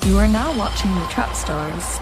You are now watching the Trap Stars.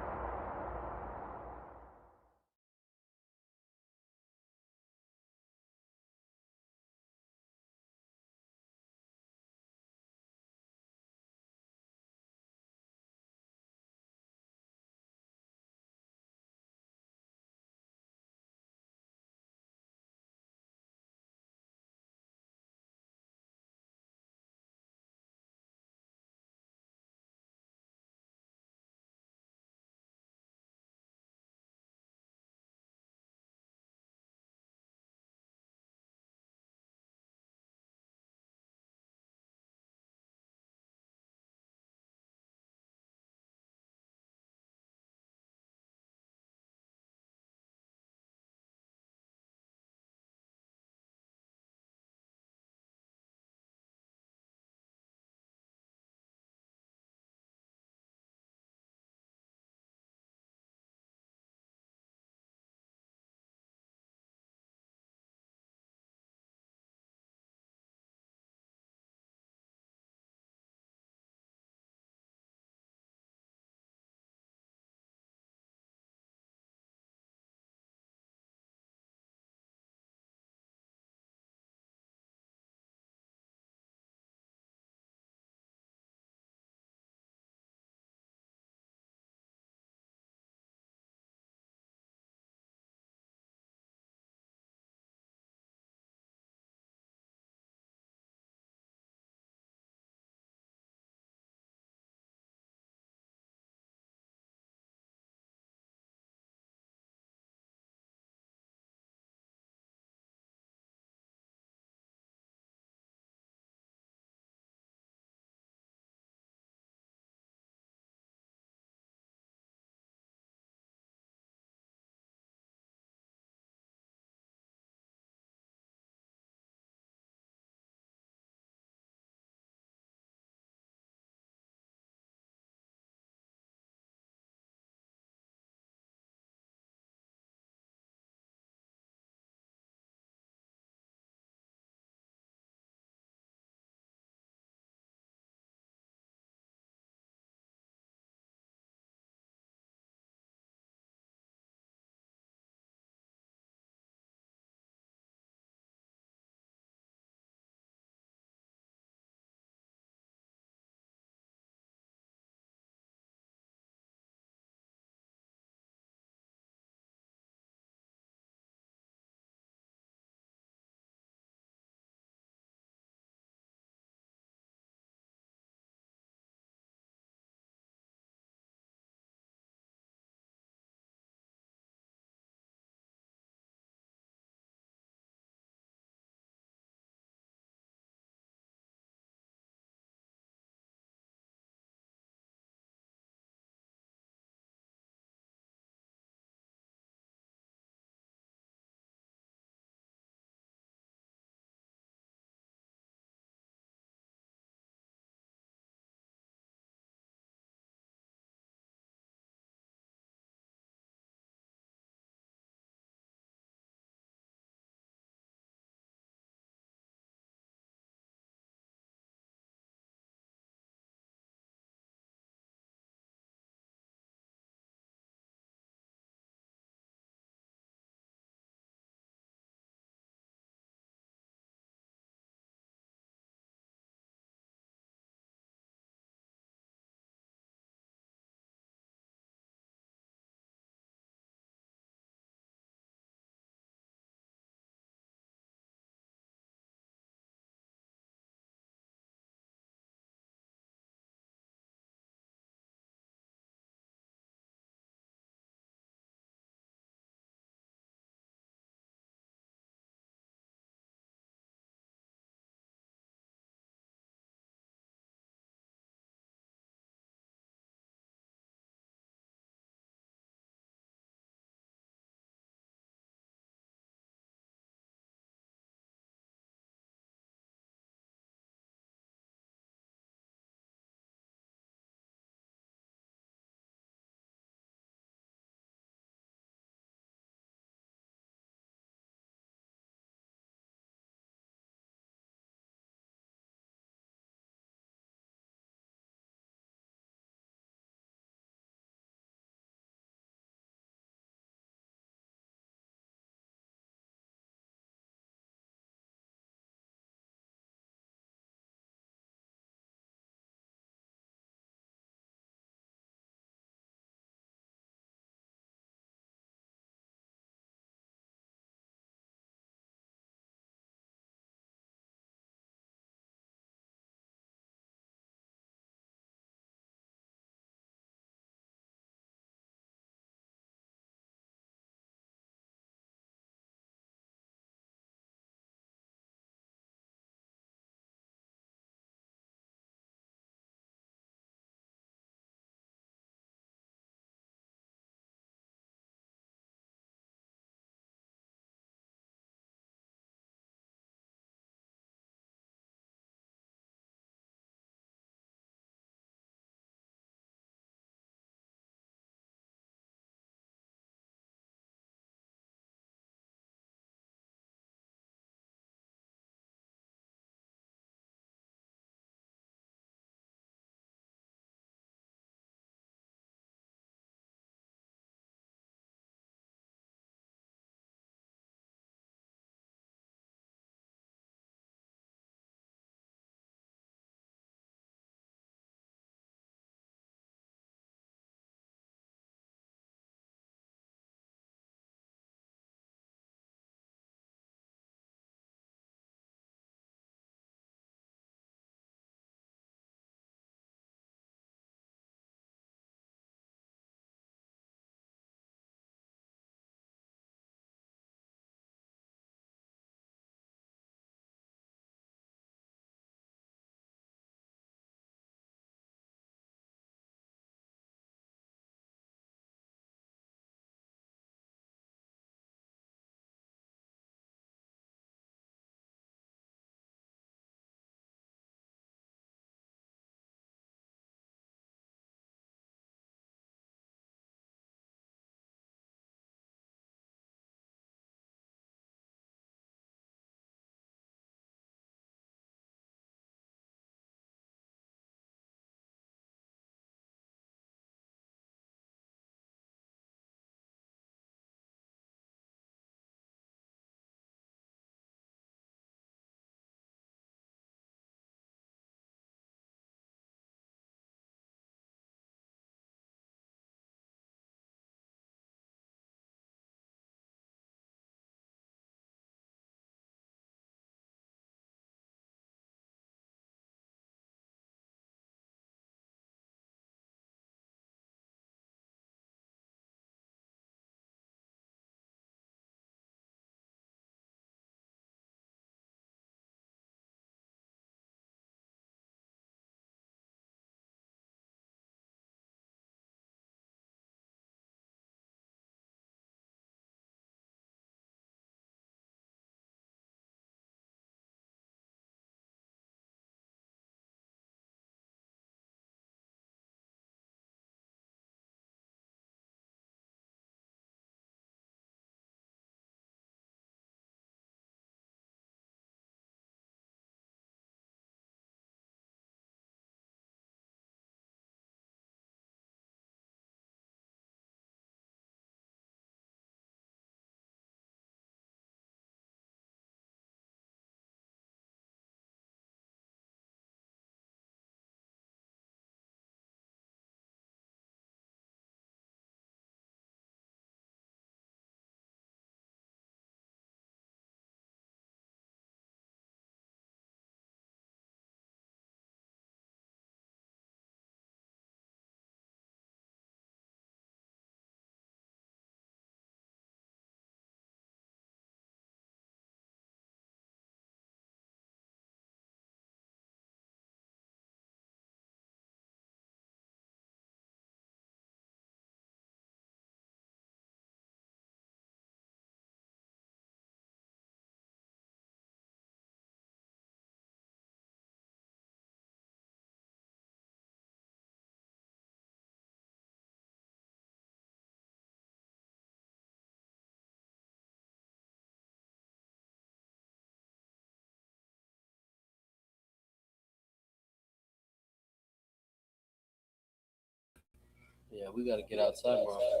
Yeah, we got to get outside more often.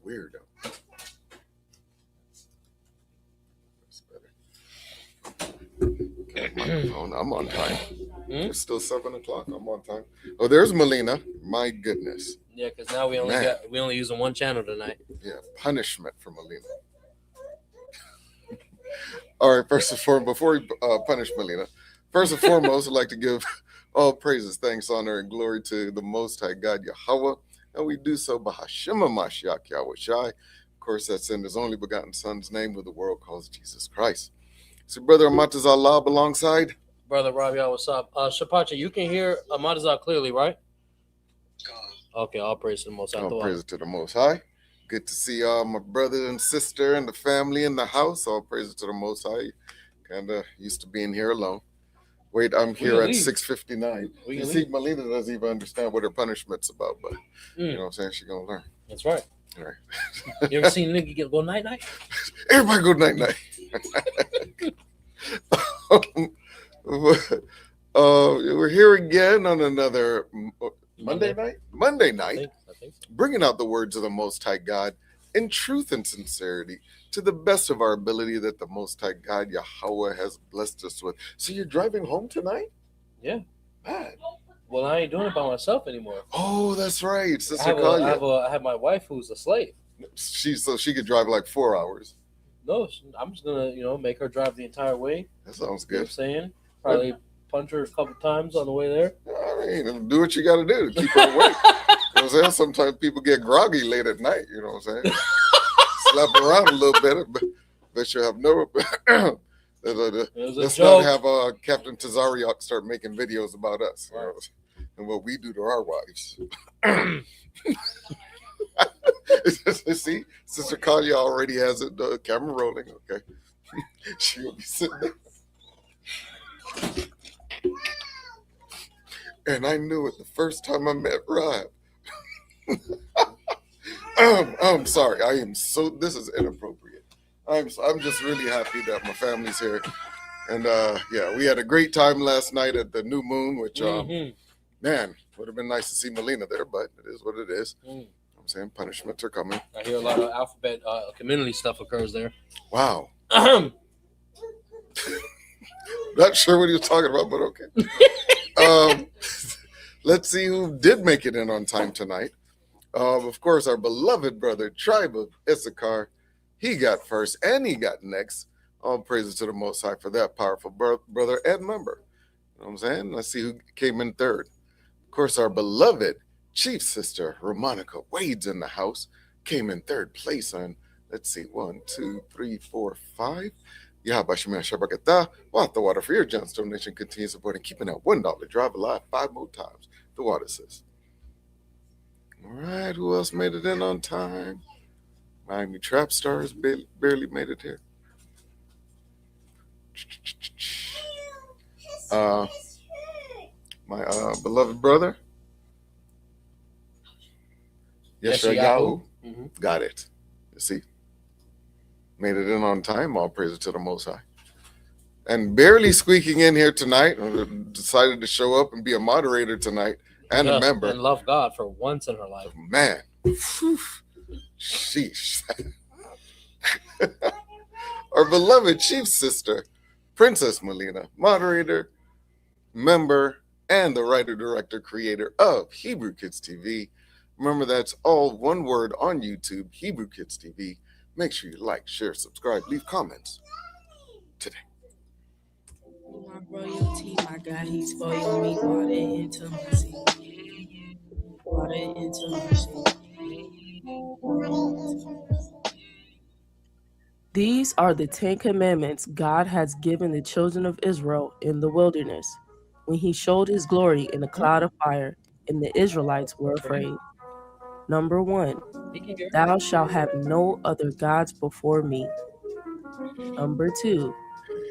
Weirdo. That's better. Okay, microphone. I'm on time. It's still 7 o'clock. I'm on time. Oh, there's Melina. My goodness. Yeah, because now we only using one channel tonight. Yeah, punishment for Melina. All right, first and foremost, before we punish Melina, first and foremost, I'd like to give all praises, thanks, honor, and glory to the Most High God Yahweh, and we do so by Hashema Mashiach Yahweh Shai. Of course, that's in His only begotten Son's name, who the world calls Jesus Christ. So, Brother Amataz Allah alongside. Brother Robbie, what's up? Shapacha, you can hear Amadazar clearly, right? Okay, all praise to the Most High. All praise to the Most High. Good to see my brother and sister and the family in the house. All praise to the Most High. Kind of used to being here alone. Wait, I'm here at 6:59. You see, Melina doesn't even understand what her punishment's about, but you know what I'm saying? She's going to learn. That's right. All right. You ever seen a nigga go night-night? Everybody go night-night. We're here again on another Monday night? Monday night. I think so. Bringing out the words of the Most High God in truth and sincerity to the best of our ability that the Most High God Yahweh has blessed us with. So you're driving home tonight? Yeah. Man. Well, I ain't doing it by myself anymore. Oh, that's right. Sister Kalia. I have my wife who's a slave. So she could drive like 4 hours. No, I'm just gonna, make her drive the entire way. That sounds good. You know what I'm saying? Probably punch her a couple times on the way there. I mean, do what you got to do to keep her awake. You know what I'm saying? Sometimes people get groggy late at night. You know what I'm saying? Slap around a little bit, but she'll have no. Let's not have Captain Tazariak start making videos about us, you know, and what we do to our wives. See, Sister Kalia already has it. The camera rolling. Okay, she'll be sitting there. And I knew it the first time I met Rob. I'm sorry. This is inappropriate. I'm just really happy that my family's here. And we had a great time last night at the New Moon, which, man, would have been nice to see Melina there, but it is what it is. I'm saying punishments are coming. I hear a lot of alphabet community stuff occurs there. Wow. Not sure what he was talking about, but okay. Let's see who did make it in on time tonight. Of course, our beloved brother, Tribe of Issachar, he got first and he got next. All praises to the Most High for that powerful brother and member. You know what I'm saying? Let's see who came in third. Of course, our beloved chief sister, Romanica Wade's in the house, came in third place on, let's see, 1, 2, 3, 4, 5. Yahabashimia Shabakata, Watt the Water for your generous donation. Continue supporting keeping that $1 drive alive 5 more times. The water says. All right, who else made it in on time? Miami Trap Stars barely made it here. My beloved brother, Yeshayahu, got it. You see, made it in on time. All praise to the Most High. And barely squeaking in here tonight, decided to show up and be a moderator tonight and a member. And love God for once in her life. Man. Sheesh. Our beloved chief sister, Princess Melina, moderator, member, and the writer, director, creator of Hebrew Kids TV. Remember, that's all one word on YouTube, Hebrew Kids TV. Make sure you like, share, subscribe, leave comments today. My royalty, my God, he's spoiled me, brought it into mercy. Brought it into mercy. These are the 10 commandments God has given the children of Israel in the wilderness, when he showed his glory in a cloud of fire, and the Israelites were afraid. Number 1, thou shalt have no other gods before me. Number 2,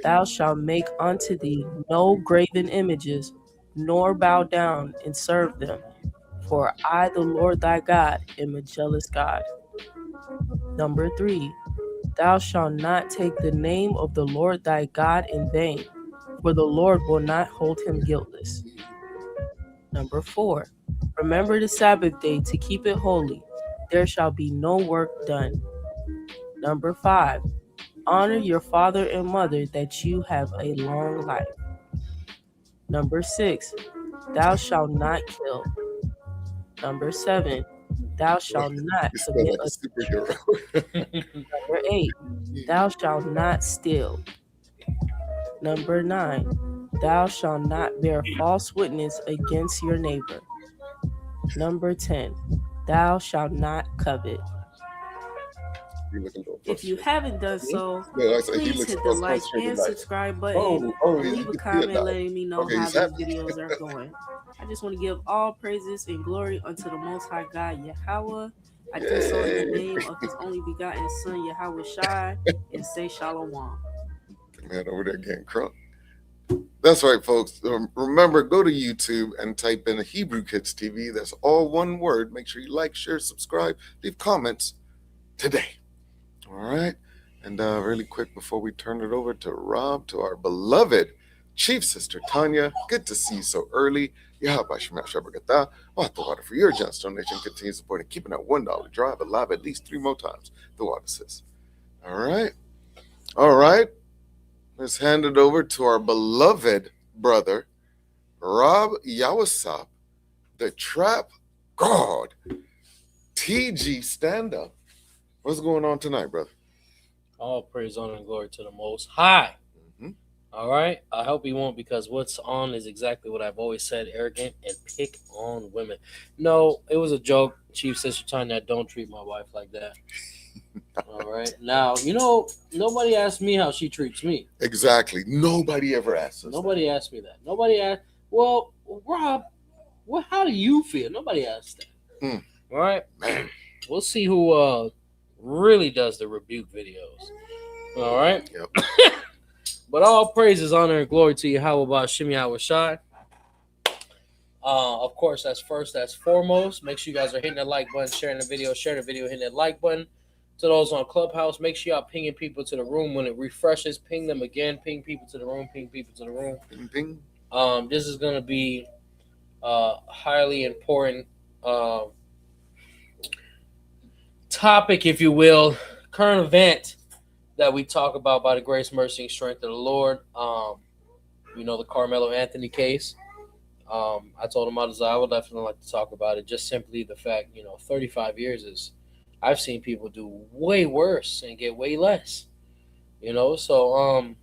thou shalt make unto thee no graven images, nor bow down and serve them. For I, the Lord thy God, am a jealous God. Number 3, thou shalt not take the name of the Lord thy God in vain, for the Lord will not hold him guiltless. Number 4, Remember the Sabbath day to keep it holy. There shall be no work done. Number 5, honor your father and mother that you have a long life. Number 6, thou shalt not kill. Number 7, thou shalt not You spell commit like a adultery. superhero. Number 8, thou shalt not steal. Number 9, thou shalt not bear false witness against your neighbor. Number 10, thou shalt not covet. You looking a little If you frustrated. haven't done so, No, I said he please looks hit the more like frustrated and like, subscribe button. oh, Leave you a can see it comment now. letting me know Okay, how he's these happy. videos are going. I just want to give all praises and glory unto the Most High God, Yahweh. I do so in the Yay. name of His only begotten Son, Yahweh Shai, and say Shalom. Man, over there getting crunk. That's right, folks. Remember, go to YouTube and type in Hebrew Kids TV. That's all one word. Make sure you like, share, subscribe, leave comments today. All right. And really quick before we turn it over to Rob, to our beloved Chief Sister Tanya, good to see you so early. Water for your generous donation. Continue supporting keeping that $1 drive alive at least 3 more times. The water sis. All right. All right. Let's hand it over to our beloved brother, Rob Yawasop, the Trap God, TG stand-up. What's going on tonight, brother? All praise, honor, and glory to the Most High. Mm-hmm. All right? I hope you won't, because what's on is exactly what I've always said, arrogant and pick on women. No, it was a joke, Chief Sister Tanya. Don't treat my wife like that. All right? Now, nobody asked me how she treats me. Exactly. Nobody ever asked us. Nobody asked me that. Nobody asked, well, Rob, how do you feel? Nobody asked that. All right? Man. We'll see who really does the rebuke videos. All right? Yep. But all praises, honor, and glory to Yahweh Ba'Shem Yahweh Shai. Of course, that's first, that's foremost. Make sure you guys are hitting that like button, sharing the video, hitting that like button. To those on Clubhouse, make sure y'all pinging people to the room. When it refreshes, ping them again. Ping people to the room. Ping people to the room. Ding, ding. This is going to be highly important topic, if you will, current event that we talk about by the grace, mercy, and strength of the Lord. The Karmelo Anthony case. I told him I would definitely like to talk about it. Just simply the fact, 35 years is, I've seen people do way worse and get way less. So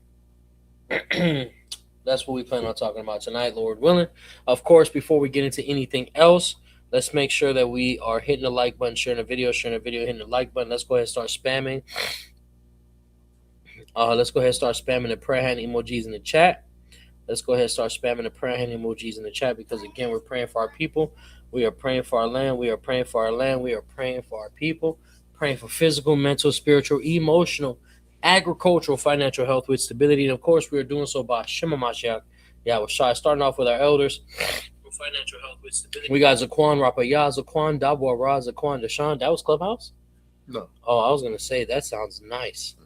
that's what we plan on talking about tonight, Lord willing. Of course, before we get into anything else, let's make sure that we are hitting the like button, sharing the video, hitting the like button. Let's go ahead and start spamming. The prayer hand emojis in the chat. Let's go ahead and start spamming the prayer hand emojis in the chat, because, again, we're praying for our people. We are praying for our land. We are praying for our land. We are praying for our people. Praying for physical, mental, spiritual, emotional, agricultural, financial health with stability. And, of course, we are doing so by Shema Mashiach. We're starting off with our elders. Financial health with stability. We got Zaquan Rapaya, Zaquan Dabwa Ra, Zaquan Deshaun. That was Clubhouse? No. Oh, I was going to say, that sounds nice.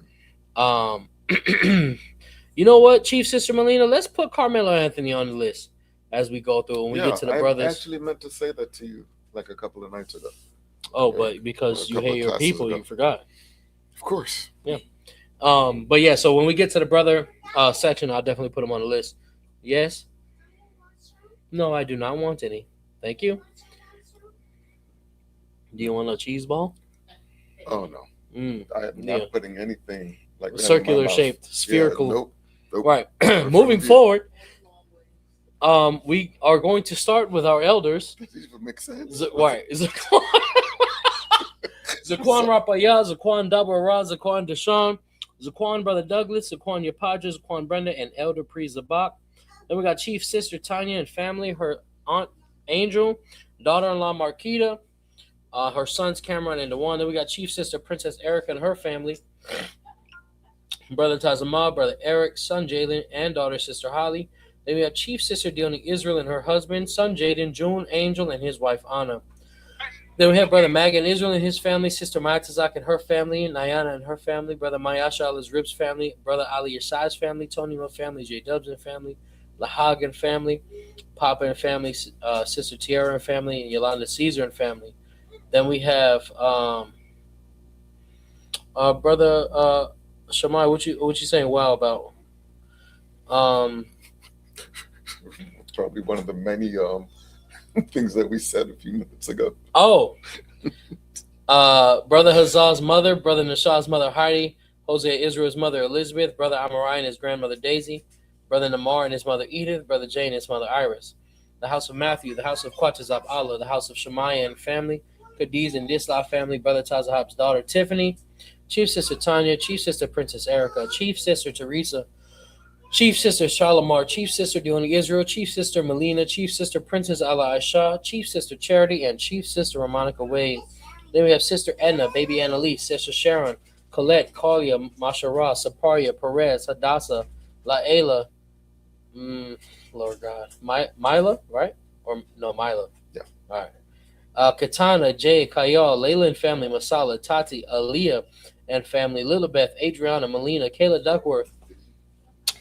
You know what, Chief Sister Melina? Let's put Karmelo Anthony on the list as we go through. When we get to the brothers. I actually meant to say that to you like a couple of nights ago. Oh, but because you hate your people, you forgot. Of course. Yeah. But yeah, so when we get to the brother section, I'll definitely put him on the list. Yes? No, I do not want any. Thank you. Do you want a cheese ball? Oh, no. I am not putting anything like that circular shaped, spherical. Yeah, nope. Right. Moving forward, we are going to start with our elders. Does it even make sense? Right. Zaquan Rapaya, Zaquan Dabara, Zaquan Deshaun, Zaquan Brother Douglas, Zaquan Yapadra, Zaquan Brenda, and Elder Pri Zabak. Then we got Chief Sister Tanya and family, her aunt Angel, daughter-in-law Marquita, her sons Cameron and Dewan. Then we got Chief Sister Princess Erica and her family, Brother Tazama, Brother Eric, son Jalen, and daughter Sister Holly. Then we have Chief Sister Deonie Israel and her husband, son Jaden, June, Angel, and his wife Anna. Then we have Brother Magan Israel and his family, Sister Mayatazak and her family, Nayana and her family, Brother Mayasha Allah's Ribs family, Brother Ali Yashai's family, Tony Mo family, J Dubs and family, Lahagan family, Papa and family, Sister T.R.A. and family, and Yolanda Caesar and family. Then we have brother Shamai. What you saying? Wow about Probably one of the many things that we said a few minutes ago. Brother Hazal's mother, Brother Nashad's mother Heidi, Hosea Israel's mother Elizabeth, Brother Amarai and his grandmother Daisy, Brother Namar and his mother Edith, Brother Jane and his mother Iris. The house of Matthew, the house of Quatazab Allah, the house of Shemaiah and family, Khadiz and Disla family, Brother Tazahab's daughter Tiffany, Chief Sister Tanya, Chief Sister Princess Erica, Chief Sister Teresa, Chief Sister Shalimar, Chief Sister Deoni Israel, Chief Sister Melina, Chief Sister Princess Allah Aisha, Chief Sister Charity, and Chief Sister Ramonica Wade. Then we have Sister Edna, Baby Annalise, Sister Sharon, Colette, Kalia, Mashara, Saparia, Perez, Hadassah, Laela, Lord God, Mila, right? Or no, Mila. Yeah. All right. Katana, Jay, Kayal, Layla and family, Masala, Tati, Aaliyah and family, Lilibeth, Adriana, Melina, Kayla Duckworth,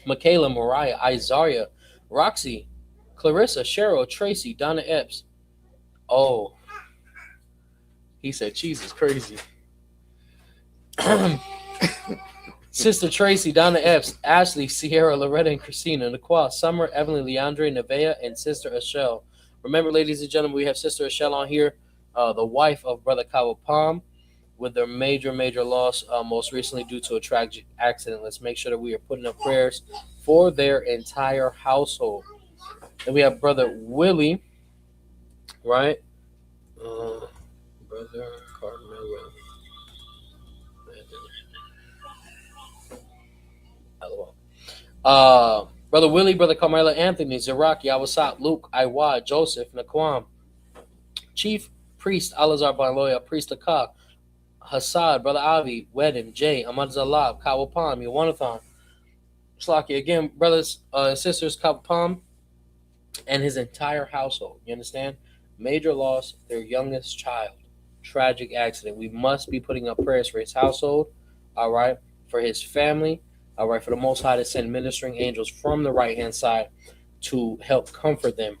Michaela, Mariah, Izaria, Roxy, Clarissa, Cheryl, Tracy, Donna Epps. Oh, he said cheese is crazy. Sister Tracy, Donna Epps, Ashley, Sierra, Loretta, and Christina, Naquan, Summer, Evelyn, Leandre, Nevea, and Sister Ashell. Remember, ladies and gentlemen, we have Sister Ashell on here, the wife of Brother Kawa Palm, with their major loss, most recently due to a tragic accident. Let's make sure that we are putting up prayers for their entire household. And we have Brother Willie, right? Brother Karmelo Anthony. Brother Willie, Brother Karmelo Anthony, Ziraki, Awasat, Luke, Iwa, Joseph, Naquam, Chief Priest Alazar Banloya, Priest Akak, Hassad, Brother Avi, Wedden, Jay, Ahmad Zalab, Kawapam, Yawanathan, Shlaki. Again, brothers and sisters, Kawapam and his entire household. You understand? Major loss, their youngest child. Tragic accident. We must be putting up prayers for his household, all right, for his family, all right, for the Most High to send ministering angels from the right-hand side to help comfort them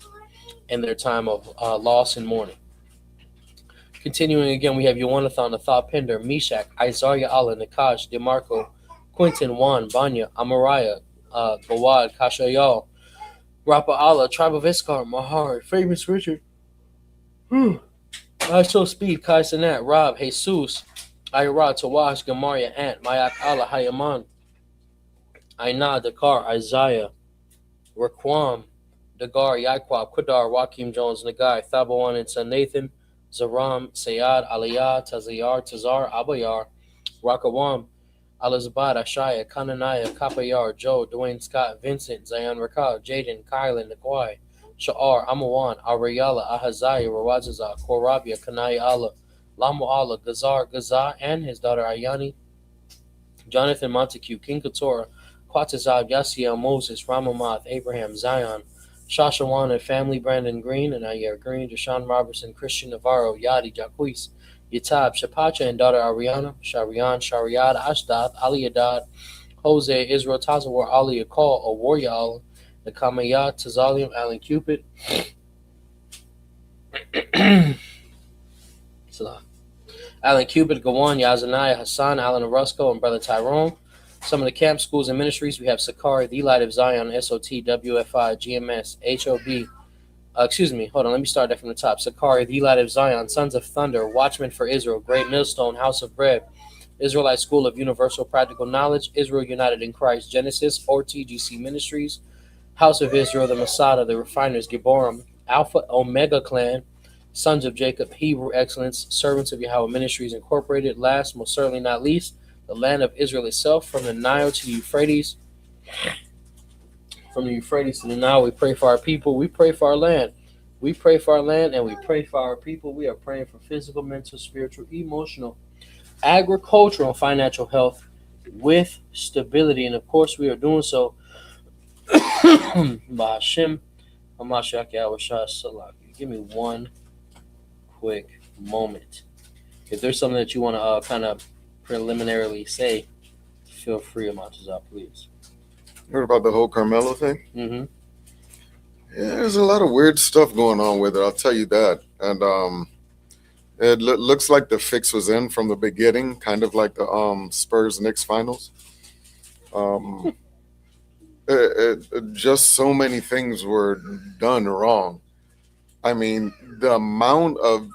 in their time of loss and mourning. Continuing again, we have Yowanathan, Nathal Pender, Meshach, Isaiah Allah, Nakash, DeMarco, Quentin, Juan, Banya, Amariah, Gawad, Kashayal, Rapa Allah, Tribe of Iskar, Mahar, Famous Richard, I Show Speed, Kai Sanat, Rob, Jesus, Ira, Tawash, Gamaria, Ant, Mayak Allah, Hayaman, Aina, Dakar, Isaiah, Raquam, Dagar, Yaquab, Kudar, Joaquim Jones, Nagai, Thabawan, and Son Nathan, Zaram, Sayad, Aliyah, Tazar, Abayar, Rakawam, Alizabad, Ashaya, Kananaya, Kapayar, Joe, Dwayne Scott, Vincent, Zion Rakal, Jaden, Kylan, Nakwai, Sha'ar, Amawan, Ariyala, Ahazaya, Rawazaza, Korabia, Kanaya Allah, Lamu Allah, Gazar, Gaza, and his daughter Ayani, Jonathan Montague, King Katora, Quatazab, Yasiel, Moses, Ramamath, Abraham, Zion, Shashawan and family, Brandon Green and Ayer Green, Deshaun Robertson, Christian Navarro, Yadi, Jacquees, Yatab, Shapacha and daughter Ariana, Sharian, Shariad, Ashdad, Ali Adad, Jose, Israel, Tazawar, Ali Akal, Awaryal, Nakamaya, Tazalim, Alan Cupid, Alan Cupid, Gawan, Yazaniah, Hassan, Alan Orozco, and Brother Tyrone. Some of the camp schools and ministries, we have Sakari, The Light of Zion, SOT, WFI, GMS, HOB. Let me start that from the top. Sakari, The Light of Zion, Sons of Thunder, Watchmen for Israel, Great Millstone, House of Bread, Israelite School of Universal Practical Knowledge, Israel United in Christ, Genesis, ORTGC Ministries, House of Israel, the Masada, the Refiners, Gibborim, Alpha Omega Clan, Sons of Jacob, Hebrew Excellence, Servants of Yahweh Ministries Incorporated. Last, most certainly not least, the land of Israel itself, from the Nile to the Euphrates. From the Euphrates to the Nile, we pray for our people. We pray for our land. We pray for our land and we pray for our people. We are praying for physical, mental, spiritual, emotional, agricultural, and financial health with stability. And of course, we are doing so by Hashem. Give me one quick moment. If there's something that you want to kind of preliminarily say, feel free, Amatazah, please. Heard about the whole Karmelo thing? Mm-hmm. Yeah, there's a lot of weird stuff going on with it. I'll tell you that. And it looks like the fix was in from the beginning, kind of like the Spurs Knicks finals. Um, just so many things were done wrong. I mean, the amount of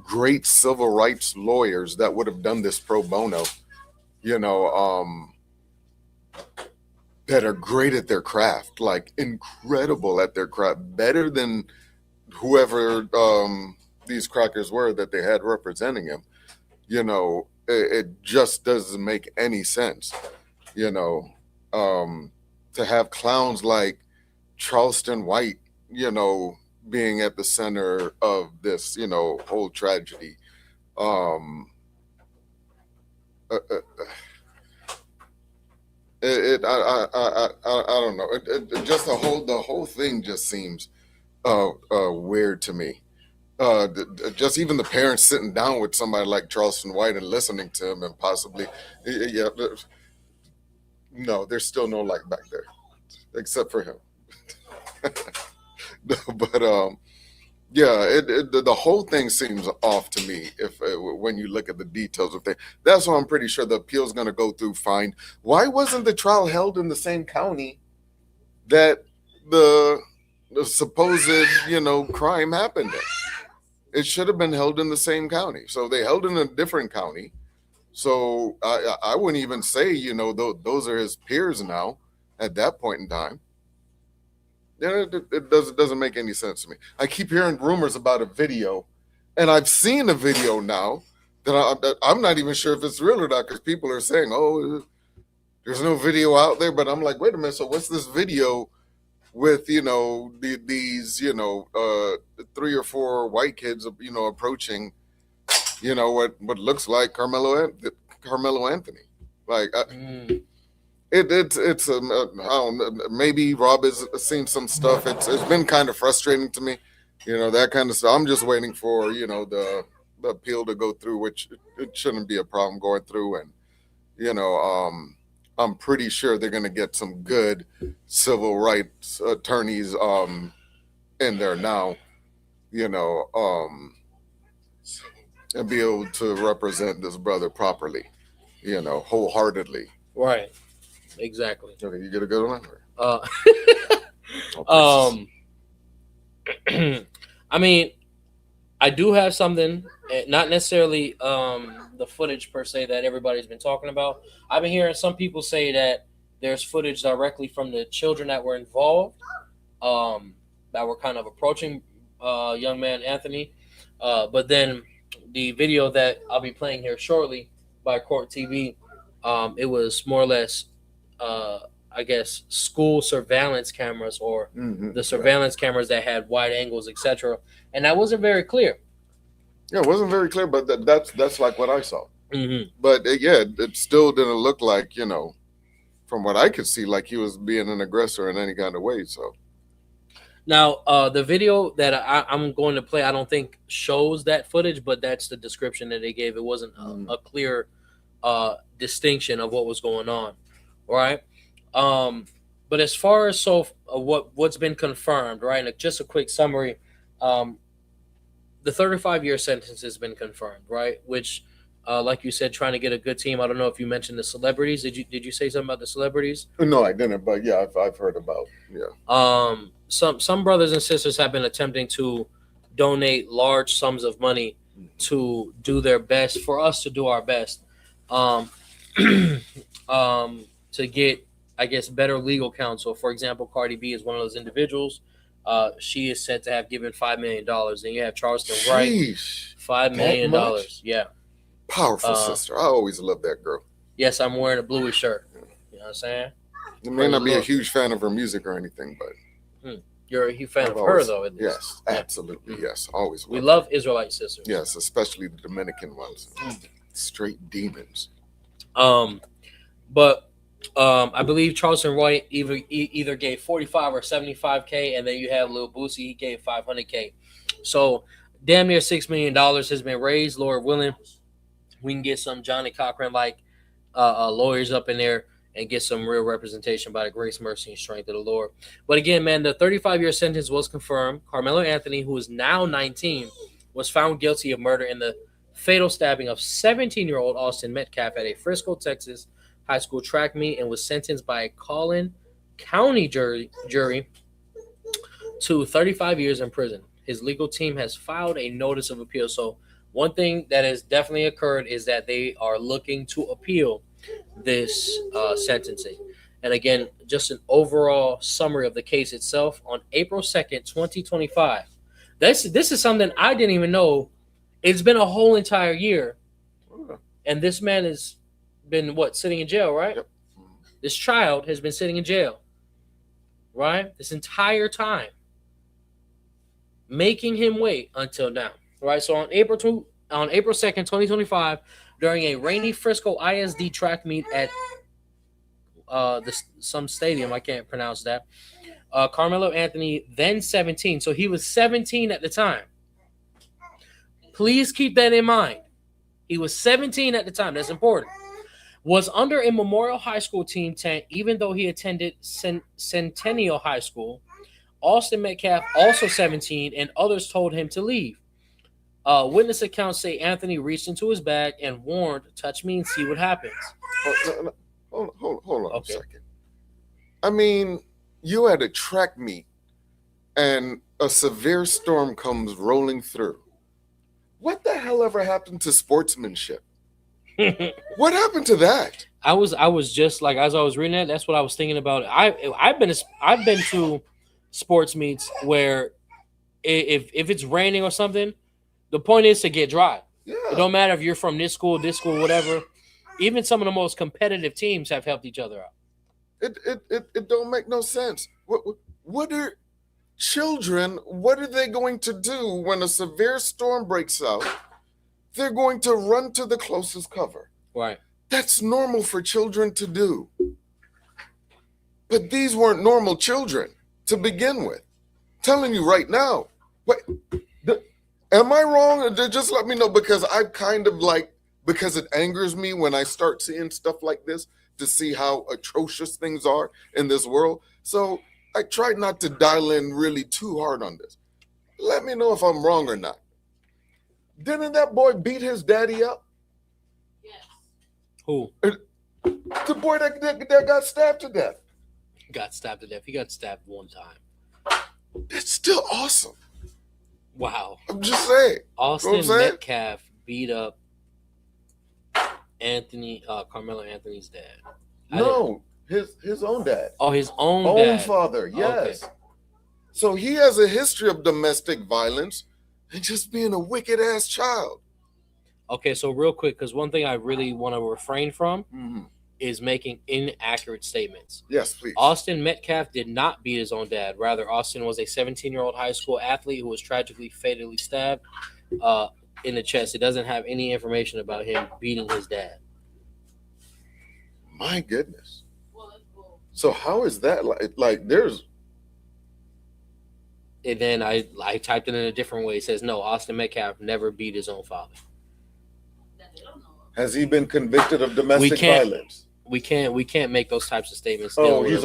great civil rights lawyers that would have done this pro bono, you know, that are great at their craft, like incredible at their craft, better than whoever these crackers were that they had representing him. It just doesn't make any sense. You know, to have clowns like Charleston White, being at the center of this, whole tragedy. Um, uh, uh, I don't know. Just the whole thing just seems weird to me. Just even the parents sitting down with somebody like Charleston White and listening to him and possibly, yeah, no, there's still no light back there except for him. But yeah, the whole thing seems off to me if when you look at the details of things. That's why I'm pretty sure the appeal is going to go through fine. Why wasn't the trial held in the same county that the supposed crime happened in? It should have been held in the same county. So they held in a different county. So I wouldn't even say those are his peers now at that point in time. Yeah, it doesn't make any sense to me. I keep hearing rumors about a video, and I've seen a video now that I'm not even sure if it's real or not because people are saying, "Oh, there's no video out there." But I'm like, wait a minute. So what's this video with these 3 or 4 white kids approaching what looks like Carmelo Anthony? Like. It's I don't know, maybe Rob has seen some stuff. It's been kind of frustrating to me, that kind of stuff. I'm just waiting for the appeal to go through, which it shouldn't be a problem going through, and I'm pretty sure they're going to get some good civil rights attorneys in there now, and be able to represent this brother properly, wholeheartedly. Right. Exactly. Okay, you get a good one. I mean, I do have something, not necessarily the footage per se that everybody's been talking about. I've been hearing some people say that there's footage directly from the children that were involved, that were kind of approaching young man Anthony. But then the video that I'll be playing here shortly by Court TV, it was more or less, I guess, school surveillance cameras or the surveillance cameras that had wide angles, etc. And that wasn't very clear. Yeah, it wasn't very clear, but that's like what I saw. Mm-hmm. But it still didn't look like, from what I could see, like he was being an aggressor in any kind of way. So now, the video that I'm going to play, I don't think shows that footage, but that's the description that they gave. It wasn't a clear distinction of what was going on. All right. But as far as what's been confirmed, right? And just a quick summary. The 35-year sentence has been confirmed, right? Which, like you said, trying to get a good team. I don't know if you mentioned the celebrities. Did you say something about the celebrities? No, I didn't. But yeah, I've heard about. Yeah. Some brothers and sisters have been attempting to donate large sums of money to do their best for us to do our best. To get, I guess, better legal counsel. For example, Cardi B is one of those individuals. She is said to have given $5 million. And you have Charleston White, $5 million. Yeah. Powerful sister. I always loved that girl. Yes, I'm wearing a bluey shirt. You know what I'm saying? I may not be a huge fan of her music or anything, but you're a huge fan of her, though. Yes, absolutely. Yes, always. We love Israelite sisters. Yes, especially the Dominican ones. Straight demons. But I believe Charleston White either gave 45 or 75K, and then you have Lil Boosie, he gave 500K. So damn near $6 million has been raised. Lord willing, we can get some Johnny Cochran like lawyers up in there and get some real representation by the grace, mercy, and strength of the Lord. But again, man, the 35-year sentence was confirmed. Karmelo Anthony, who is now 19, was found guilty of murder in the fatal stabbing of 17-year-old Austin Metcalf at a Frisco, Texas high school track meet and was sentenced by a Collin County jury to 35 years in prison. His legal team has filed a notice of appeal. So one thing that has definitely occurred is that they are looking to appeal this sentencing. And again, just an overall summary of the case itself. On April 2nd, 2025, this is something I didn't even know. It's been a whole entire year. And this man has been, sitting in jail, right? Yep. This child has been sitting in jail, right? This entire time, making him wait until now, right? So on April 2nd, 2025, during a rainy Frisco ISD track meet at some stadium, I can't pronounce that, Karmelo Anthony, then 17, so he was 17 at the time. Please keep that in mind. He was 17 at the time. That's important. Was under a Memorial High School team tent, even though he attended Centennial High School. Austin Metcalf, also 17, and others told him to leave. Witness accounts say Anthony reached into his bag and warned, "Touch me and see what happens." Hold on a second. I mean, you had a track meet and a severe storm comes rolling through. What the hell ever happened to sportsmanship? What happened to that? I was just like, as I was reading that, that's what I was thinking about. I've been to sports meets where if it's raining or something, the point is to get dry. Yeah. It don't matter if you're from this school, whatever. Even some of the most competitive teams have helped each other out. It don't make no sense. What are children? What are they going to do when a severe storm breaks out? They're going to run to the closest cover. Right. That's normal for children to do. But these weren't normal children to begin with. I'm telling you right now. Am I wrong? Just let me know, because I kind of because it angers me when I start seeing stuff like this to see how atrocious things are in this world. So I try not to dial in really too hard on this. Let me know if I'm wrong or not. Didn't that boy beat his daddy up? Yes. Who? The boy that got stabbed to death. Got stabbed to death. He got stabbed one time. It's still awesome. Wow. I'm just saying. Austin Metcalf beat up Karmelo Anthony's dad. No, his own dad. Oh, his own dad. Father, yes. Okay. So he has a history of domestic violence and just being a wicked ass child. Okay, so real quick, because one thing I really want to refrain from is making inaccurate statements. Yes, please. Austin Metcalf did not beat his own dad. Rather, Austin was a 17-year-old high school athlete who was tragically fatally stabbed in the chest. It doesn't have any information about him beating his dad. My goodness. So how is that like there's... And then I typed it in a different way. It says, no, Austin Metcalf never beat his own father. Has he been convicted of domestic violence? We can't make those types of statements. Oh, he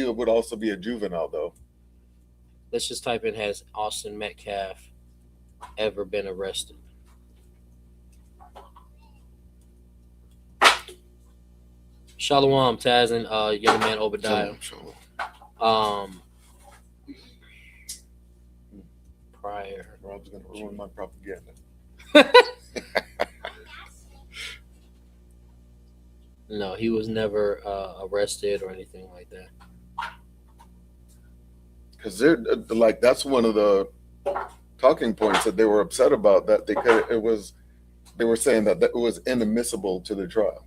would also be a juvenile though. Let's just type in, has Austin Metcalf ever been arrested? Shalom, Taz, and young man Obadiah. Shalom. Prior. Rob's gonna ruin my propaganda. No, he was never arrested or anything like that. Because that's one of the talking points that they were upset about, that they were saying that it was inadmissible to the trial.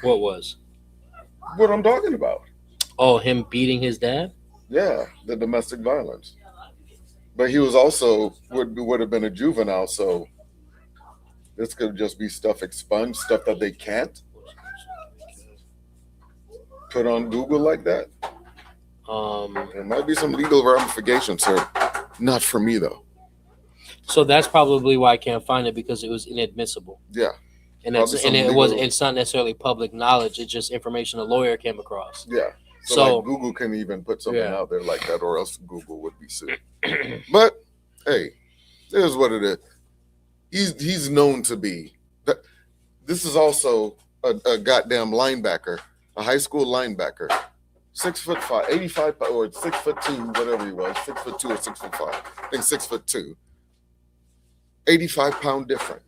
What was? What I'm talking about. Oh, him beating his dad? Yeah, the domestic violence. But he was also would have been a juvenile, so this could just be stuff expunged, stuff that they can't put on Google like that. There might be some legal ramifications, sir. Not for me though. So that's probably why I can't find it, because it was inadmissible. Yeah. and Probably some it's not necessarily public knowledge. It's just information a lawyer came across. Yeah. So like Google can even put something Yeah. out there like that, or else Google would be sued. But hey, it is what it is. He's known to be. This is also a goddamn linebacker, a high school linebacker, 6'5", 85 or 6'2", whatever he was, 6'2" or 6'5". I think 6'2". 85-pound different.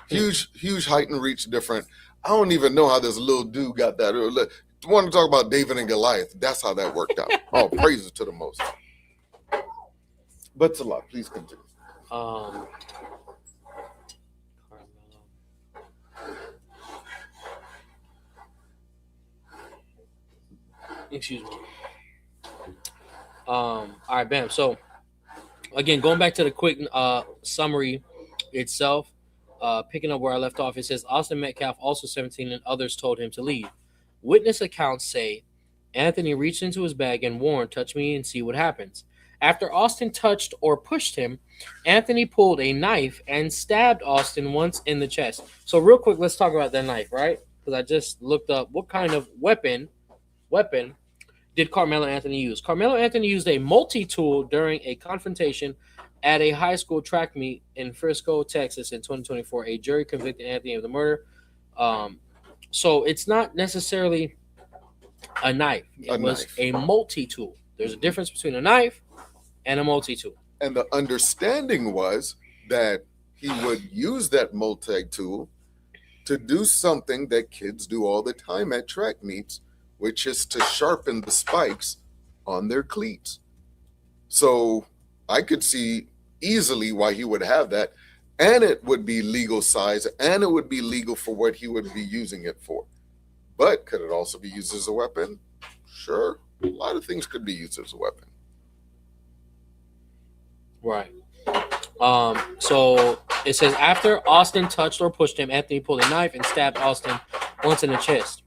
Huge height and reach different. I don't even know how this little dude got that. You want to talk about David and Goliath? That's how that worked out. Oh, praises to the Most High. But it's a lot. Please continue. Carmelo. Excuse me. All right, bam. So again, going back to the quick summary itself, picking up where I left off, it says Austin Metcalf, also 17, and others told him to leave. Witness accounts say Anthony reached into his bag and warned, "Touch me and see what happens." After Austin touched or pushed him, Anthony pulled a knife and stabbed Austin once in the chest. So real quick, let's talk about that knife, right? Because I just looked up what kind of weapon did Karmelo Anthony use. Karmelo Anthony used a multi-tool during a confrontation at a high school track meet in Frisco, Texas in 2024. A jury convicted Anthony of the murder. So it's not necessarily a knife. It was a multi-tool. There's a difference between a knife and a multi-tool. And the understanding was that he would use that multi-tool to do something that kids do all the time at track meets, which is to sharpen the spikes on their cleats. So I could see easily why he would have that, and it would be legal size, and it would be legal for what he would be using it for. But could it also be used as a weapon? Sure. A lot of things could be used as a weapon. Right. So it says after Austin touched or pushed him, Anthony pulled a knife and stabbed Austin once in the chest.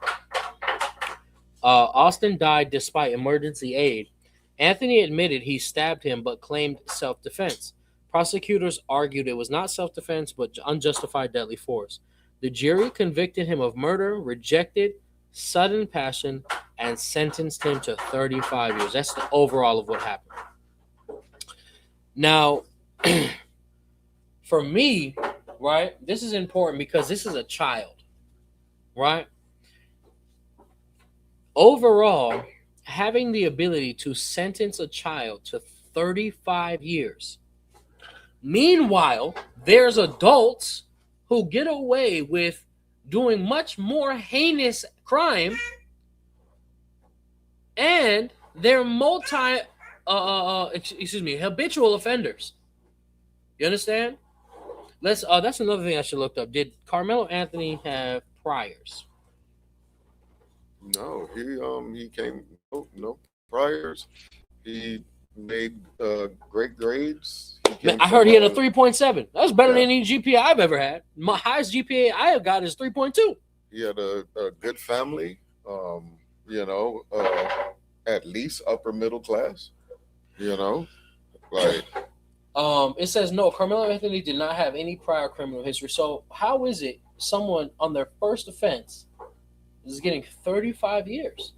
Austin died despite emergency aid. Anthony admitted he stabbed him but claimed self-defense. Prosecutors argued it was not self-defense but unjustified deadly force. The jury convicted him of murder, rejected sudden passion, and sentenced him to 35 years. That's the overall of what happened. Now, for me, right, this is important because this is a child, right? Overall, having the ability to sentence a child to 35 years. Meanwhile, there's adults who get away with doing much more heinous crime, and they're habitual offenders. You understand? That's another thing I should look up. Did Karmelo Anthony have priors? No, he came no priors. He made great grades. I heard he had a 3.7. That was better than any GPA I've ever had. My highest GPA I have got is 3.2. He had a good family. At least upper middle class. Like. It says no. Karmelo Anthony did not have any prior criminal history. So how is it someone on their first offense is getting 35 years?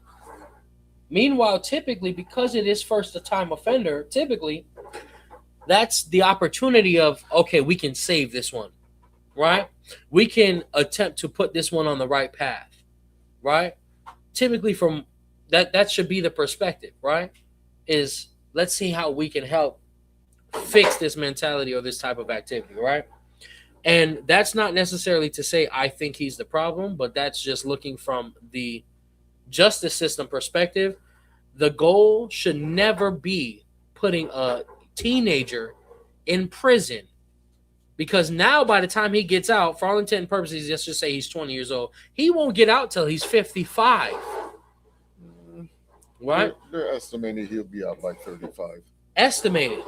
Meanwhile, typically, because it is first-time offender, typically, that's the opportunity of, okay, we can save this one, right? We can attempt to put this one on the right path, right? Typically, from that should be the perspective, right? Is let's see how we can help fix this mentality or this type of activity, right? And that's not necessarily to say I think he's the problem, but that's just looking from the justice system perspective. The goal should never be putting a teenager in prison, because now by the time he gets out, for all intent and purposes, let's just say he's 20 years old, he won't get out till he's 55. Right? They're estimating he'll be out by 35. Estimated.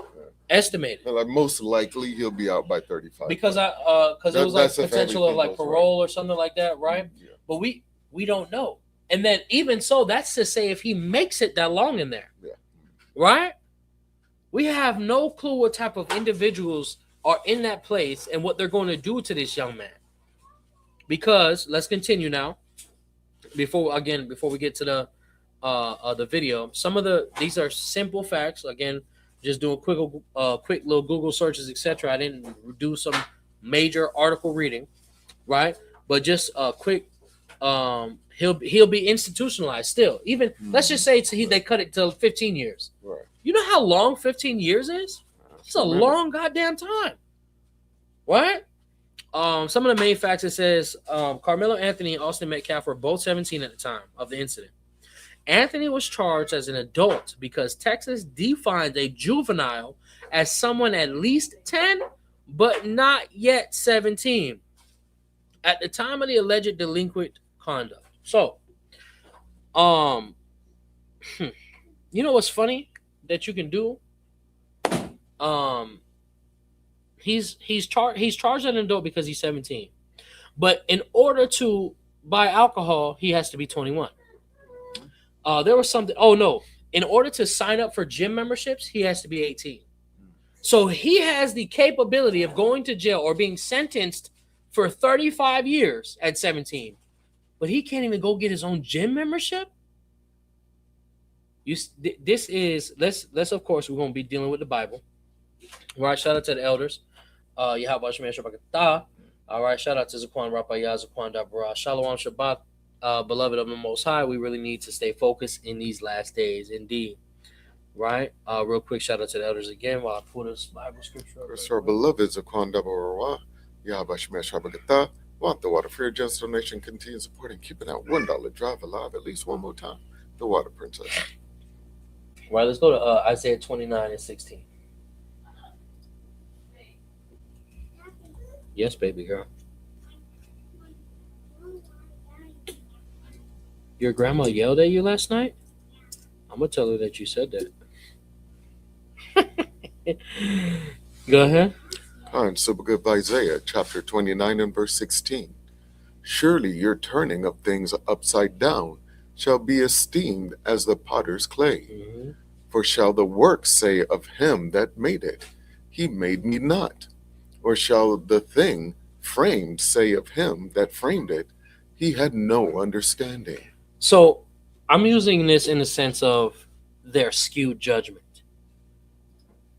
Like most likely he'll be out by 35. Because it was like potential of like parole or something like that, right? Yeah. But we don't know. And then even so, that's to say if he makes it that long in there. Yeah. Right? We have no clue what type of individuals are in that place and what they're going to do to this young man. because let's continue now. Before we get to the video, these are simple facts. Again, just doing quick little Google searches, etc. I didn't do some major article reading, right? But just a quick. He'll be institutionalized still. Even let's just say they cut it to 15 years. Right. You know how long 15 years is? It's a long goddamn time, right? Some of the main facts, it says Karmelo Anthony and Austin Metcalf were both 17 at the time of the incident. Anthony was charged as an adult because Texas defines a juvenile as someone at least 10, but not yet 17 at the time of the alleged delinquent conduct. So, you know what's funny that you can do? He's charged as an adult because he's 17, but in order to buy alcohol, he has to be 21. There was something. Oh no! In order to sign up for gym memberships, he has to be 18. So he has the capability of going to jail or being sentenced for 35 years at 17, but he can't even go get his own gym membership. Let's of course we're gonna be dealing with the Bible. All right, shout out to the elders. All right, shout out to Zaquan Rapaya, Zaquan Dabra, Shalom Shabbat, beloved of the Most High. We really need to stay focused in these last days, indeed. Right? Real quick, shout out to the elders again while I pull this Bible scripture up. Our beloved Zaquan Dabra, Yahabashmesh Habagata, want the Water Free Just Donation continue supporting keeping that $1 drive alive at least one more time. The Water Princess. Right, let's go to Isaiah 29:16. Yes, baby girl. Your grandma yelled at you last night? I'm going to tell her that you said that. Go ahead. And super good by Isaiah chapter 29 and verse 16. Surely your turning of things upside down shall be esteemed as the potter's clay. Mm-hmm. For shall the work say of him that made it, he made me not? Or shall the thing framed say of him that framed it, he had no understanding? So I'm using this in the sense of their skewed judgment,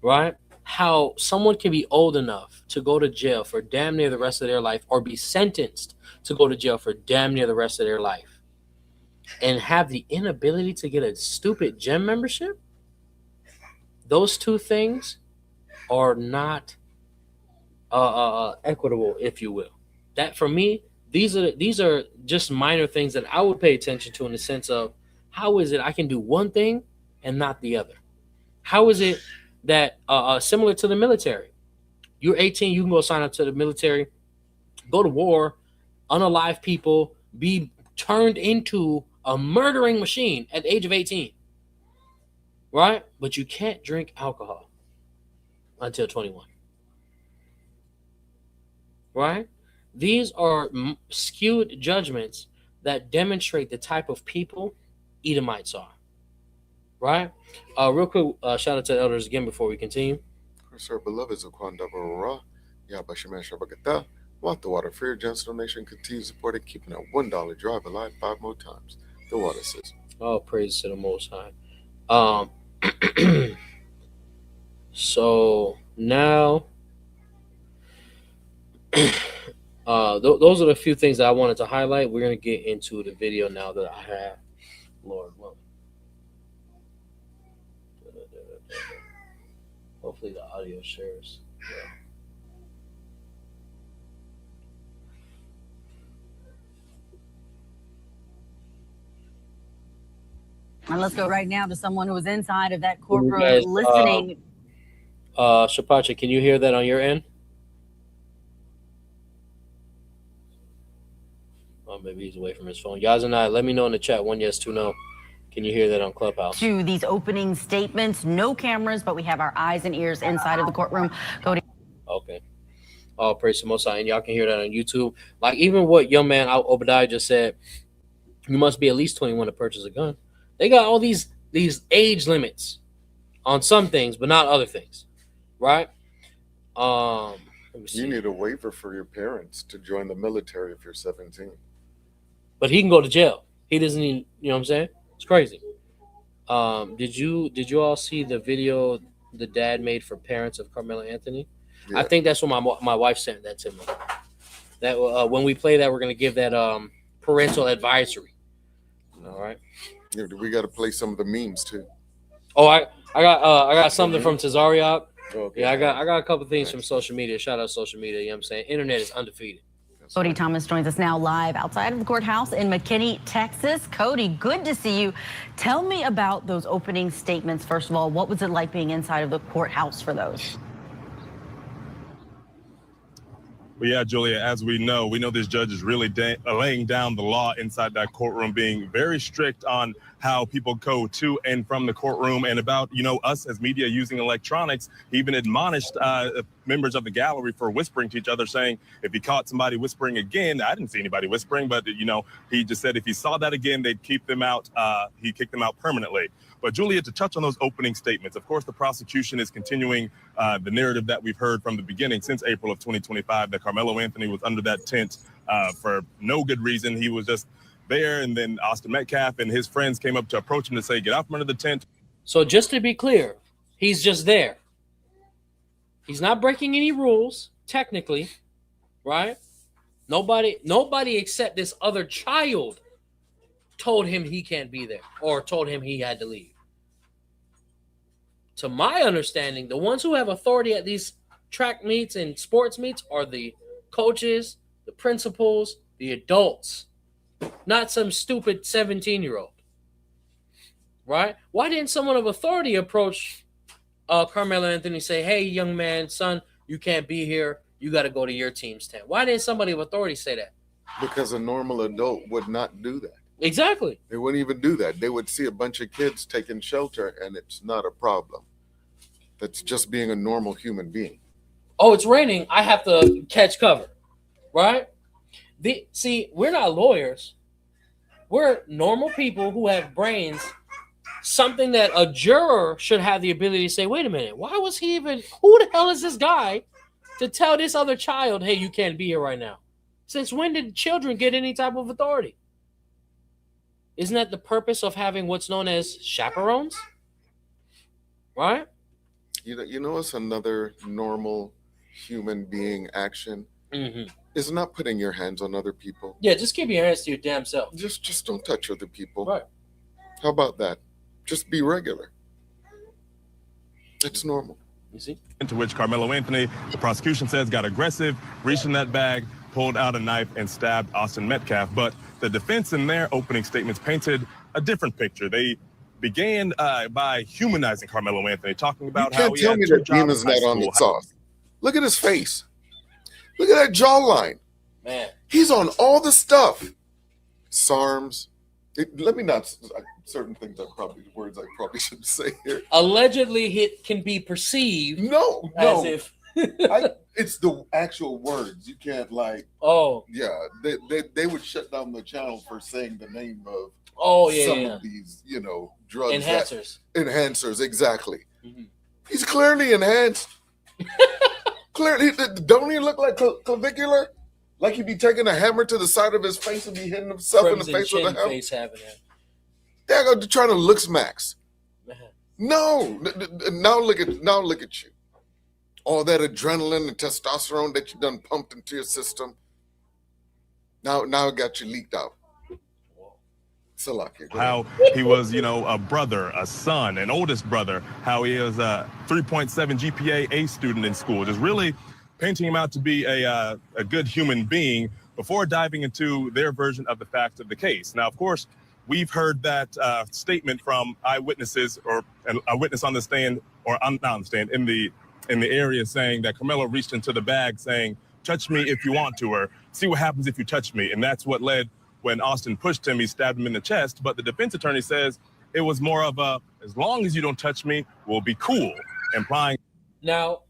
right? How someone can be old enough to go to jail for damn near the rest of their life or be sentenced to go to jail for damn near the rest of their life and have the inability to get a stupid gym membership. Those two things are not equitable, if you will. That for me, these are just minor things that I would pay attention to in the sense of how is it I can do one thing and not the other? How is it that similar to the military? You're 18, you can go sign up to the military, go to war, unalive people, be turned into a murdering machine at the age of 18, right? But you can't drink alcohol until 21. Right? These are skewed judgments that demonstrate the type of people Edomites are. Right? Real quick, shout out to the elders again before we continue. Our beloved Zaquan Dabra, Yabashimesh Habagata, want the Water Free Just Donation continue supporting keeping that $1 drive alive 5 more times. The Water says. Oh, praise to the Most High. So now those are the few things that I wanted to highlight. We're going to get into the video now that I have. Lord willing. Hopefully the audio shares. Yeah. And let's go right now to someone who was inside of that courtroom listening. Shapacha, can you hear that on your end? Oh, maybe he's away from his phone. Yazanai, let me know in the chat. 1 yes, 2 no. Can you hear that on Clubhouse? To these opening statements, no cameras, but we have our eyes and ears inside of the courtroom. Go to. Okay. All praise to Most High, and y'all can hear that on YouTube. Like even what young man Obadiah just said, you must be at least 21 to purchase a gun. They got all these age limits on some things, but not other things, right? Let me see. You need a waiver for your parents to join the military if you're 17. But he can go to jail. He doesn't need. You know what I'm saying? It's crazy. Did you all see the video the dad made for parents of Karmelo Anthony? Yeah. I think that's what my wife sent that to me. That when we play that, we're gonna give that parental advisory. All right. Yeah, we got to play some of the memes too. Oh, I got something from Tazariot. Okay. Yeah, I got a couple things from social media. Shout out social media. You know what I'm saying? Internet is undefeated. Cody Thomas joins us now live outside of the courthouse in McKinney, Texas. Cody, good to see you. Tell me about those opening statements. First of all, what was it like being inside of the courthouse for those? Well, yeah, Julia, as we know this judge is really laying down the law inside that courtroom, being very strict on how people go to and from the courtroom and about, us as media using electronics. He even admonished members of the gallery for whispering to each other, saying if he caught somebody whispering again, I didn't see anybody whispering, but, he just said if he saw that again, they'd keep them out. He kicked them out permanently. But Julia, to touch on those opening statements, of course, the prosecution is continuing the narrative that we've heard from the beginning since April of 2025, that Karmelo Anthony was under that tent for no good reason. He was just there, and then Austin Metcalf and his friends came up to approach him to say, get out from under the tent. So just to be clear, he's just there. He's not breaking any rules, technically, right? Nobody except this other child told him he can't be there or told him he had to leave. To my understanding, the ones who have authority at these track meets and sports meets are the coaches, the principals, the adults, not some stupid 17-year-old. Right? Why didn't someone of authority approach Karmelo Anthony and say, hey, young man, son, you can't be here. You got to go to your team's tent. Why didn't somebody of authority say that? Because a normal adult would not do that. Exactly. They wouldn't even do that. They would see a bunch of kids taking shelter, and it's not a problem. That's just being a normal human being. Oh, it's raining. I have to catch cover, right? See, we're not lawyers. We're normal people who have brains, something that a juror should have the ability to say, wait a minute, why was he even, who the hell is this guy to tell this other child, hey, you can't be here right now? Since when did children get any type of authority? Isn't that the purpose of having what's known as chaperones? Right? You know what's another normal human being action? Mm-hmm. Is not putting your hands on other people. Yeah, just keep your hands to your damn self. Just don't touch other people. Right. How about that? Just be regular. It's normal. You see? Into which Karmelo Anthony, the prosecution says, got aggressive, reached in that bag, pulled out a knife, and stabbed Austin Metcalf. But the defense in their opening statements painted a different picture. They began by humanizing Karmelo Anthony, talking about how he had two jobs. You can't tell me that demon's not on the sauce. Look at his face. Look at that jawline. Man. He's on all the stuff. SARMs. Let me not, certain things words I probably shouldn't say here. Allegedly, it can be perceived. No. As if. It's the actual words. You can't Oh. Yeah. They would shut down the channel for saying the name of some of these, drugs. Enhancers, exactly. Mm-hmm. He's clearly enhanced. Clearly, don't he look like clavicular? Like he'd be taking a hammer to the side of his face and be hitting himself in the face with a hammer? They're trying to look smacks. No. Now look at you. All that adrenaline and testosterone that you done pumped into your system. Now it got you leaked out. How he was, a brother, a son, an oldest brother, how he was a 3.7 GPA A student in school, just really painting him out to be a good human being before diving into their version of the facts of the case. Now, of course, we've heard that statement from eyewitnesses or a witness on the stand or not on the stand in the area saying that Karmelo reached into the bag saying, touch me if you want to, or see what happens if you touch me. And that's what led when Austin pushed him, he stabbed him in the chest. But the defense attorney says it was more of as long as you don't touch me, we'll be cool, implying. Now,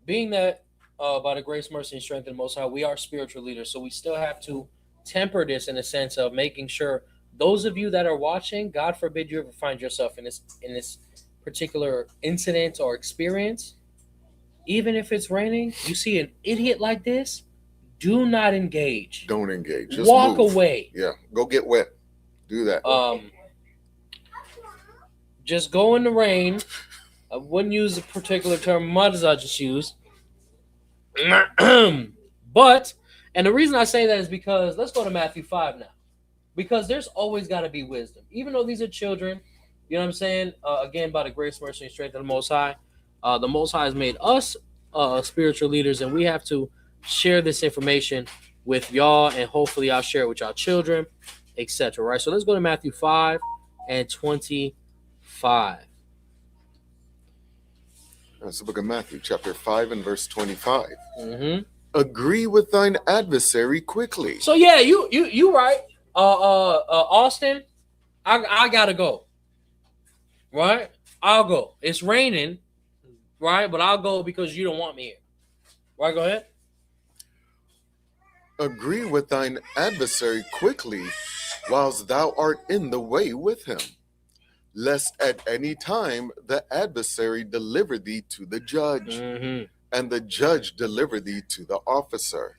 being that by the grace, mercy, and strength of the Most High, we are spiritual leaders, so we still have to temper this in a sense of making sure those of you that are watching, God forbid you ever find yourself in this particular incident or experience, even if it's raining, you see an idiot like this, do not engage. Don't engage. Just walk move. away. Yeah, go get wet. Do that. Just go in the rain. I wouldn't use a particular term, mud as I just used. But, and the reason I say that is because, let's go to Matthew 5 now. Because there's always got to be wisdom. Even though these are children, you know what I'm saying? Again, by the grace, mercy, and strength of the Most High. The Most High has made us spiritual leaders, and we have to share this information with y'all, and hopefully I'll share it with y'all children, etc. Right? So let's go to Matthew 5 and 25. That's the book of Matthew, chapter 5 and verse 25. Mm-hmm. Agree with thine adversary quickly. So yeah, you right. Austin, I gotta go. Right? I'll go. It's raining, right? But I'll go because you don't want me here. Right, go ahead. Agree with thine adversary quickly, whilst thou art in the way with him, lest at any time the adversary deliver thee to the judge, and the judge deliver thee to the officer,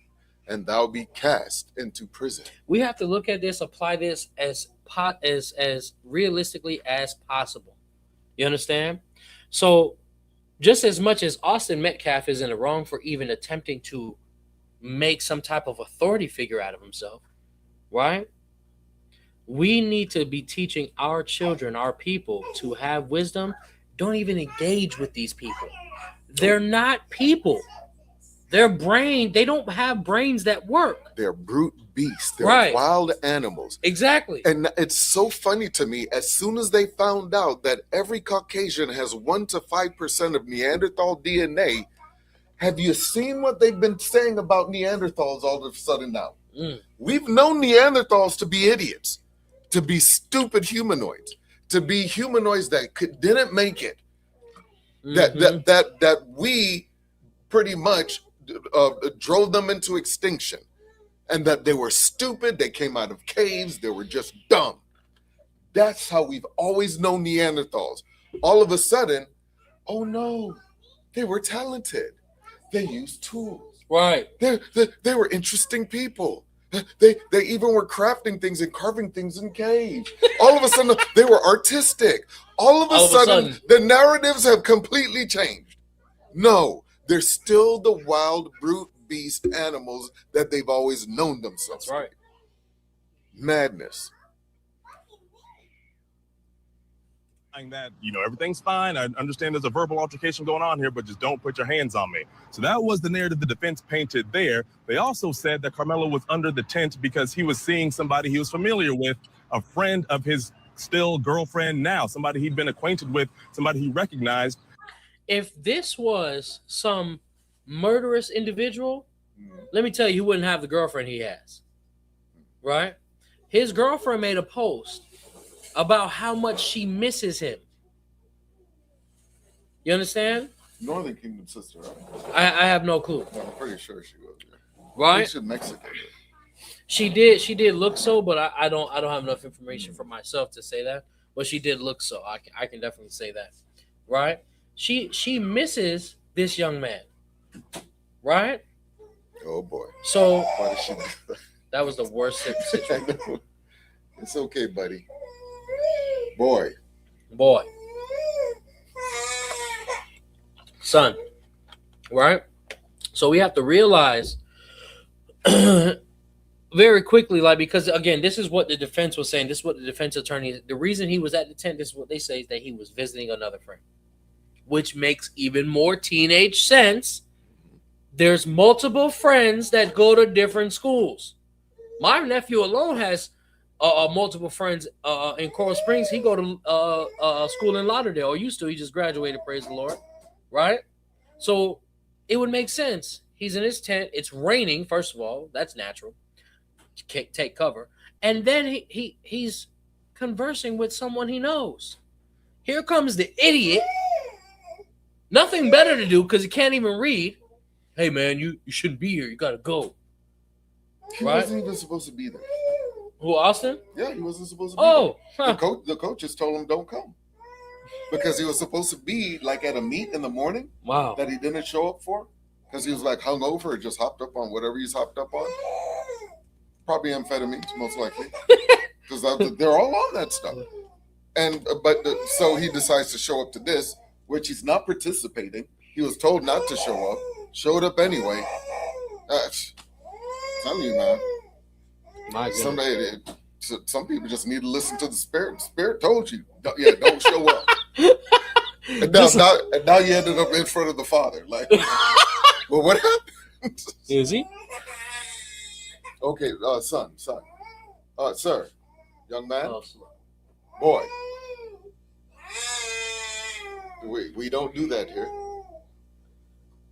and thou be cast into prison. We have to look at this, apply this as realistically as possible. You understand? So just as much as Austin Metcalf is in the wrong for even attempting to make some type of authority figure out of himself, right? We need to be teaching our children, our people, to have wisdom. Don't even engage with these people. They're not people. Their brain, they don't have brains that work. They're brute beasts. They're Right. wild animals. Exactly. And it's so funny to me, as soon as they found out that every Caucasian has 1 to 5% of Neanderthal DNA, have you seen what they've been saying about Neanderthals all of a sudden now? We've known Neanderthals to be idiots, to be stupid humanoids, to be humanoids that didn't make it, that we pretty much drove them into extinction, and that they were stupid, they came out of caves, they were just dumb. That's how we've always known Neanderthals. All of a sudden, oh no, they were talented. They used tools. Right. They were interesting people. They even were crafting things and carving things in caves. All of a sudden, they were artistic. All of a sudden, the narratives have completely changed. No, they're still the wild, brute beast animals that they've always known themselves. That's right. Madness. That, everything's fine. I understand there's a verbal altercation going on here, but just don't put your hands on me. So that was the narrative the defense painted there. They also said that Karmelo was under the tent because he was seeing somebody he was familiar with, a friend of his still girlfriend now, somebody he'd been acquainted with, somebody he recognized. If this was some murderous individual, let me tell you, he wouldn't have the girlfriend he has. Right? His girlfriend made a post about how much she misses him. You understand? Northern Kingdom sister, right? I have no clue. No, I'm pretty sure she was. Yeah. Right? She's Mexican. She did look so, but I don't have enough information for myself to say that. But she did look so. I can definitely say that. Right? She misses this young man. Right? Oh boy. So why did she do that? That was the worst situation. It's okay, buddy. Boy. Son. Right? So we have to realize very quickly, because again, this is what the defense was saying. This is what the defense attorney, the reason he was at the tent, this is what they say, is that he was visiting another friend, which makes even more teenage sense. There's multiple friends that go to different schools. My nephew alone has multiple friends in Coral Springs. He go to school in Lauderdale, or used to. He just graduated, praise the Lord, right? So it would make sense. He's in his tent. It's raining, first of all. That's natural. Take cover. And then he's conversing with someone he knows. Here comes the idiot. Nothing better to do because he can't even read. Hey, man, you shouldn't be here. You got to go. He wasn't even supposed to be there. Who, Austin? Yeah, he wasn't supposed to be there. Huh. The coaches told him don't come. because he was supposed to be like at a meet in the morning. Wow. That he didn't show up for because he was like hungover or just hopped up on whatever he's hopped up on. Probably amphetamines, most likely, because they're all on that stuff. And so he decides to show up to this, which he's not participating. He was told not to show up, showed up anyway. Telling you, man. My goodness. Some people just need to listen to the Spirit. The Spirit told you, don't show up. And now you ended up in front of the Father. Like, well, what happened? Is he? Okay, son. Sir, young man, boy. We don't do that here.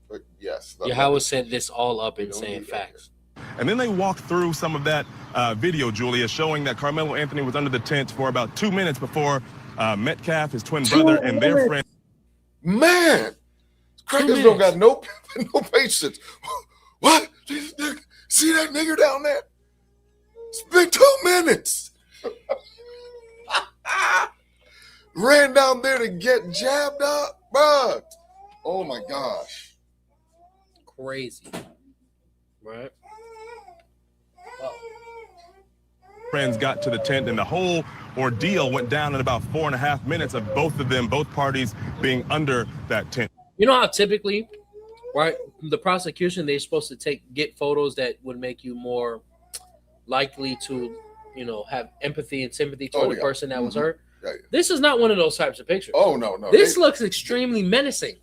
But yes. Yahweh set this all up in saying facts. And then they walked through some of that video, Julia, showing that Karmelo Anthony was under the tent for about 2 minutes before Metcalf, his twin brother, and their friend. Man, crackers don't got no patience. What? See that nigger down there? It's been 2 minutes. Ran down there to get jabbed up, bruh. Oh my gosh. Crazy. Right? Friends got to the tent, and the whole ordeal went down in about 4.5 minutes of both parties being under that tent. You know how typically, right, the prosecution, they're supposed to get photos that would make you more likely to, have empathy and sympathy toward the person that was hurt. Yeah. This is not one of those types of pictures. Oh, no. This looks extremely menacing.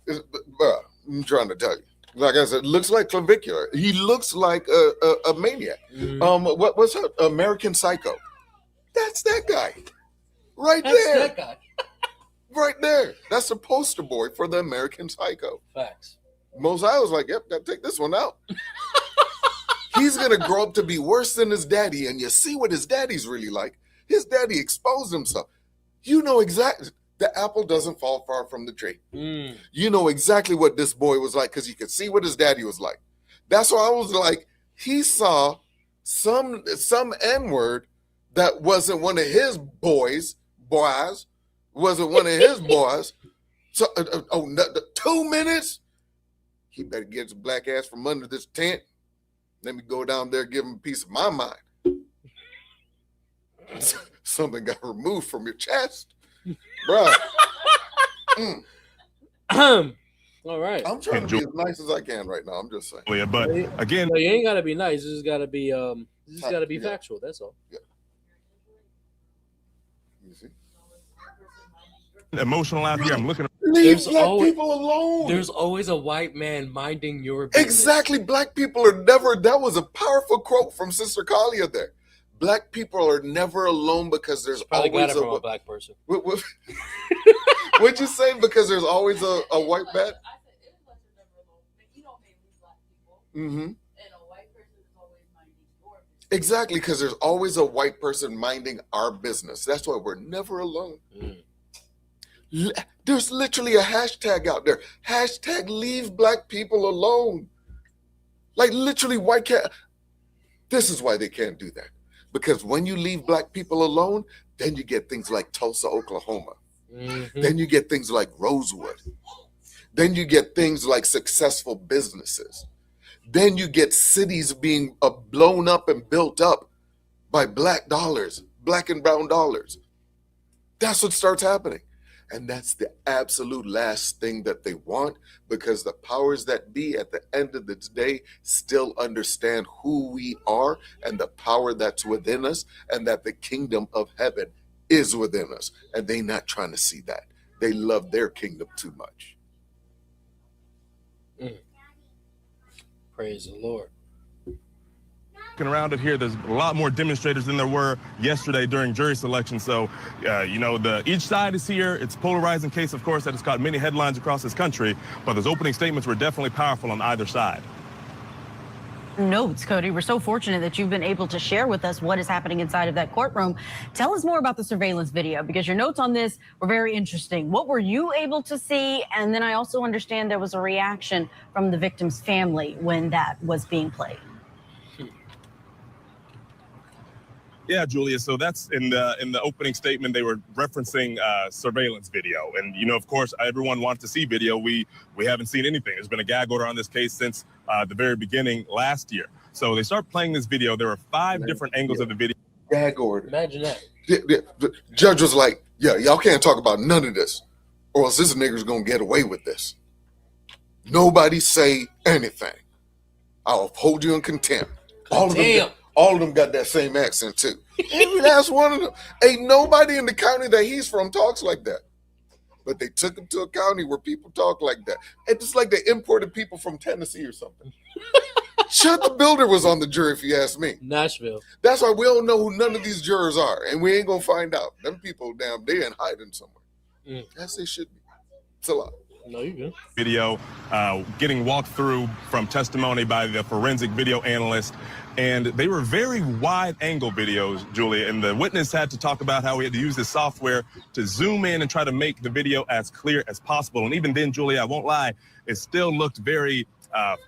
I'm trying to tell you. Like I said, it looks like clavicular. He looks like a maniac. What's that? American Psycho. That's that guy. Right there. That guy. Right there. That's the poster boy for the American Psycho. Facts. Mosiah was like, yep, gotta take this one out. He's going to grow up to be worse than his daddy, and you see what his daddy's really like. His daddy exposed himself. You know exactly. The apple doesn't fall far from the tree. You know exactly what this boy was like because you could see what his daddy was like. That's why I was like, he saw some N-word that wasn't one of his boys, wasn't one of his boys. So, 2 minutes? He better get his black ass from under this tent. Let me go down there and give him a piece of my mind. Something got removed from your chest. Bro. All right. I'm trying to be as nice as I can right now. I'm just saying. Yeah, but again, you ain't gotta be nice. You just gotta be factual. That's all. Yeah. You see? Emotional out here. I'm looking. Leave black people alone. There's always a white man minding your business. Exactly. Black people are never. That was a powerful quote from Sister Kalia there. Black people are never alone because there's probably always got it from a black person. What'd you say? Because there's always a white man? I said Israelites are never alone. You don't hate black people. Mm-hmm. And a white person is always minding your business. Exactly, because there's always a white person minding our business. That's why we're never alone. There's literally a hashtag out there. Hashtag leave black people alone. Like literally white cat. This is why they can't do that. Because when you leave black people alone, then you get things like Tulsa, Oklahoma. Then you get things like Rosewood. Then you get things like successful businesses. Then you get cities being blown up and built up by black dollars, black and brown dollars. That's what starts happening. And that's the absolute last thing that they want, because the powers that be at the end of the day still understand who we are and the power that's within us, and that the kingdom of heaven is within us. And they're not trying to see that. They love their kingdom too much. Praise the Lord. Around it here, there's a lot more demonstrators than there were yesterday during jury selection. So, each side is here. It's a polarizing case, of course, that has caught many headlines across this country. But those opening statements were definitely powerful on either side. Notes, Cody. We're so fortunate that you've been able to share with us what is happening inside of that courtroom. Tell us more about the surveillance video, because your notes on this were very interesting. What were you able to see? And then I also understand there was a reaction from the victim's family when that was being played. Yeah, Julia. So that's in the opening statement. They were referencing surveillance video, and of course, everyone wants to see video. We haven't seen anything. There's been a gag order on this case since the very beginning last year. So they start playing this video. There are 5 different angles of the video. Gag order. Imagine that. The judge was like, "Yeah, y'all can't talk about none of this, or else this nigger's gonna get away with this. Nobody say anything. I'll hold you in contempt." All of them got that same accent too. Every last one of them. Ain't nobody in the county that he's from talks like that. But they took him to a county where people talk like that. It's just like they imported people from Tennessee or something. Shut the Builder was on the jury, if you ask me. Nashville. That's why we don't know who none of these jurors are, and we ain't gonna find out. Them people, damn, they in hiding somewhere. As they should be. It's a lot. No, you good. Video getting walked through from testimony by the forensic video analyst, and they were very wide angle videos, Julia, and the witness had to talk about how he had to use this software to zoom in and try to make the video as clear as possible. And even then, Julia, I won't lie, it still looked very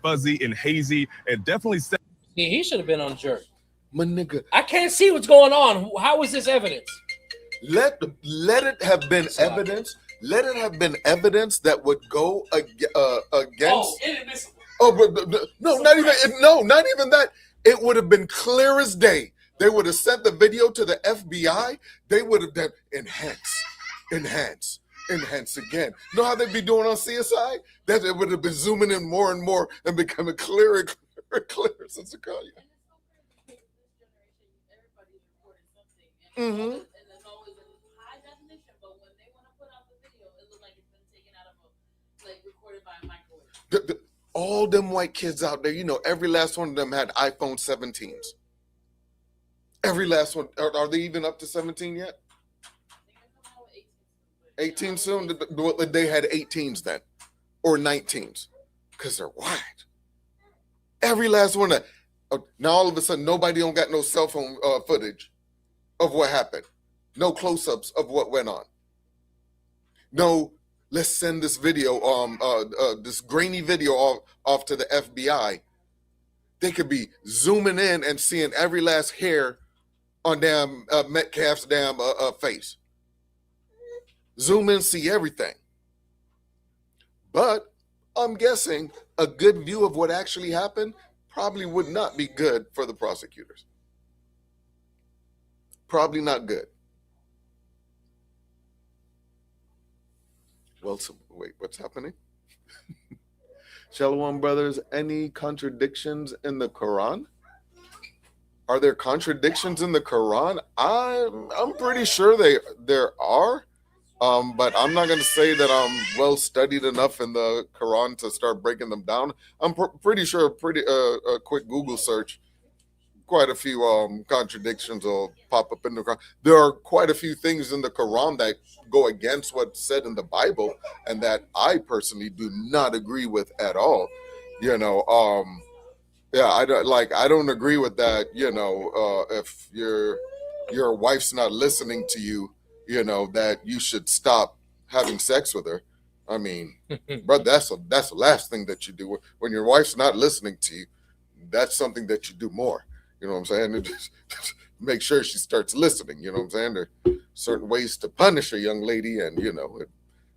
fuzzy and hazy. It definitely said he should have been on the jury. My nigga, I can't see what's going on. How is this evidence? let it have been evidence. Let it have been evidence that would go against. Inadmissible. Not even that. It would have been clear as day. They would have sent the video to the FBI. They would have done enhance again. You know how they'd be doing on CSI? That it would have been zooming in more and more and becoming clearer and clearer since the call. Mm-hmm. And it's always in high definition, but when they want to put out the video, it looks like it's been taken out of recorded by a microwave. All them white kids out there, every last one of them had iPhone 17s. Every last one. Are they even up to 17 yet? 18 soon? They had 18s then. Or 19s. Because they're white. Every last one. Now all of a sudden, nobody don't got no cell phone footage of what happened. No close-ups of what went on. No, let's send this video, this grainy video off to the FBI. They could be zooming in and seeing every last hair on damn Metcalf's damn face. Zoom in, see everything. But I'm guessing a good view of what actually happened probably would not be good for the prosecutors. Probably not good. Well, wait, what's happening? Shalom brothers, any contradictions in the Quran? Are there contradictions in the Quran? I'm pretty sure there are, but I'm not going to say that I'm well studied enough in the Quran to start breaking them down. I'm pretty sure a quick Google search, quite a few contradictions will pop up in the Quran. There are quite a few things in the Quran that go against what's said in the Bible, and that I personally do not agree with at all. I don't agree with that. If your wife's not listening to you, that you should stop having sex with her. I mean, bro, that's the last thing that you do when your wife's not listening to you. That's something that you do more. You know what I'm saying? And just make sure she starts listening. You know what I'm saying? There are certain ways to punish a young lady, and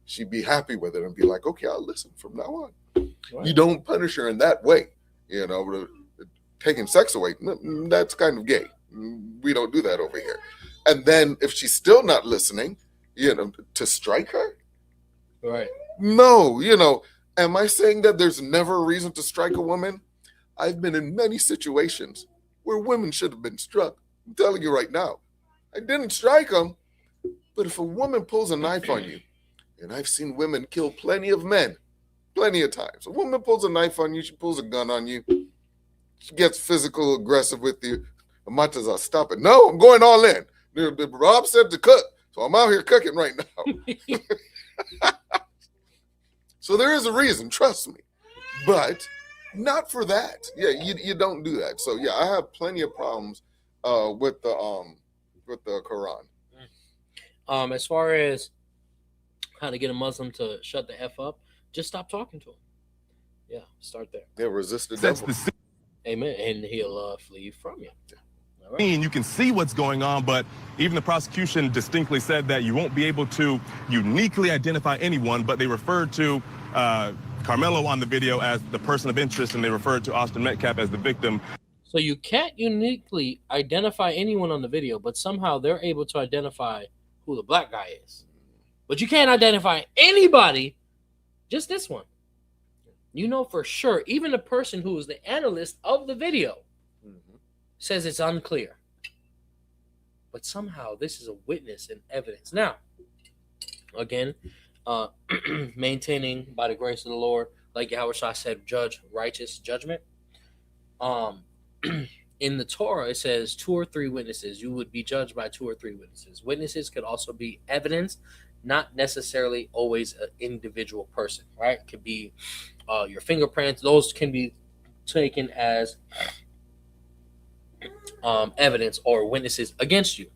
she'd be happy with it and be like, okay, I'll listen from now on. Right. You don't punish her in that way. Taking sex away, that's kind of gay. We don't do that over here. And then if she's still not listening, to strike her? Right. No, am I saying that there's never a reason to strike a woman? I've been in many situations where women should have been struck. I'm telling you right now. I didn't strike them, but if a woman pulls a knife on you, and I've seen women kill plenty of men, plenty of times. A woman pulls a knife on you, she pulls a gun on you, she gets physical aggressive with you. I'll stop it. No, I'm going all in. Rob said to cook, so I'm out here cooking right now. So there is a reason, trust me. But not for that. Yeah, you don't do that. So yeah, I have plenty of problems with the Quran. As far as how to get a Muslim to shut the F up, just stop talking to him. Yeah, start there. Yeah, resist the devil. Amen. And he'll flee from you. Yeah. All right. You can see what's going on, but even the prosecution distinctly said that you won't be able to uniquely identify anyone, but they referred to Karmelo on the video as the person of interest, and they referred to Austin Metcalf as the victim. So you can't uniquely identify anyone on the video, but somehow they're able to identify who the black guy is. But you can't identify anybody, just this one. You know for sure, even the person who is the analyst of the video says it's unclear. But somehow this is a witness and evidence. Now, again, maintaining by the grace of the Lord, like Yahweh Shah said, judge righteous judgment. In the Torah, it says 2 or 3 witnesses. You would be judged by 2 or 3 witnesses. Witnesses could also be evidence, not necessarily always an individual person, right? It could be your fingerprints. Those can be taken as evidence or witnesses against you.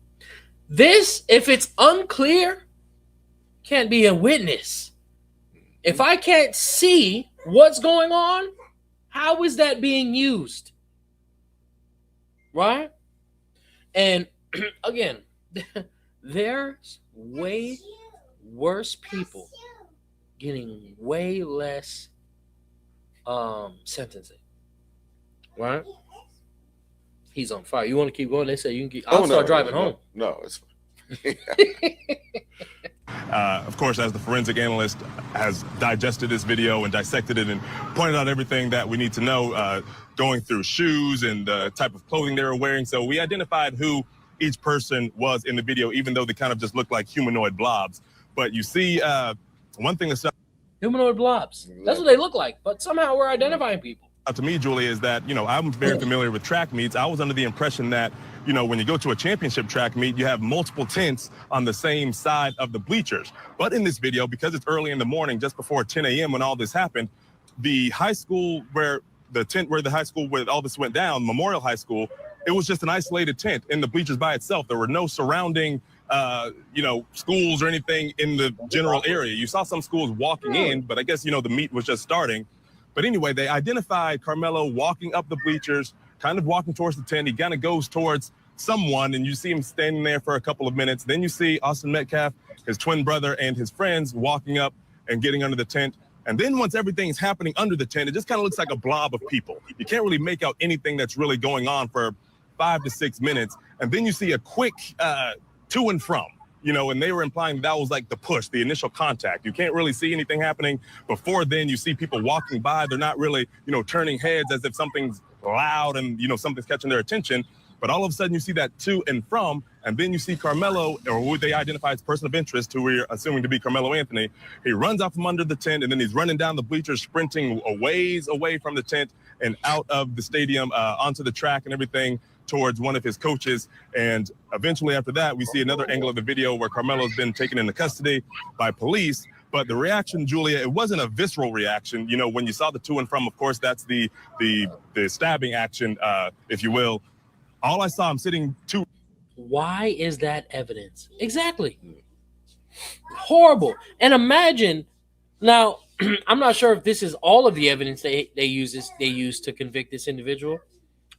This, if it's unclear, can't be a witness. If I can't see what's going on, how is that being used? Right? And again, there's way worse people getting way less sentencing. Right? He's on fire. You want to keep going? They say you can keep. I'll start driving home. No, it's fine. Of course, as the forensic analyst has digested this video and dissected it and pointed out everything that we need to know, going through shoes and the type of clothing they were wearing. So we identified who each person was in the video, even though they kind of just looked like humanoid blobs. But you see, one thing that's humanoid blobs. That's what they look like. But somehow we're identifying people. To me, Julia, is that, I'm very familiar with track meets. I was under the impression that, when you go to a championship track meet, you have multiple tents on the same side of the bleachers. But in this video, because it's early in the morning, just before 10 a.m. when all this happened, the high school where all this went down, Memorial High School, it was just an isolated tent in the bleachers by itself. There were no surrounding, schools or anything in the general area. You saw some schools walking in, but I guess, the meet was just starting. But anyway, they identified Karmelo walking up the bleachers, kind of walking towards the tent. He kind of goes towards someone, and you see him standing there for a couple of minutes. Then you see Austin Metcalf, his twin brother, and his friends walking up and getting under the tent. And then once everything's happening under the tent, it just kind of looks like a blob of people. You can't really make out anything that's really going on for 5 to 6 minutes. And then you see a quick to and from. And they were implying that was like the push, the initial contact. You can't really see anything happening. Before then, you see people walking by. They're not really, turning heads as if something's loud and, something's catching their attention. But all of a sudden, you see that to and from, and then you see Karmelo, or who they identify as person of interest, who we're assuming to be Karmelo Anthony. He runs out from under the tent, and then he's running down the bleachers, sprinting a ways away from the tent and out of the stadium onto the track and everything, towards one of his coaches. And eventually after that, we see another angle of the video where Karmelo's been taken into custody by police. But the reaction, Julia, it wasn't a visceral reaction. When you saw the to and from, of course, that's the stabbing action, if you will. All I saw him sitting to. Why is that evidence? Exactly. Horrible. And imagine now, I'm not sure if this is all of the evidence they use to convict this individual,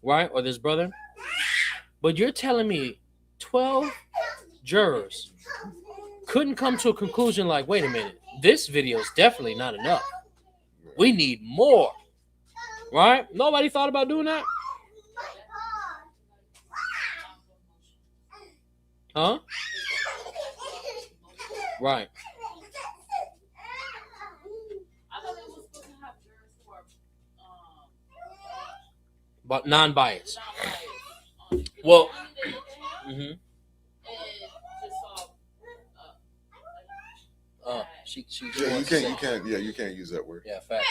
right? Or this brother. But you're telling me 12 jurors couldn't come to a conclusion like, wait a minute, this video is definitely not enough. We need more. Right? Nobody thought about doing that? Huh? Right. But non-biased. Well, you can't use that word. Yeah, facts.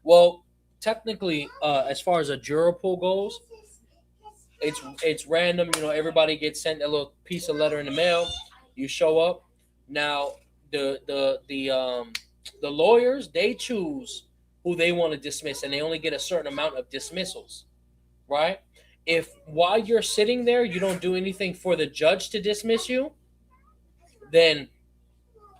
Well, technically, as far as a juror pool goes, it's random. Everybody gets sent a little piece of letter in the mail. You show up. Now, the lawyers, they choose who they want to dismiss, and they only get a certain amount of dismissals, right? If while you're sitting there, you don't do anything for the judge to dismiss you, then,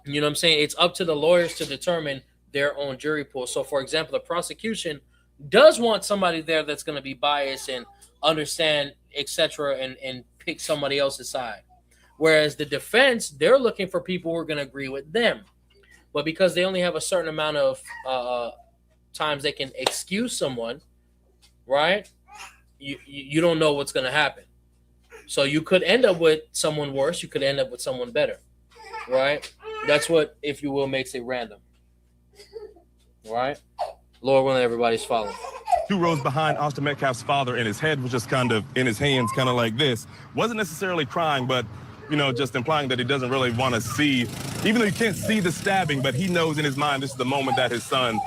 you know what I'm saying, it's up to the lawyers to determine their own jury pool. So, for example, the prosecution does want somebody there that's going to be biased and understand, etc., and pick somebody else's side. Whereas the defense, they're looking for people who are going to agree with them. But because they only have a certain amount of times they can excuse someone, right? You don't know what's going to happen. So you could end up with someone worse. You could end up with someone better, right? That's what, if you will, makes it random, right? Lord willing, everybody's following. 2 rows behind Austin Metcalf's father, and his head was just kind of in his hands, kind of like this. Wasn't necessarily crying, but, just implying that he doesn't really want to see, even though you can't see the stabbing, but he knows in his mind this is the moment that his son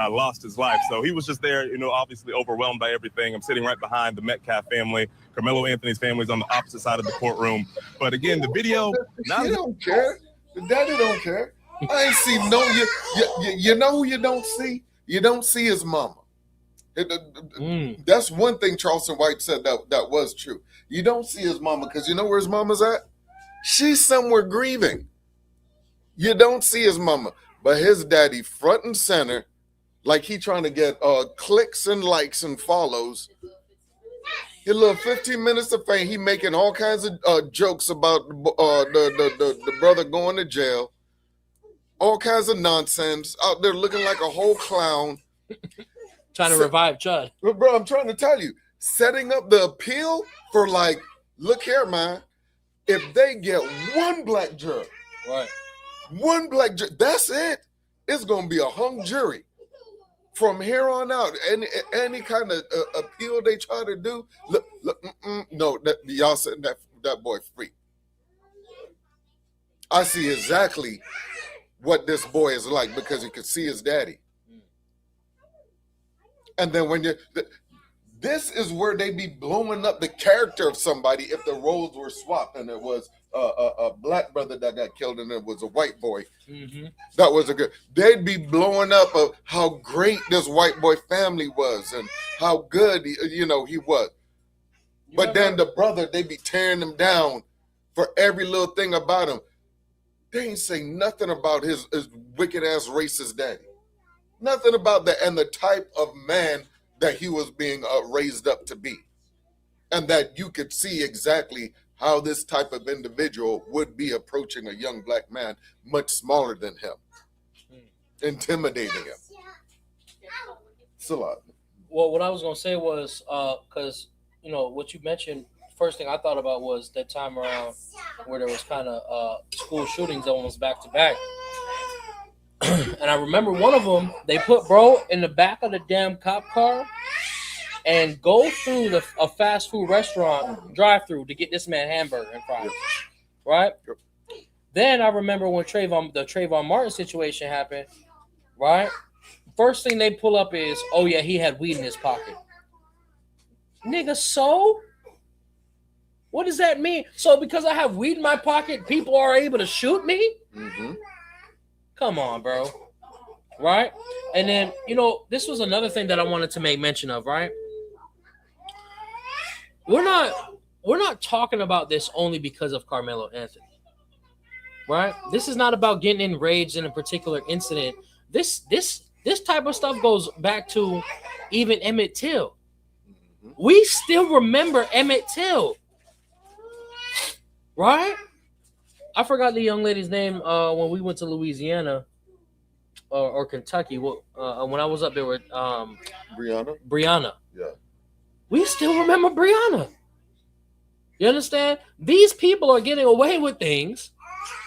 lost his life. So he was just there, obviously overwhelmed by everything. I'm sitting right behind the Metcalf family. Carmelo Anthony's family is on the opposite side of the courtroom. But again, the video... He don't care. The daddy don't care. I ain't see no... You know who you don't see? You don't see his mama. That's one thing Charleston White said that was true. You don't see his mama because you know where his mama's at? She's somewhere grieving. You don't see his mama. But his daddy front and center, like he trying to get clicks and likes and follows. His little 15 minutes of fame. He making all kinds of jokes about the brother going to jail. All kinds of nonsense. Out there looking like a whole clown. Trying to revive Chud. Bro, I'm trying to tell you, setting up the appeal for like, look here, man. If they get one black juror, right, one black juror, that's it. It's gonna be a hung jury from here on out. Any kind of appeal they try to do, look, no, y'all said that boy free. I see exactly what this boy is like because you can see his daddy. And then when this is where they be blowing up the character of somebody if the roles were swapped and it was a black brother that got killed and it was a white boy. Mm-hmm. That was they'd be blowing up of how great this white boy family was and how good he was. But then the brother, they be tearing him down for every little thing about him. They ain't say nothing about his wicked ass racist daddy. Nothing about that and the type of man that he was being raised up to be. And that you could see exactly how this type of individual would be approaching a young black man much smaller than him. Intimidating him. It's a lot. Well, what I was going to say was, because, what you mentioned, first thing I thought about was that time around where there was kind of school shootings almost back to back. And I remember one of them, they put bro in the back of the damn cop car and go through a fast food restaurant drive-through to get this man hamburger and fries, right? Yep. Then I remember when the Trayvon Martin situation happened, right? First thing they pull up is, oh yeah, he had weed in his pocket. Nigga, so? What does that mean? So because I have weed in my pocket, people are able to shoot me? Mm-hmm. Come on, bro. Right? And then, this was another thing that I wanted to make mention of, right? We're not talking about this only because of Karmelo Anthony. Right? This is not about getting enraged in a particular incident. This type of stuff goes back to even Emmett Till. We still remember Emmett Till. Right? I forgot the young lady's name when we went to Louisiana or Kentucky. When I was up there with Brianna. Yeah. We still remember Brianna. You understand? These people are getting away with things,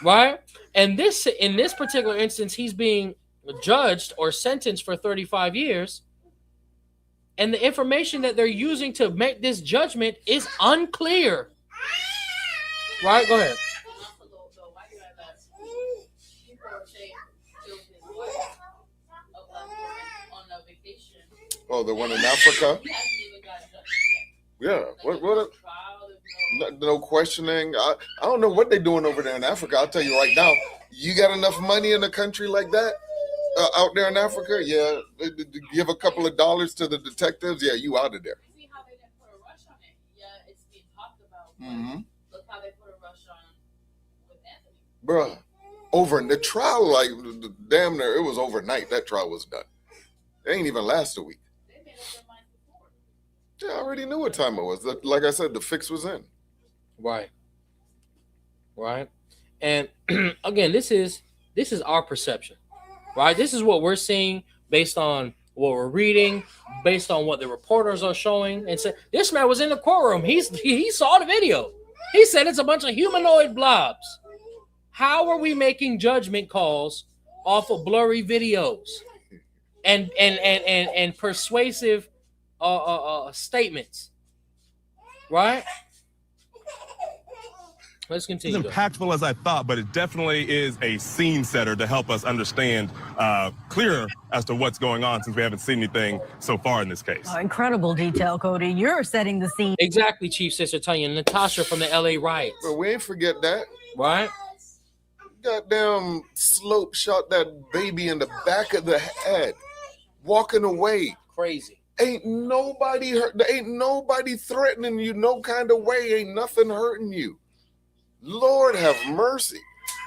right? And in this particular instance, he's being judged or sentenced for 35 years. And the information that they're using to make this judgment is unclear. Right? Go ahead. Oh, the one in Africa? Yeah. What no questioning. I don't know what they're doing over there in Africa. I'll tell you right now, you got enough money in a country like that out there in Africa? Yeah. Give a couple of dollars to the detectives? Yeah, you out of there. See how they didn't put a rush on it? Yeah, it's being talked about. Mm-hmm. Look how they put a rush on with Anthony. Bruh, over the trial, like damn near, it was overnight. That trial was done. It ain't even last a week. They made a Yeah, I already knew what time it was. Like I said, the fix was in. Right. And again, this is our perception, right? This is what we're seeing based on what we're reading, based on what the reporters are showing, and said this man was in the courtroom. He saw the video. He said it's a bunch of humanoid blobs. How are we making judgment calls off of blurry videos and persuasive statements, right? Let's continue. As impactful as I thought, but it definitely is a scene setter to help us understand clearer as to what's going on, since we haven't seen anything so far in this case. Oh, incredible detail, Cody. You're setting the scene. Exactly, Chief Sister Tanya. Natasha from the LA riots. But we ain't forget that. Right? Goddamn Slope shot that baby in the back of the head, walking away. Crazy. Ain't nobody hurt. Ain't nobody threatening you no kind of way. Ain't nothing hurting you. Lord have mercy.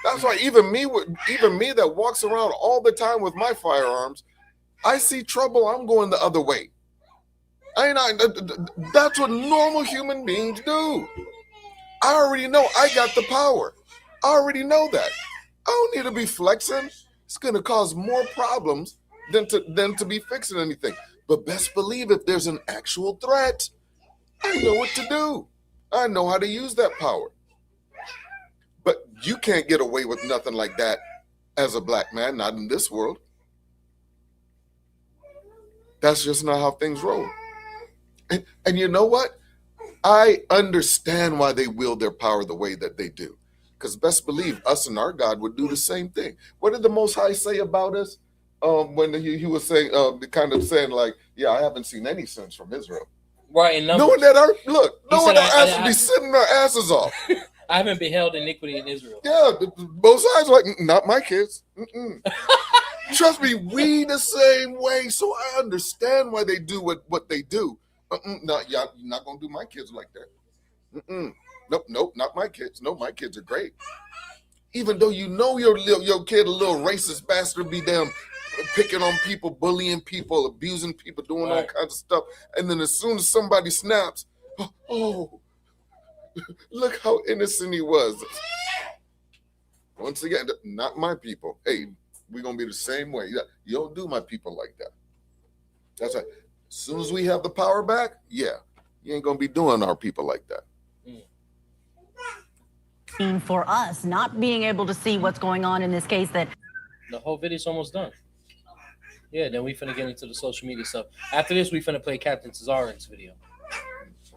That's why even me that walks around all the time with my firearms, I see trouble, I'm going the other way. That's what normal human beings do. I already know I got the power. I already know that. I don't need to be flexing. It's going to cause more problems than to be fixing anything. But best believe if there's an actual threat, I know what to do. I know how to use that power. But you can't get away with nothing like that as a black man, not in this world. That's just not how things roll. And you know what? I understand why they wield their power the way that they do. Because best believe us and our God would do the same thing. What did the Most High say about us? When he was saying, kind of saying like, yeah, I haven't seen any sins from Israel. Right. And knowing that our ass would be sitting our asses off. I haven't beheld iniquity in Israel. Yeah, both sides like, not my kids. Trust me, we the same way. So I understand why they do what they do. No, you're not gonna do my kids like that. Nope, not my kids. No, my kids are great. Even though you know your kid a little racist bastard, be damn picking on people, bullying people, abusing people, doing all kinds of stuff, and then as soon as somebody snaps, oh. Look how innocent he was. Once again, not my people. Hey, we're going to be the same way. You don't do my people like that. That's right. As soon as we have the power back, yeah, you ain't going to be doing our people like that. For us, not being able to see what's going on in this case, that the whole video's almost done. Yeah, then we finna get into the social media stuff. After this, we finna play Captain Cesarek's video.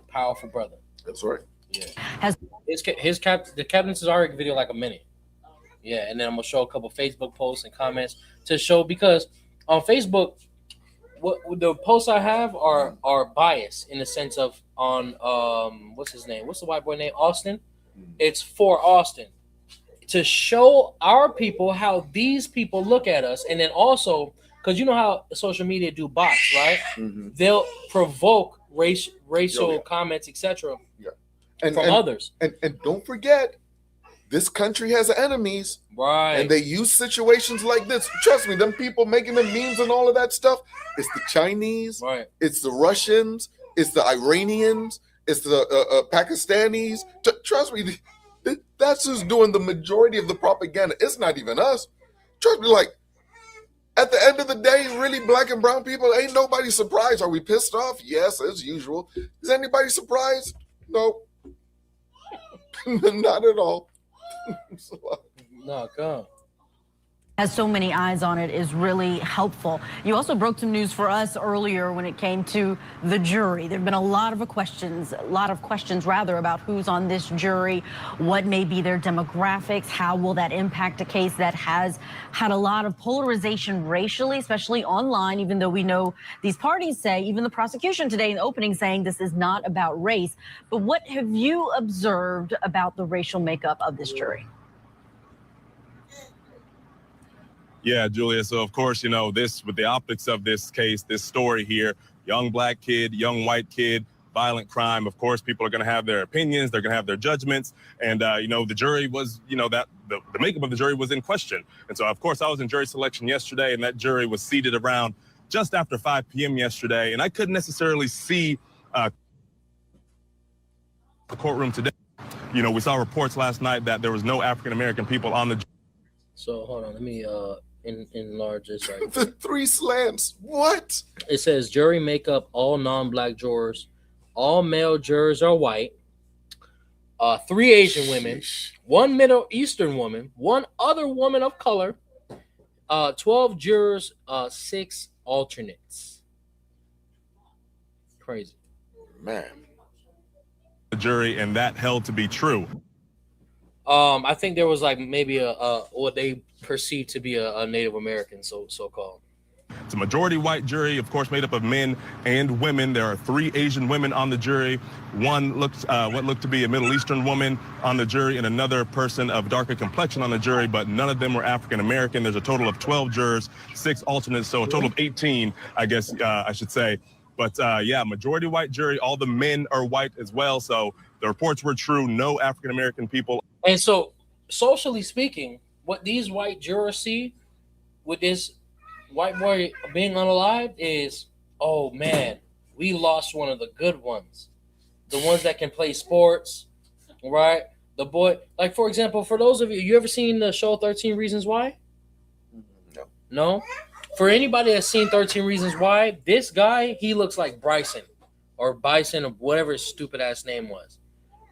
Powerful brother. That's right. Yeah. The Captain Cesarek video like a minute. Yeah, and then I'm gonna show a couple Facebook posts and comments to show, because on Facebook, what the posts I have are biased in the sense of on what's his name? What's the white boy name? Austin. It's for Austin to show our people how these people look at us, and then also because you know how social media do bots, right? Mm-hmm. They'll provoke racial comments, etc. Yeah. From others. And don't forget, this country has enemies. Right. And they use situations like this. Trust me, them people making the memes and all of that stuff, it's the Chinese, right? It's the Russians, it's the Iranians, it's the Pakistanis. Trust me, that's who's doing the majority of the propaganda. It's not even us. Trust me, like, at the end of the day, really, black and brown people, ain't nobody surprised. Are we pissed off? Yes, as usual. Is anybody surprised? No. Not at all. No, come. Has so many eyes on it is really helpful. You also broke some news for us earlier when it came to the jury. There have been a lot of questions about who's on this jury, what may be their demographics, how will that impact a case that has had a lot of polarization racially, especially online, even though we know these parties say, even the prosecution today in the opening saying this is not about race. But what have you observed about the racial makeup of this jury? Yeah, Julia. So, of course, you know, this with the optics of this case, this story here, young black kid, young white kid, violent crime. Of course, people are going to have their opinions. They're going to have their judgments. And, you know, the jury was, you know, that the makeup of the jury was in question. And so, of course, I was in jury selection yesterday, and that jury was seated around just after 5 p.m. yesterday. And I couldn't necessarily see the courtroom today. You know, we saw reports last night that there was no African-American people on the. So hold on, let me enlarge this right. The 3 slants. What? It says jury make up all non-black jurors. All male jurors are white. 3 Asian women, 1 Middle Eastern woman, 1 other woman of color, 12 jurors, 6 alternates. Crazy. Man. The jury, and that held to be true. I think there was like maybe a what they perceived to be a Native American, so called. It's a majority white jury, of course, made up of men and women. There are 3 Asian women on the jury. One looked what looked to be a Middle Eastern woman on the jury, and another person of darker complexion on the jury, but none of them were African American. There's a total of 12 jurors, 6 alternates, so a total of 18, I guess I should say. But yeah, majority white jury. All the men are white as well. So the reports were true. No African American people. And so, socially speaking, what these white jurors see with this white boy being unalive is, oh man, we lost one of the good ones, the ones that can play sports, right? The boy, like for example, for those of you ever seen the show 13 Reasons Why? No. For anybody that's seen 13 Reasons Why, this guy, he looks like Bryson or Bison or whatever his stupid ass name was.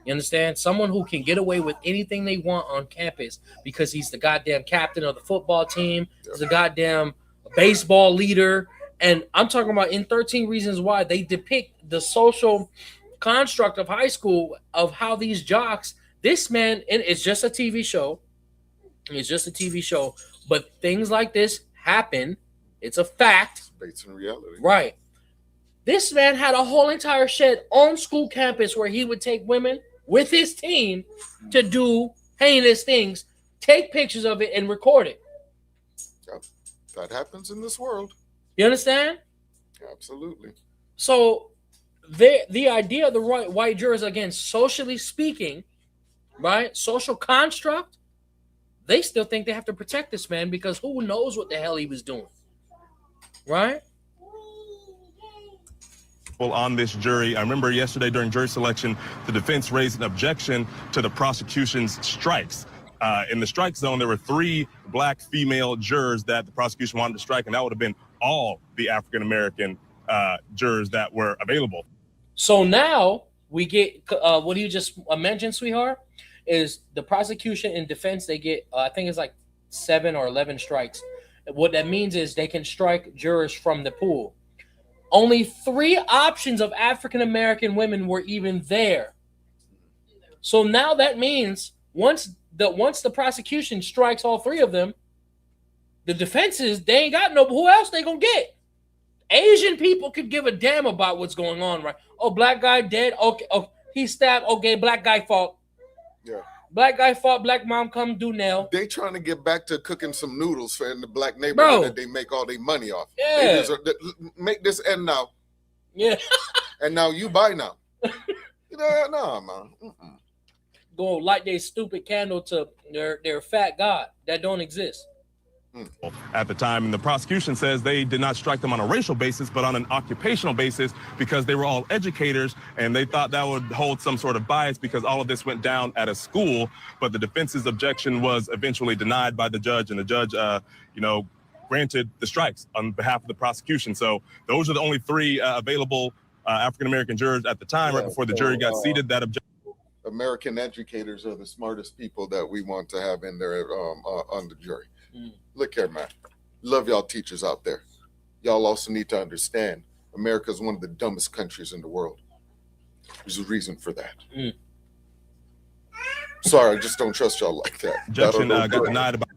You understand? Someone who can get away with anything they want on campus because he's the goddamn captain of the football team. He's a goddamn baseball leader. And I'm talking about in 13 Reasons Why, they depict the social construct of high school of how these jocks, this man, and it's just a TV show. It's just a TV show. But things like this happen. It's a fact. Based in reality. Right. This man had a whole entire shed on school campus where he would take women with his team to do heinous things, take pictures of it, and record it. Yep. That happens in this world. You understand? Absolutely. So the idea of the white jurors, again, socially speaking, right, social construct, they still think they have to protect this man because who knows what the hell he was doing, right? On this jury. I remember yesterday during jury selection, the defense raised an objection to the prosecution's strikes. In the strike zone, there were 3 black female jurors that the prosecution wanted to strike, and that would have been all the African-American jurors that were available. So now we get what you just mentioned, sweetheart, is the prosecution and defense, they get, I think it's like 7 or 11 strikes. What that means is they can strike jurors from the pool. Only 3 options of African-American women were even there. So now that means once the prosecution strikes all 3 of them, the defenses, they ain't got no, who else they gonna get? Asian people could give a damn about what's going on, right? Oh, black guy dead. Okay, oh, he stabbed. Okay, black guy fought. Yeah. Black guy fought, black mom come do nail. They trying to get back to cooking some noodles in the black neighborhood that they make all their money off. Yeah. Make this end now. Yeah. And now you buy now. No, man. Mm-mm. Go light their stupid candle to their fat god that don't exist. At the time, and the prosecution says they did not strike them on a racial basis, but on an occupational basis because they were all educators, and they thought that would hold some sort of bias because all of this went down at a school. But the defense's objection was eventually denied by the judge, and the judge, granted the strikes on behalf of the prosecution. So those are the only 3 available African-American jurors at the time, right before the jury got seated. That objection. American educators are the smartest people that we want to have in there on the jury. Look here, man. Love y'all teachers out there. Y'all also need to understand America is one of the dumbest countries in the world. There's a reason for that. Sorry, I just don't trust y'all like that. Objection got denied about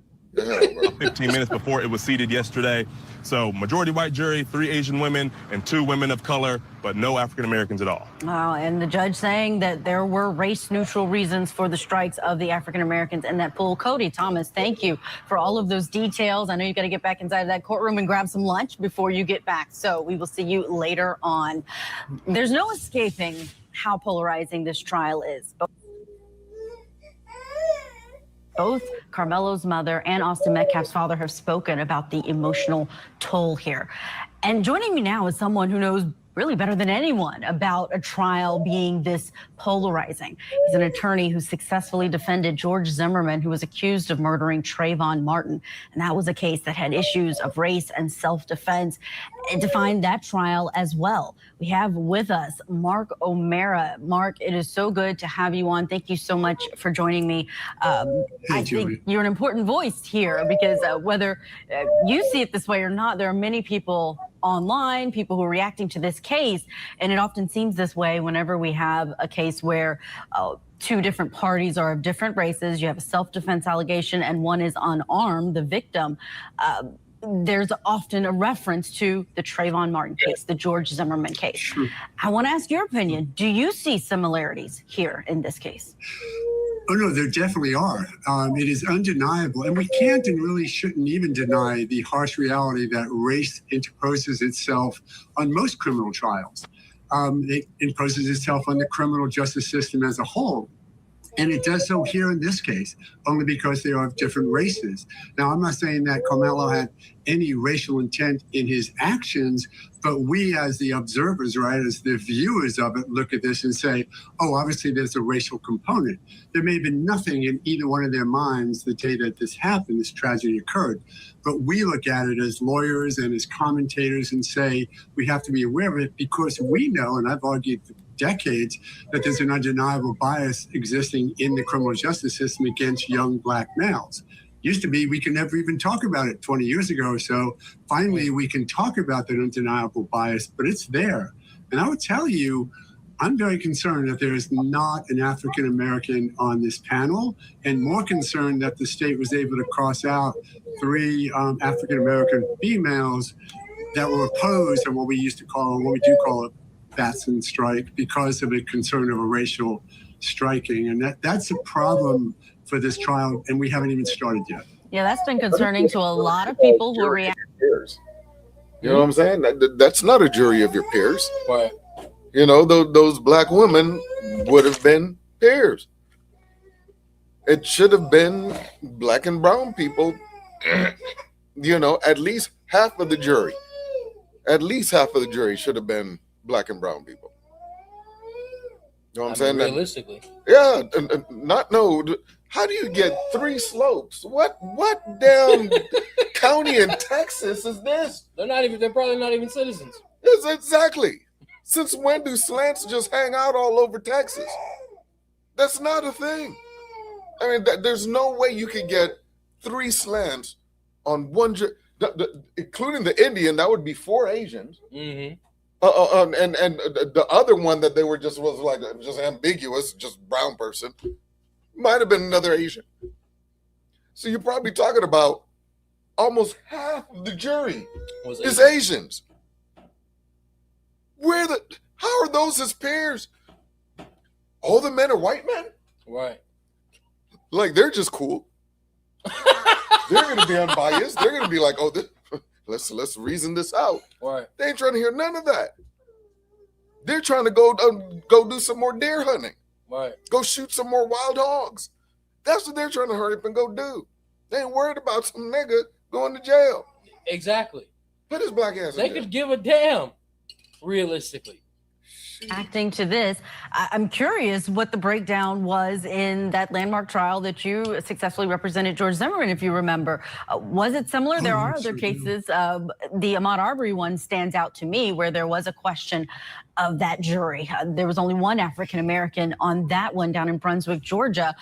15 minutes before it was seated yesterday. So majority white jury, 3 Asian women and 2 women of color, but no African Americans at all. Wow, and the judge saying that there were race-neutral reasons for the strikes of the African Americans in that pool. Cody, Thomas, thank you for all of those details. I know you got to get back inside of that courtroom and grab some lunch before you get back. So we will see you later on. There's no escaping how polarizing this trial is. Both Karmelo's mother and Austin Metcalf's father have spoken about the emotional toll here. And joining me now is someone who knows really better than anyone about a trial being this polarizing. He's an attorney who successfully defended George Zimmerman, who was accused of murdering Trayvon Martin. And that was a case that had issues of race and self-defense. It defined that trial as well. We have with us Mark O'Mara. Mark, it is so good to have you on. Thank you so much for joining me. I think you're an important voice here because whether you see it this way or not, there are many people online, people who are reacting to this case, and it often seems this way whenever we have a case where two different parties are of different races. You have a self-defense allegation and one is unarmed, the victim. There's often a reference to the Trayvon Martin case, the George Zimmerman case. Sure. I want to ask your opinion. Do you see similarities here in this case? Oh, no, there definitely are. It is undeniable. And we can't and really shouldn't even deny the harsh reality that race interposes itself on most criminal trials. It imposes itself on the criminal justice system as a whole. And it does so here in this case, only because they are of different races. Now, I'm not saying that Karmelo had any racial intent in his actions, but we as the observers, right, as the viewers of it, look at this and say, oh, obviously there's a racial component. There may have been nothing in either one of their minds the day that this happened, this tragedy occurred. But we look at it as lawyers and as commentators and say we have to be aware of it because we know, and I've argued for decades, that there's an undeniable bias existing in the criminal justice system against young Black males. Used to be we could never even talk about it 20 years ago or so. Finally, we can talk about that undeniable bias, but it's there. And I would tell you, I'm very concerned that there is not an African American on this panel, and more concerned that the state was able to cross out 3 African American females that were opposed to what we used to call, what we do call a Batson strike, because of a concern of a racial striking. And that's a problem for this trial, and we haven't even started yet. Yeah, that's been concerning to a lot of people who react. You know what I'm saying? That's not a jury of your peers. Right. You know, those Black women would have been peers. It should have been Black and brown people, you know, at least half of the jury. At least half of the jury should have been Black and brown people. You know what I'm saying? Realistically. Yeah, how do you get 3 slopes? What damn county in Texas is this? They're probably not even citizens. Yes, exactly. Since when do slants just hang out all over Texas? That's not a thing. I mean, there's no way you could get 3 slants on one, including the Indian. That would be 4 Asians. Mm-hmm. And the other one that they were just ambiguous, just brown person, might have been another Asian. So you're probably talking about almost half of the jury is Asians. How are those his peers? All the men are white men? Right. Like, they're just cool. They're going to be unbiased. They're going to be like, oh, let's reason this out. Right. They ain't trying to hear none of that. They're trying to go do some more deer hunting. Right. Go shoot some more wild hogs. That's what they're trying to hurry up and go do. They ain't worried about some nigga going to jail. Exactly. Put his black ass in They there. could give a damn, realistically. Acting to this, I'm curious what the breakdown was in that landmark trial that you successfully represented George Zimmerman, if you remember. Was it similar? There are other cases. The Ahmaud Arbery one stands out to me, where there was a question of that jury. There was only one African American on that one down in Brunswick, Georgia.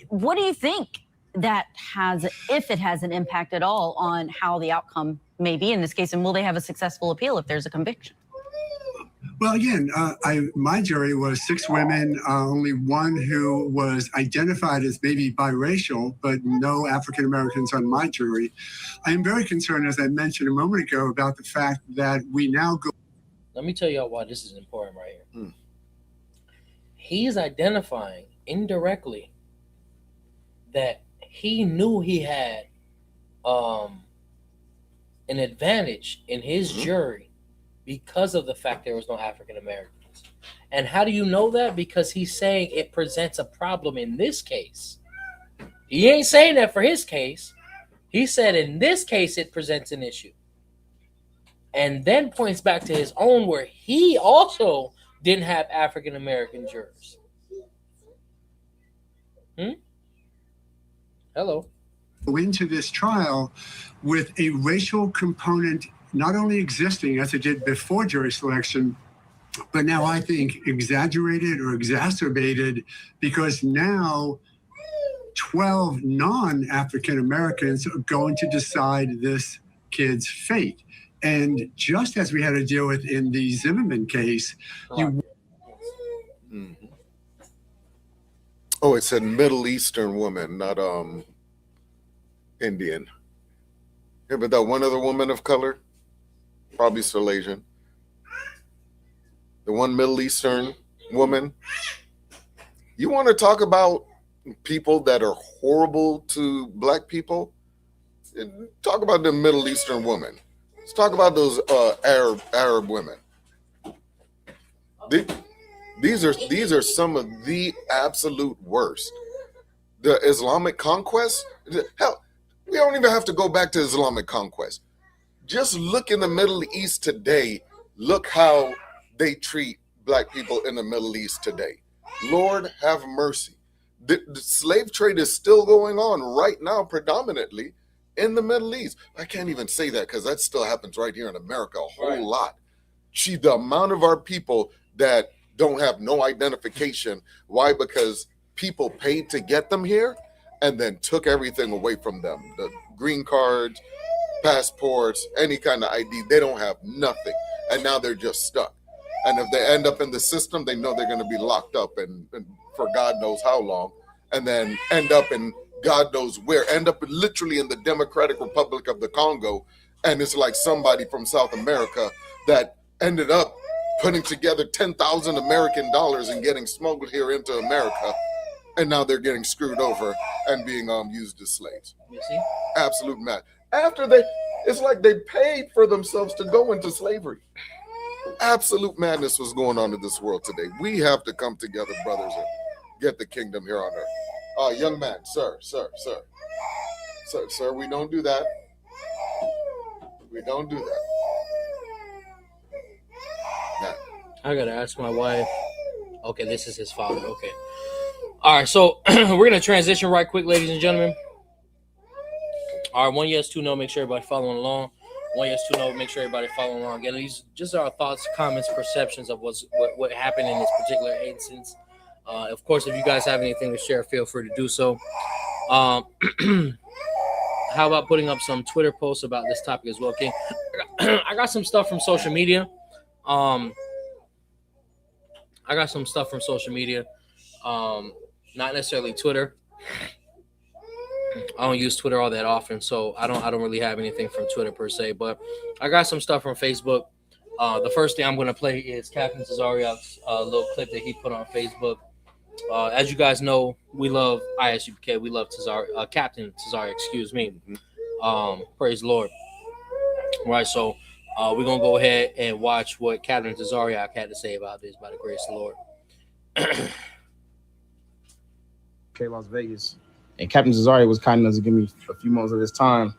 What do you think that has, if it has an impact at all, on how the outcome may be in this case, and will they have a successful appeal if there's a conviction? Well, again, my jury was 6 women, only one who was identified as maybe biracial, but no African Americans on my jury. I am very concerned, as I mentioned a moment ago, about the fact that we now go. Let me tell y'all why this is important right here. He's identifying indirectly that he knew he had an advantage in his jury because of the fact there was no African Americans. And how do you know that? Because he's saying it presents a problem in this case. He ain't saying that for his case. He said in this case it presents an issue. and then points back to his own where he also didn't have African American jurors. Hello. Go into this trial with a racial component not only existing as it did before jury selection, but now I think exaggerated or exacerbated, because now 12 non-African Americans are going to decide this kid's fate. And just as we had to deal with in the Zimmerman case, Oh, it said Middle Eastern woman, not Indian. Yeah, but that one other woman of color, probably still Asian. The one Middle Eastern woman. You want to talk about people that are horrible to black people? Talk about the Middle Eastern woman. Let's talk about those Arab women. These are some of the absolute worst. The Islamic conquest. Hell, we don't even have to go back to Islamic conquest. Just look in the Middle East today. Look how they treat black people in the Middle East today. Lord have mercy. The slave trade is still going on right now, predominantly in the Middle East. I can't even say that because that still happens right here in America a whole lot. The amount of our people that don't have no identification. Why? Because people paid to get them here and then took everything away from them. The green cards, passports, any kind of ID, they don't have nothing. And now they're just stuck. And if they end up in the system, they know they're going to be locked up and for God knows how long, and then end up in God knows where, end up literally in the Democratic Republic of the Congo. And it's like somebody from South America that ended up putting together $10,000 American dollars and getting smuggled here into America. And now they're getting screwed over and being used as slaves. You see? Absolute mad. It's like they paid for themselves to go into slavery. Absolute madness was going on in this world today. We have to come together, brothers, and get the kingdom here on earth. Young man, sir, we don't do that. We don't do that. Nah. I gotta ask my wife. Okay, this is his father. Okay. All right, so we're gonna transition right quick, ladies and gentlemen. All right, 1 yes, 2 no. Make sure everybody following along. 1 yes, 2 no. Make sure everybody following along. Again, these just our thoughts, comments, perceptions of what happened in this particular instance. Of course, if you guys have anything to share, feel free to do so. How about putting up some Twitter posts about this topic as well, King? I got some stuff from social media. Not necessarily Twitter. I don't use Twitter all that often, so I don't really have anything from Twitter per se, but I got some stuff from Facebook. The first thing I'm going to play is Captain Cesariak's little clip that he put on Facebook. As you guys know, we love ISUPK. We love Captain Cesariak, excuse me. Praise the Lord. All right, so we're going to go ahead and watch what Captain Cesariak had to say about this by the grace of the Lord. Okay, Las Vegas. And Captain Cesariak was kind enough to give me a few moments of his time.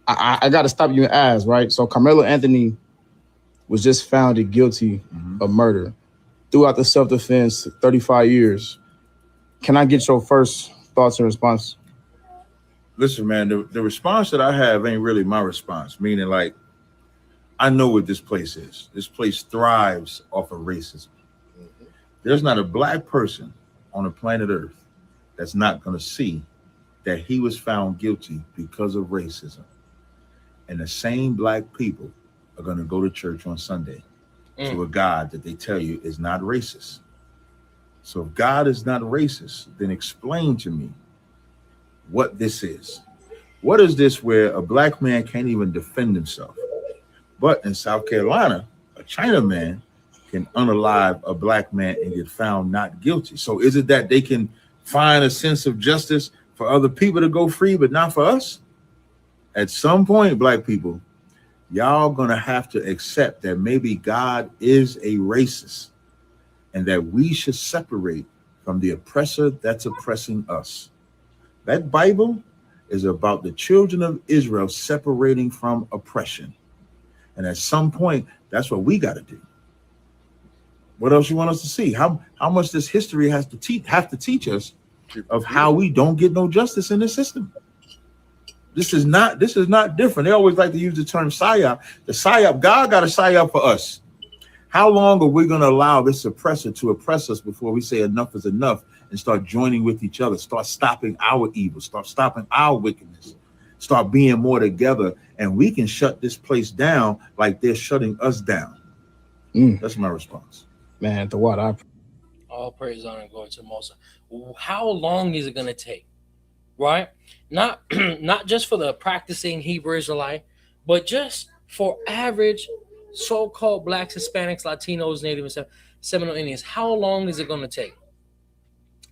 I got to stop you and ask, right? So Karmelo Anthony was just found guilty of murder. Throughout the self-defense, 35 years. Can I get your first thoughts and response? Listen, man, the response that I have ain't really my response, meaning like, I know what this place is. This place thrives off of racism. There's not a black person on the planet Earth that's not going to see that he was found guilty because of racism. And the same black people are going to go to church on Sunday to a God that they tell you is not racist. So if God is not racist, then explain to me what this is. What is this where a black man can't even defend himself? But in South Carolina, a Chinaman can unalive a black man and get found not guilty. So is it that they can find a sense of justice for other people to go free, but not for us? At some point, black people, y'all gonna have to accept that maybe God is a racist and that we should separate from the oppressor that's oppressing us. That Bible is about the children of Israel separating from oppression. And at some point, that's what we got to do. What else you want us to see? How much this history has to teach us of how we don't get no justice in this system? This is not different. They always like to use the term psyop. The psyop, God got a psyop for us. How long are we going to allow this oppressor to oppress us before we say enough is enough and start joining with each other, start stopping our evil, start stopping our wickedness, start being more together, and we can shut this place down like they're shutting us down? That's my response. Man, the what? All praise, honor, and glory to the Most High. How long is it going to take? Right? Not just for the practicing Hebrew Israelite, but just for average so-called blacks, Hispanics, Latinos, Native and Seminole Indians. How long is it going to take?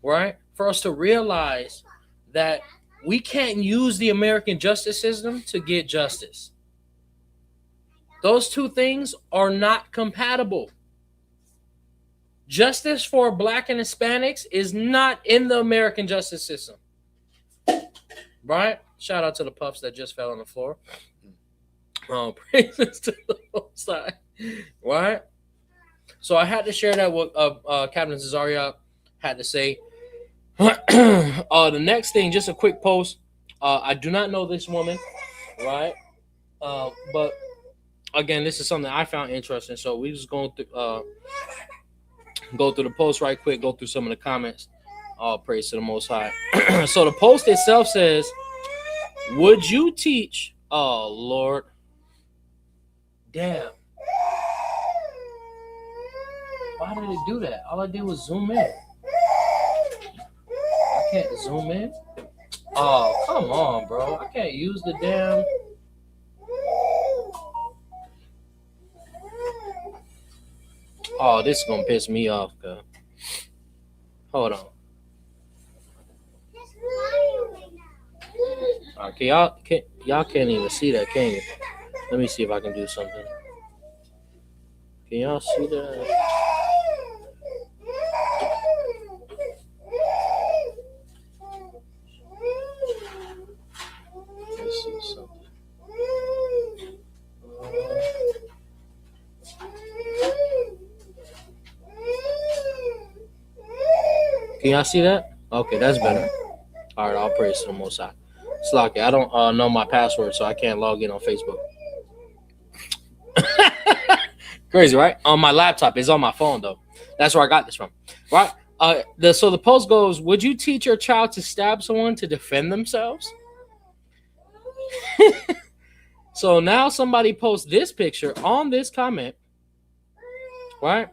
Right? For us to realize that we can't use the American justice system to get justice. Those two things are not compatible. Justice for black and Hispanics is not in the American justice system. Right? Shout out to the puffs that just fell on the floor. Oh, praises to the Most High. Right? So I had to share that with Captain Cesaria had to say. The next thing, just a quick post. I do not know this woman, right? But again, this is something I found interesting. So we just go through the post right quick, go through some of the comments. All praise to the Most High. So the post itself says, would you teach? Oh, Lord. Damn. Why did it do that? All I did was zoom in. I can't zoom in. Oh, come on, bro. I can't use the damn. Oh, this is gonna piss me off, girl. Hold on. Okay, y'all can't even see that, can you? Let me see if I can do something. Can y'all see that? Let's see something. Can y'all see that? Okay, that's better. All right, I'll praise to the Most High. Slocky, I don't know my password, so I can't log in on Facebook. Crazy, right? On my laptop. It's on my phone, though. That's where I got this from. Right? So the post goes, would you teach your child to stab someone to defend themselves? So now somebody posts this picture on this comment. Right?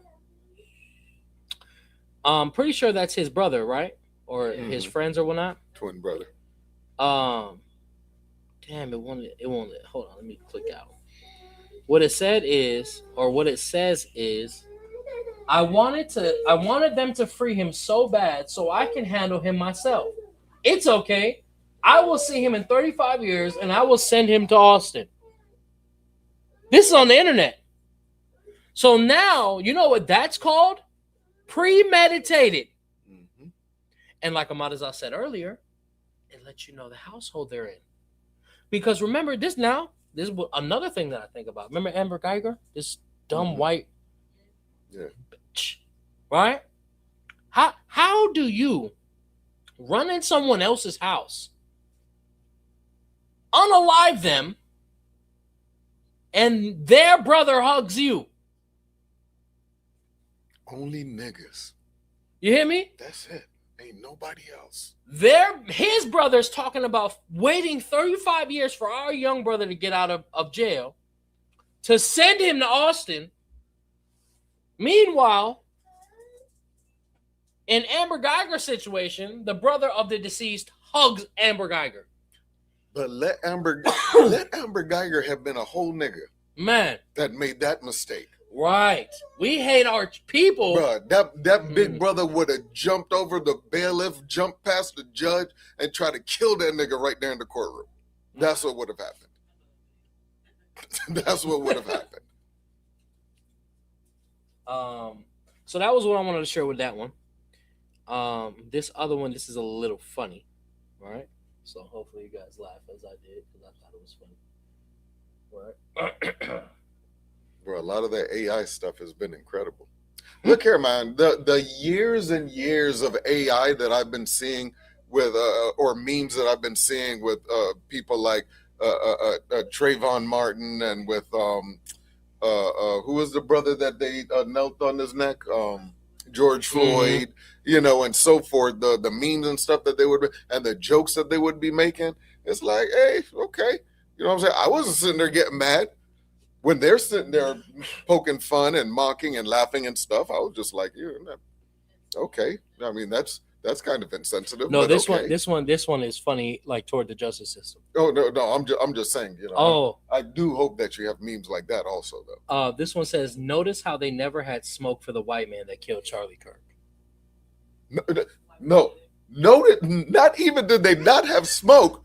I'm pretty sure that's his brother, right? Or his friends or whatnot. Twin brother. Damn, it won't. Hold on, let me click out. What it said is, or what it says is, I wanted them to free him so bad so I can handle him myself. It's okay. I will see him in 35 years and I will send him to Austin. This is on the internet. So now, you know what that's called? Premeditated. Mm-hmm. And like Amadazah said earlier, it lets you know the household they're in. Because remember, this is another thing that I think about. Remember Amber Geiger? This dumb white bitch. Right? How do you run in someone else's house, unalive them, and their brother hugs you? Only niggas. You hear me? That's it. Ain't nobody else. His brother's talking about waiting 35 years for our young brother to get out of jail to send him to Austin. Meanwhile, in Amber Geiger's situation, the brother of the deceased hugs Amber Geiger. But let Amber Geiger have been a whole nigga. Man. That made that mistake. Right. We hate our people. Bruh, that big brother would have jumped over the bailiff, jumped past the judge, and tried to kill that nigga right there in the courtroom. That's what would have happened. That's what would have happened. So that was what I wanted to share with that one. This other one, this is a little funny. All right. So hopefully you guys laugh as I did because I thought it was funny. All right. Bro, a lot of that AI stuff has been incredible. Look here, man. The years and years of AI that I've been seeing with or memes that I've been seeing with people like Trayvon Martin and with who was the brother that they knelt on his neck? George Floyd, and so forth. The memes and stuff that they would and the jokes that they would be making. It's like, hey, okay, you know what I'm saying? I wasn't sitting there getting mad. When they're sitting there poking fun and mocking and laughing and stuff, I was just like, okay. I mean, that's kind of insensitive. No, but this okay. this one is funny, like toward the justice system. Oh no, I'm just saying, I do hope that you have memes like that also, though. This one says, notice how they never had smoke for the white man that killed Charlie Kirk. No, not even did they not have smoke,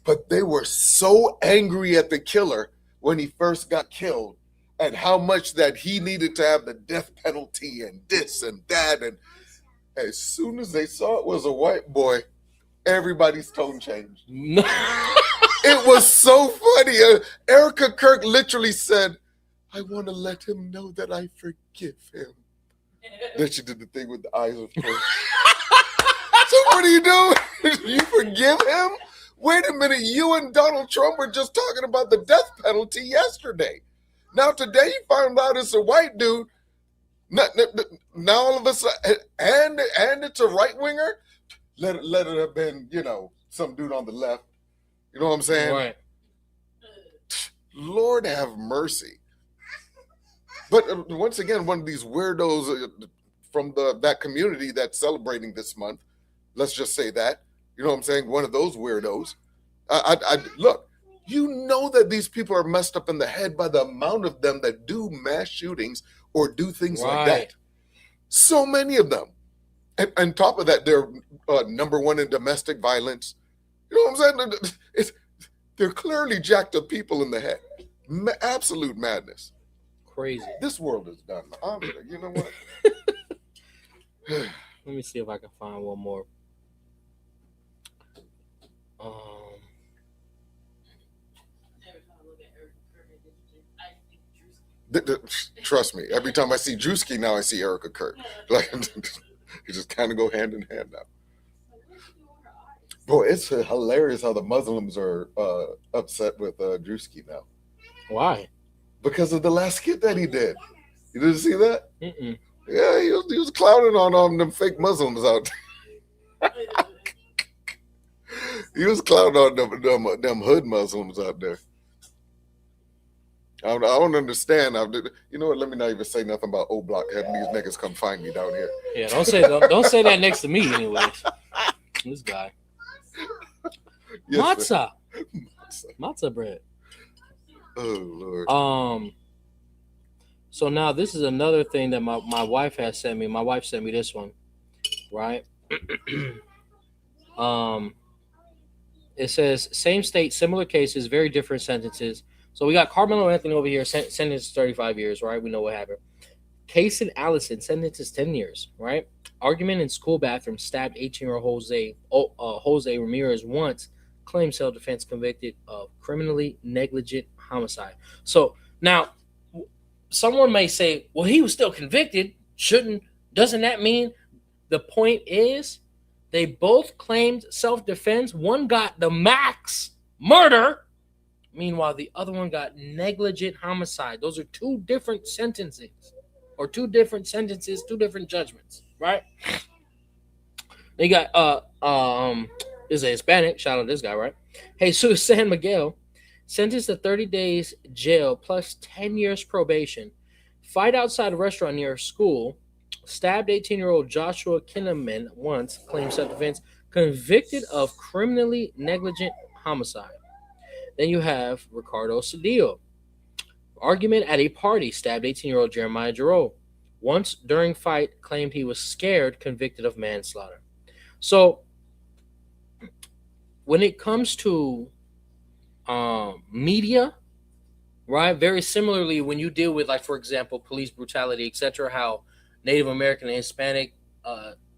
but they were so angry at the killer when he first got killed and how much that he needed to have the death penalty and this and that. And as soon as they saw it was a white boy, everybody's tone changed. It was so funny. Erica Kirk literally said, I want to let him know that I forgive him. Then she did the thing with the eyes of course. So what are you doing? You forgive him? Wait a minute, you and Donald Trump were just talking about the death penalty yesterday. Now today you found out it's a white dude. Now all of a sudden, and it's a right winger. Let it have been, some dude on the left. You know what I'm saying? Right. Lord have mercy. But once again, one of these weirdos from that community that's celebrating this month. Let's just say that. You know what I'm saying? One of those weirdos. I look, that these people are messed up in the head by the amount of them that do mass shootings or do things like that. So many of them. And on top of that, they're number one in domestic violence. You know what I'm saying? They're clearly jacked up people in the head. Absolute madness. Crazy. This world is done. You know what? Let me see if I can find one more. Trust me, every time I see Drewski now, I see Erica Kirk. Like, you just kind of go hand in hand now. Bro, it's hilarious how the Muslims are upset with Drewski now. Why? Because of the last skit that he did. You didn't see that? Mm-mm. Yeah, he was clowning on them fake Muslims out there. He was clowning on them hood Muslims out there. I don't understand. You know what? Let me not even say nothing about O Block having these niggas come find me down here. Yeah, don't say that next to me, anyways. This guy. Yes, Matzah bread. Oh Lord. So now this is another thing that my wife has sent me. My wife sent me this one, right? It says same state, similar cases, very different sentences. So we got Karmelo Anthony over here, sentenced 35 years, right? We know what happened. Case in Allison, sentenced 10 years, right? Argument in school bathroom, stabbed 18-year-old Jose Ramirez once, claims self-defense, convicted of criminally negligent homicide. So now someone may say, well, he was still convicted. Doesn't that mean the point is they both claimed self-defense? One got the max murder. Meanwhile, the other one got negligent homicide. Those are two different sentences, two different judgments, right? They got this is a Hispanic. Shout out to this guy, right? Jesus San Miguel, sentenced to 30 days jail plus 10 years probation. Fight outside a restaurant near a school. Stabbed 18-year-old Joshua Kinnaman once. Claimed self-defense. Convicted of criminally negligent homicide. Then you have Ricardo Cedillo. Argument at a party. Stabbed 18-year-old Jeremiah Giroux. Once during fight, claimed he was scared. Convicted of manslaughter. So when it comes to media, right? Very similarly, when you deal with, like, for example, police brutality, etc., how Native American and Hispanic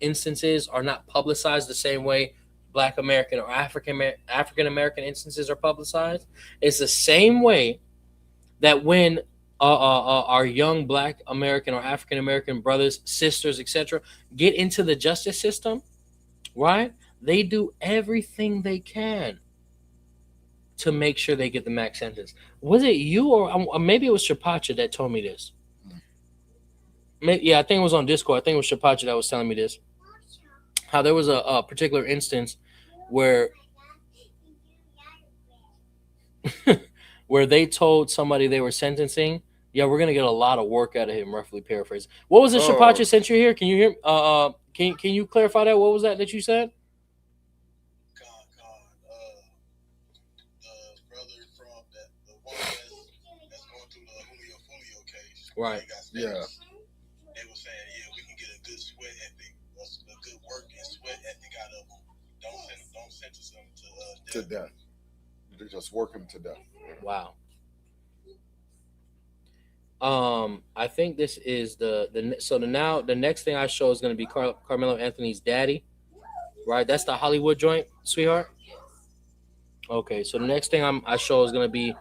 instances are not publicized the same way Black American or African American instances are publicized. It's the same way that when our young Black American or African American brothers, sisters, etc., get into the justice system, right? They do everything they can to make sure they get the max sentence. Was it you or maybe it was Shapacha that told me this? Yeah, I think it was on Discord. I think it was Shapacha that was telling me this. How there was a particular instance where where they told somebody they were sentencing, yeah, we're gonna get a lot of work out of him. Roughly paraphrase. What was it, Shapacha? Since you're here, can you hear? Can you clarify that? What was that you said? The brother from the one that's going through the Julio case. Right. Yeah. They were saying, yeah, we can get a good sweat ethic, a good work and sweat ethic out of them. Don't sentence them to death. They just work him to death. Wow. I think this is the next thing I show is going to be Karmelo Anthony's daddy, right? That's the Hollywood joint, sweetheart. Okay, so the next thing I show is going to be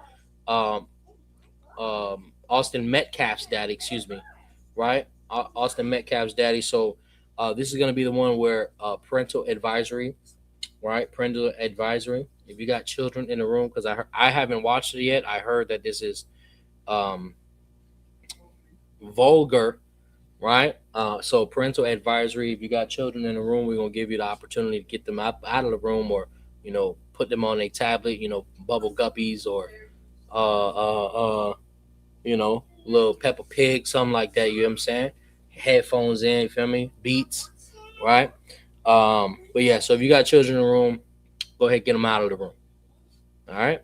Austin Metcalf's daddy. Excuse me, right? Austin Metcalf's daddy. So this is going to be the one where parental advisory, right? Parental advisory. If you got children in the room, because I haven't watched it yet. I heard that this is vulgar, right? So parental advisory. If you got children in the room, we're gonna give you the opportunity to get them out of the room, or put them on a tablet, Bubble Guppies, or little Peppa Pig, something like that. You know what I'm saying? Headphones in, you feel me? Beats, right? But yeah, so if you got children in the room, go ahead, get them out of the room. All right.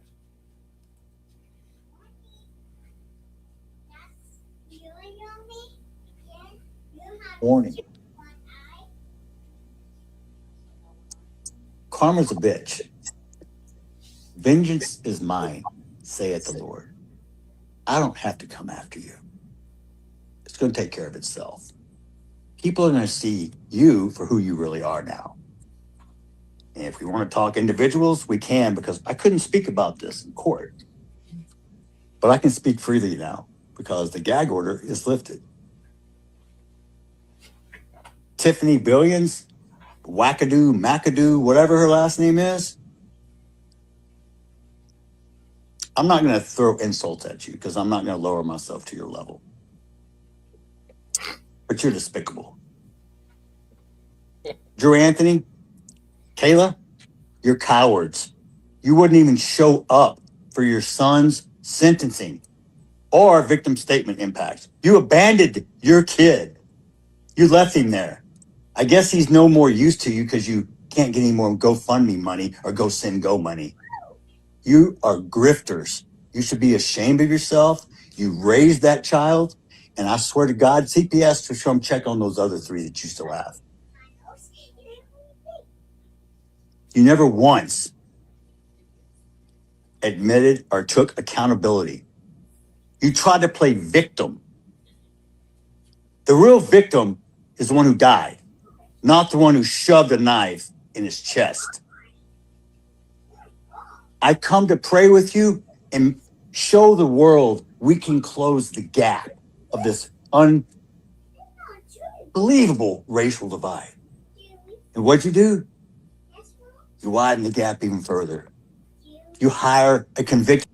Warning. Karma's a bitch. Vengeance is mine, saith the Lord. I don't have to come after you. It's going to take care of itself. People are going to see you for who you really are now. And if we want to talk individuals, we can, because I couldn't speak about this in court. But I can speak freely now because the gag order is lifted. Tiffany Billions, Wackadoo, McAdoo, whatever her last name is, I'm not going to throw insults at you because I'm not going to lower myself to your level. But you're despicable. Drew Anthony, Kayla, you're cowards. You wouldn't even show up for your son's sentencing or victim statement impacts. You abandoned your kid. You left him there. I guess he's no more use to you because you can't get any more GoFundMe money or GoSendGo money. You are grifters. You should be ashamed of yourself. You raised that child. And I swear to God, CPS to come check on those other 3 that you still have. You never once admitted or took accountability. You tried to play victim. The real victim is the one who died, not the one who shoved a knife in his chest. I come to pray with you and show the world we can close the gap of this unbelievable racial divide. And what'd you do? You widen the gap even further. You hire a convicted.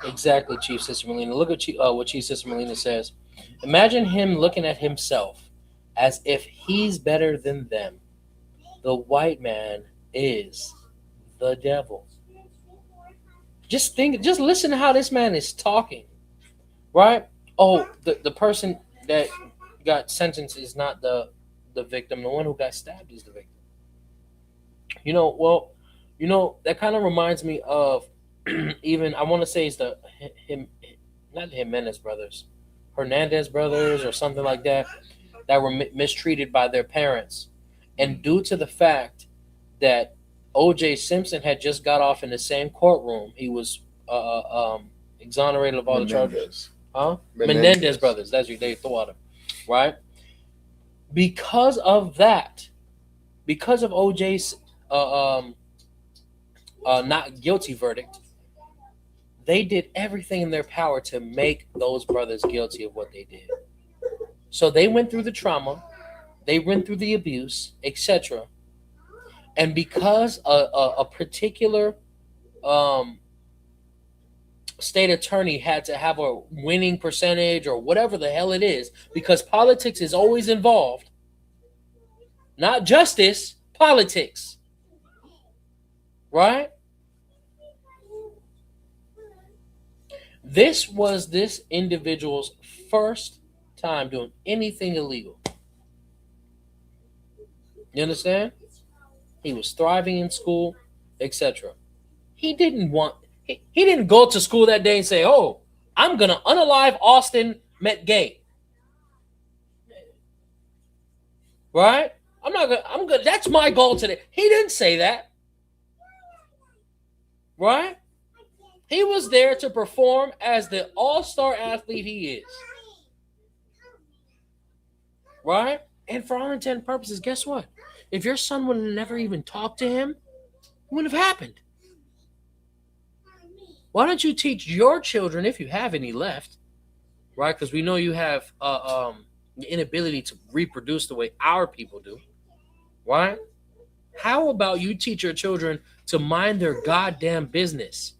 Exactly, Chief Sister Melina. Look at what Chief Sister Melina says. Imagine him looking at himself as if he's better than them. The white man is the devil. Just listen to how this man is talking, right? Oh, the person that got sentenced is not the victim. The one who got stabbed is the victim. That kind of reminds me of even, I want to say it's not the Jimenez brothers, Hernandez brothers or something like that were mistreated by their parents. And due to the fact that O.J. Simpson had just got off in the same courtroom, he was exonerated of all the charges. Menendez brothers, that's they thought of, right? Because of that, because of O.J.'s not guilty verdict, They did everything in their power to make those brothers guilty of what they did. So they went through the trauma, they went through the abuse, etc. And because a particular state attorney had to have a winning percentage or whatever the hell it is, because politics is always involved, not justice, politics, right? This was this individual's first time doing anything illegal. You understand? He was thriving in school, etc. He didn't go to school that day and say, "Oh, I'm gonna unalive Austin Metcalf." Right? I'm good. That's my goal today. He didn't say that. Right? He was there to perform as the all-star athlete he is. Right? And for all intent and purposes, guess what? If your son would have never even talked to him, it wouldn't have happened. Why don't you teach your children, if you have any left, right? Because we know you have the inability to reproduce the way our people do, right? How about you teach your children to mind their goddamn business,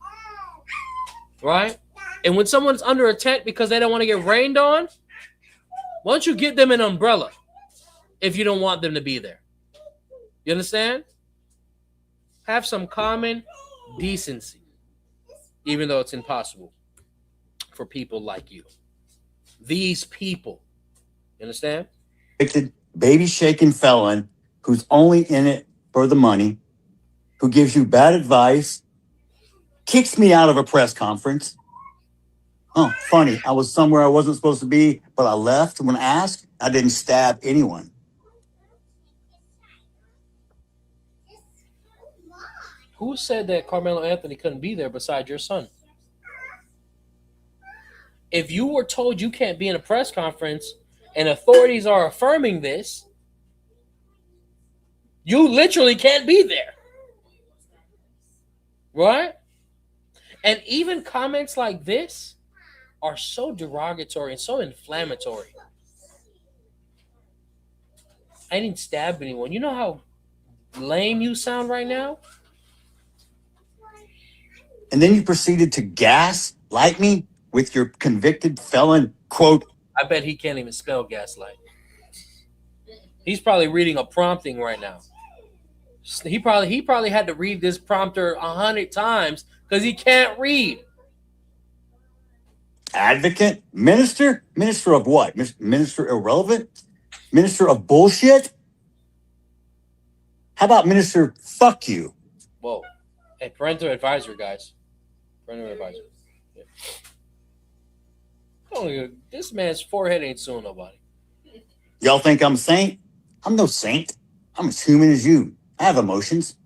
right? And when someone's under a tent because they don't want to get rained on, why don't you get them an umbrella if you don't want them to be there? You understand? Have some common decency, even though it's impossible for people like you. These people. You understand? Convicted, baby-shaking felon who's only in it for the money, who gives you bad advice, kicks me out of a press conference. Oh, funny. I was somewhere I wasn't supposed to be, but I left when asked. I didn't stab anyone. Who said that Karmelo Anthony couldn't be there beside your son? If you were told you can't be in a press conference and authorities are affirming this, you literally can't be there. Right? And even comments like this are so derogatory and so inflammatory. I didn't stab anyone. You know how lame you sound right now? And then you proceeded to gaslight me with your convicted felon quote. I bet he can't even spell gaslight. He's probably reading a prompting right now. He probably had to read this prompter 100 times because he can't read. Advocate? Minister? Minister of what? Minister irrelevant? Minister of bullshit? How about Minister fuck you? Whoa. Hey, parental advisor, guys. Parental advisor. Yeah. Oh, this man's forehead ain't suing nobody. Y'all think I'm a saint? I'm no saint. I'm as human as you. I have emotions.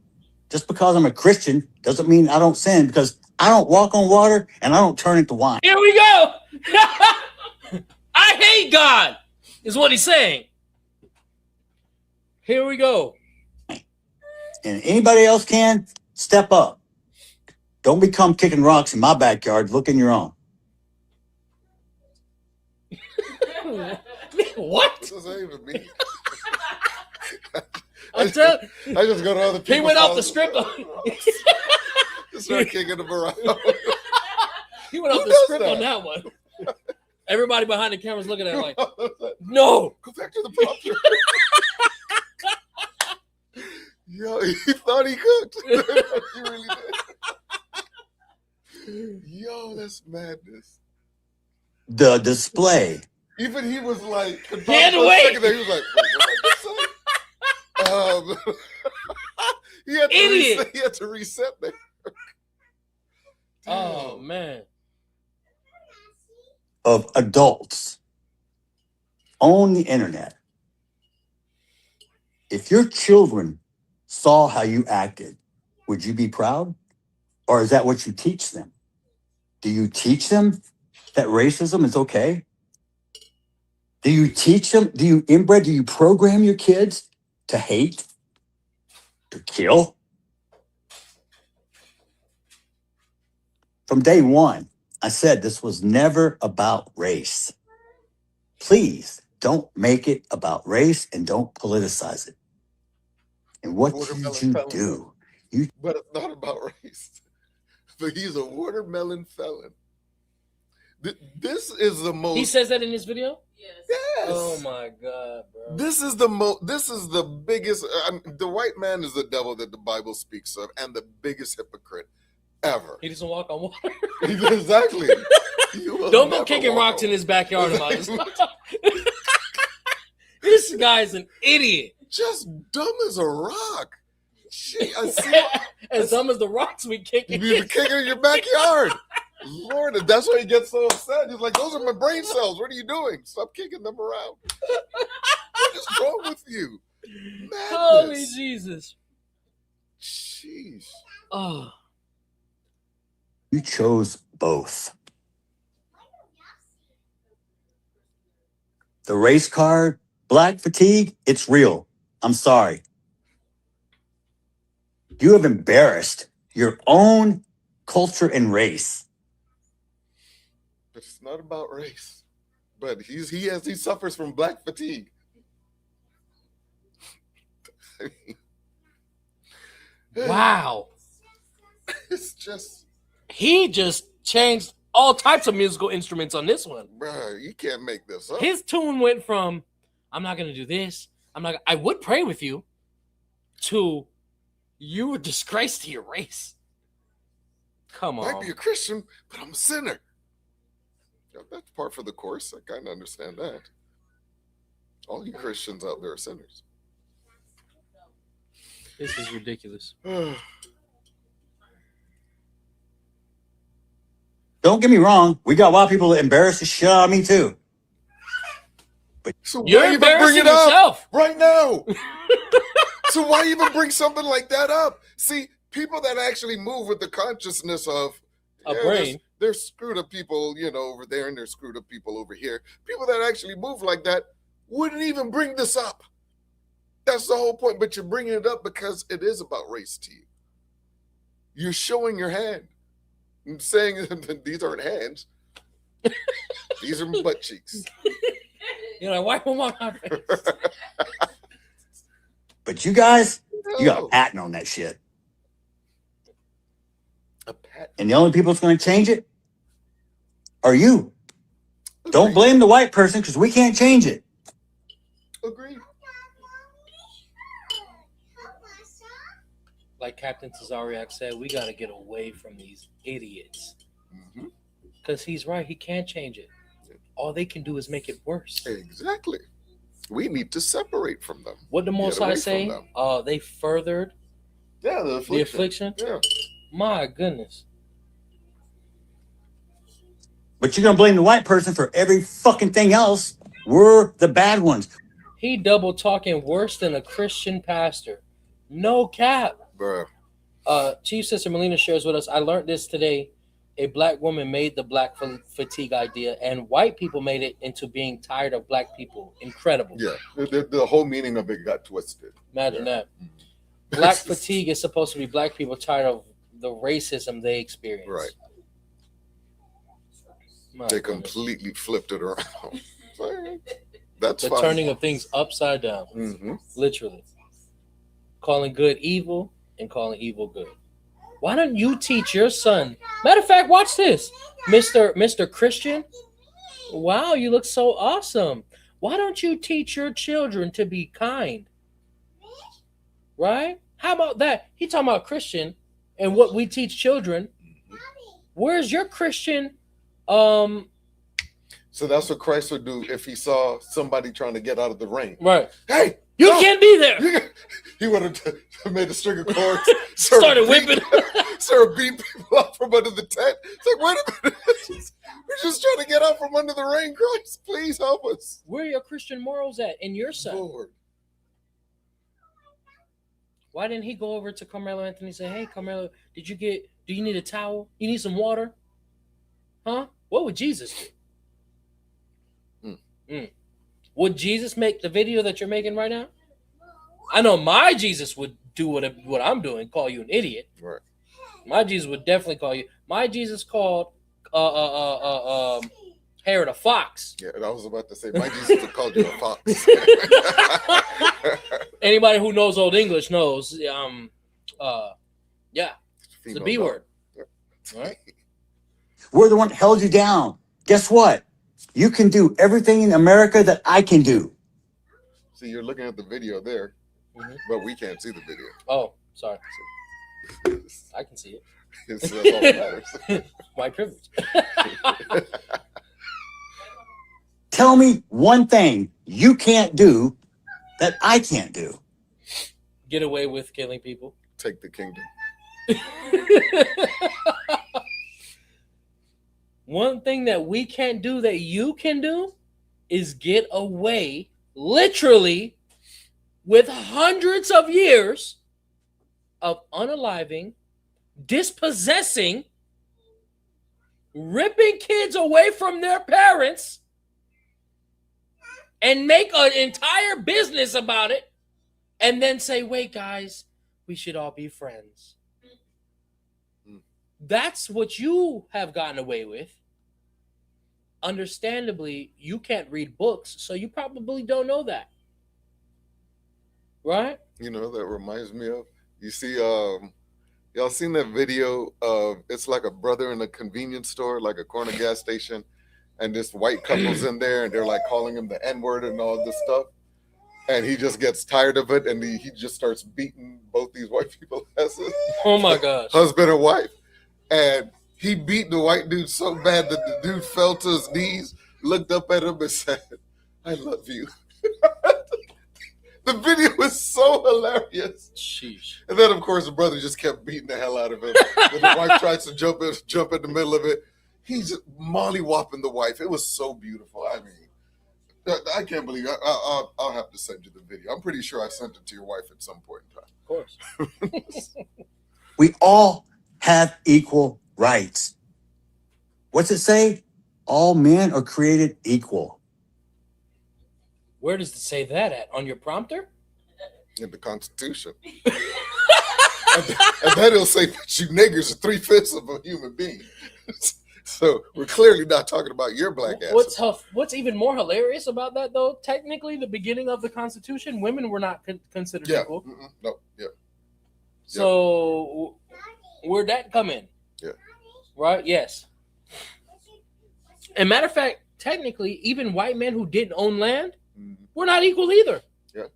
Just because I'm a Christian doesn't mean I don't sin, because I don't walk on water and I don't turn into wine. Here we go. I hate God, is what he's saying. Here we go. And anybody else can, step up. Don't become kicking rocks in my backyard. Look in your own. What? What does that even mean? I just go to other people. He went off the script. Just start kicking them around. He went off the script on that one. Everybody behind the camera's looking at it like, no. Go back to the prompter. Yo, he thought he cooked. He really did. Yo, that's madness. The display. Even he was like, he had to wait. There, he was like, what did he had to reset there. Oh, man. Of adults on the internet. If your children saw how you acted, would you be proud? Or is that what you teach them? Do you teach them that racism is okay? Do you teach them? Do you program your kids to hate? To kill? From day one, I said this was never about race. Please don't make it about race and don't politicize it. And what did you do? But it's not about race. But he's a watermelon felon. This is the most. He says that in his video? Yes. Oh my God, bro. This is the biggest. The white man is the devil that the Bible speaks of, and the biggest hypocrite ever. He doesn't walk on water. Exactly. Don't go kicking rocks in his backyard about this. This guy's an idiot. Just dumb as a rock. I see. As dumb as the rocks we kick. You be kicking in your backyard. Lord, that's why he gets so upset. He's like, those are my brain cells. What are you doing? Stop kicking them around. What is wrong with you? Madness. Holy Jesus. Jeez. Oh. You chose both. The race card, black fatigue, it's real. I'm sorry. You have embarrassed your own culture and race. It's not about race, but he suffers from black fatigue. Wow. It's just he just changed all types of musical instruments on this one. Bro, you can't make this up. His tune went from I'm not gonna do this, I would pray with you, to you a disgrace to your race. Come on. I might be a Christian, but I'm a sinner. Yeah, that's par for the course. I kind of understand that. All you Christians out there are sinners. This is ridiculous. Don't get me wrong. We got white people that embarrass the shit out of me too. But so you're why even bring it yourself up right now? So why even bring something like that up? See, people that actually move with the consciousness of a brain. There's screwed up people, over there, and there's screwed up people over here. People that actually move like that wouldn't even bring this up. That's the whole point. But you're bringing it up because it is about race to you. You're showing your hand. I'm saying these aren't hands. These are butt cheeks. You're like, wipe them on my face. But you guys, you got a patent on that shit. A patent. And the only people that's going to change it are you. Agreed. Don't blame the white person because we can't change it. Agreed. Like Captain Tazariak said, we got to get away from these idiots. Because he's right. He can't change it. All they can do is make it worse. Exactly. We need to separate from them. What the Most High say? They furthered the affliction. Yeah. My goodness. But you're going to blame the white person for every fucking thing else. We're the bad ones. He double talking worse than a Christian pastor. No cap. Bruh. Chief Sister Melina shares with us, I learned this today. A black woman made the black fatigue idea, and white people made it into being tired of black people. Incredible. Yeah. The whole meaning of it got twisted. Imagine that. Black fatigue is supposed to be black people tired of the racism they experience. Right. They completely flipped it around. That's the turning of things upside down. Mm-hmm. Literally. Calling good evil and calling evil good. Why don't you teach your son? Matter of fact, watch this. Mr. Christian. Wow, you look so awesome. Why don't you teach your children to be kind? Right? How about that? He talking about Christian and what we teach children. Where's your Christian? So that's what Christ would do if he saw somebody trying to get out of the rain. Right. Hey, you can't be there. He would have made a string of cords. Started whipping. Started beating people up from under the tent. It's like, wait a minute. We're just trying to get out from under the rain. Christ, please help us. Where are your Christian morals at in your son? Lord. Why didn't he go over to Karmelo Anthony and say, hey, Karmelo, do you need a towel? You need some water? Huh? What would Jesus do? Would Jesus make the video that you're making right now? I know my Jesus would do what I'm doing, call you an idiot. Right. My Jesus would definitely call you. My Jesus called Herod a fox. Yeah, and I was about to say, my Jesus called you a fox. Anybody who knows Old English knows. Yeah, it's the B word. Yep. Right? We're the one that held you down. Guess what? You can do everything in America that I can do. See, you're looking at the video there, but we can't see the video. Oh, sorry. I can see it. That's all that matters. White privilege. Tell me one thing you can't do that I can't do. Get away with killing people. Take the kingdom. One thing that we can't do that you can do is get away, literally, with hundreds of years of unaliving, dispossessing, ripping kids away from their parents, and make an entire business about it, and then say, wait, guys, we should all be friends. That's what you have gotten away with. Understandably, you can't read books, so you probably don't know that. Right? You know, that reminds me of, you see, y'all seen that video of, it's like a brother in a convenience store, like a corner gas station, and this white couple's in there, and they're like calling him the N-word and all this stuff. And he just gets tired of it, and he just starts beating both these white people's asses. Oh my gosh. Husband and wife. And he beat the white dude so bad that the dude fell to his knees, looked up at him and said, I love you. The video was so hilarious. Sheesh. And then, of course, the brother just kept beating the hell out of him. When the wife tries to jump in the middle of it, he's just molly-whopping the wife. It was so beautiful. I mean, I can't believe it. I'll have to send you the video. I'm pretty sure I sent it to your wife at some point in time. Of course. We all have equal rights. What's it say? All men are created equal. Where does it say that at? On your prompter? In the Constitution. and then it'll say, but you niggers are 3/5 of a human being. So we're clearly not talking about your black ass. What's even more hilarious about that, though? Technically, the beginning of the Constitution, women were not considered equal. No. Yeah. So where'd that come in? Yeah. Right? Yes. And matter of fact, technically, even white men who didn't own land were not equal either. Yeah.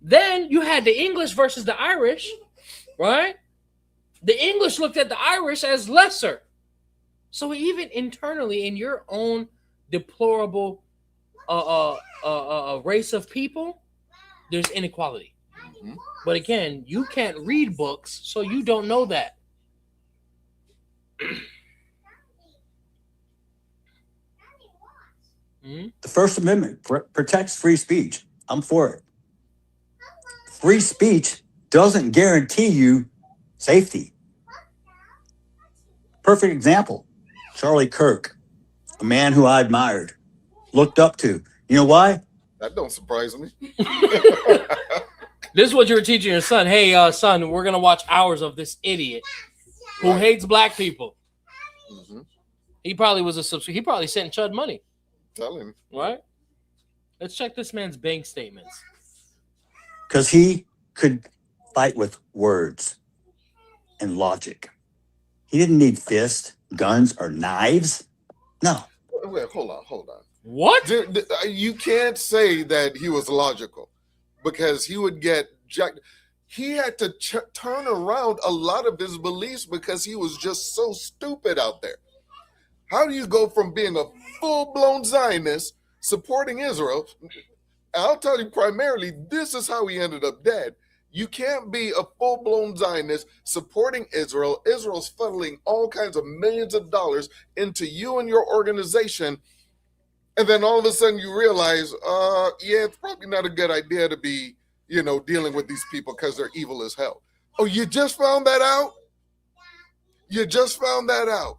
Then you had the English versus the Irish, right? The English looked at the Irish as lesser. So even internally in your own deplorable race of people, there's inequality. But again, you can't read books, so you don't know that. The First Amendment protects free speech. I'm for it. Free speech doesn't guarantee you safety. Perfect example, Charlie Kirk, a man who I admired, looked up to. You know why? That don't surprise me. This is what you were teaching your son. Hey, son, we're going to watch hours of this idiot who hates black people. He probably he probably sent Chud money. Tell him. Right? Let's check this man's bank statements. Because he could fight with words and logic. He didn't need fists, guns, or knives. No. Wait, hold on. What? You can't say that he was logical because he would get jacked. He had to turn around a lot of his beliefs because he was just so stupid out there. How do you go from being a full-blown Zionist supporting Israel? I'll tell you primarily, this is how he ended up dead. You can't be a full-blown Zionist supporting Israel. Israel's funneling all kinds of millions of dollars into you and your organization. And then all of a sudden you realize, it's probably not a good idea to be, dealing with these people because they're evil as hell. Oh, you just found that out? You just found that out.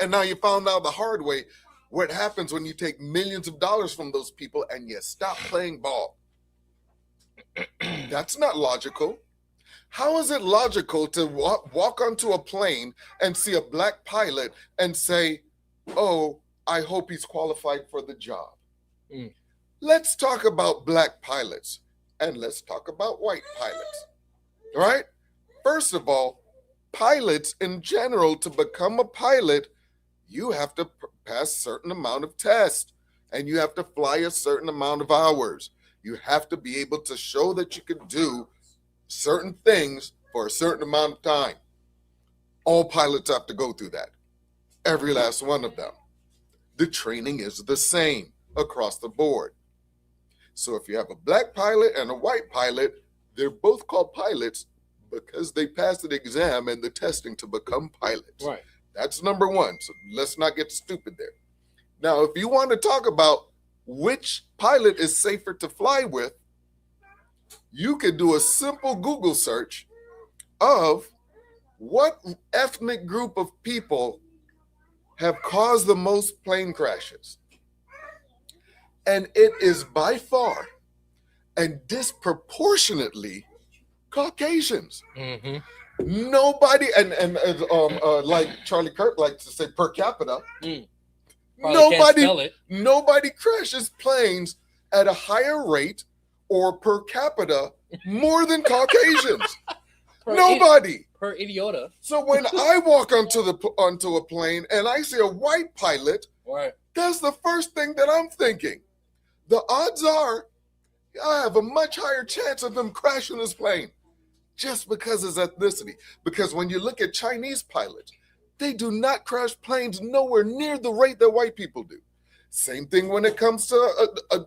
And now you found out the hard way what happens when you take millions of dollars from those people and you stop playing ball. That's not logical. How is it logical to walk onto a plane and see a black pilot and say, oh, I hope he's qualified for the job? Mm. Let's talk about black pilots and let's talk about white pilots, right? First of all, pilots in general, to become a pilot, you have to pass a certain amount of tests and you have to fly a certain amount of hours. You have to be able to show that you can do certain things for a certain amount of time. All pilots have to go through that. Every last one of them. The training is the same across the board. So if you have a black pilot and a white pilot, they're both called pilots because they passed the exam and the testing to become pilots. Right. That's number one. So let's not get stupid there. Now, if you want to talk about which pilot is safer to fly with, you could do a simple Google search of what ethnic group of people have caused the most plane crashes. And it is by far and disproportionately Caucasians. Mm-hmm. Nobody, and like Charlie Kirk likes to say, per capita, nobody crashes planes at a higher rate or per capita more than Caucasians. Nobody. Per idiota. So when I walk onto a plane and I see a white pilot, right, that's the first thing that I'm thinking. The odds are I have a much higher chance of him crashing his plane just because of his ethnicity. Because when you look at Chinese pilots, they do not crash planes nowhere near the rate that white people do. Same thing when it comes to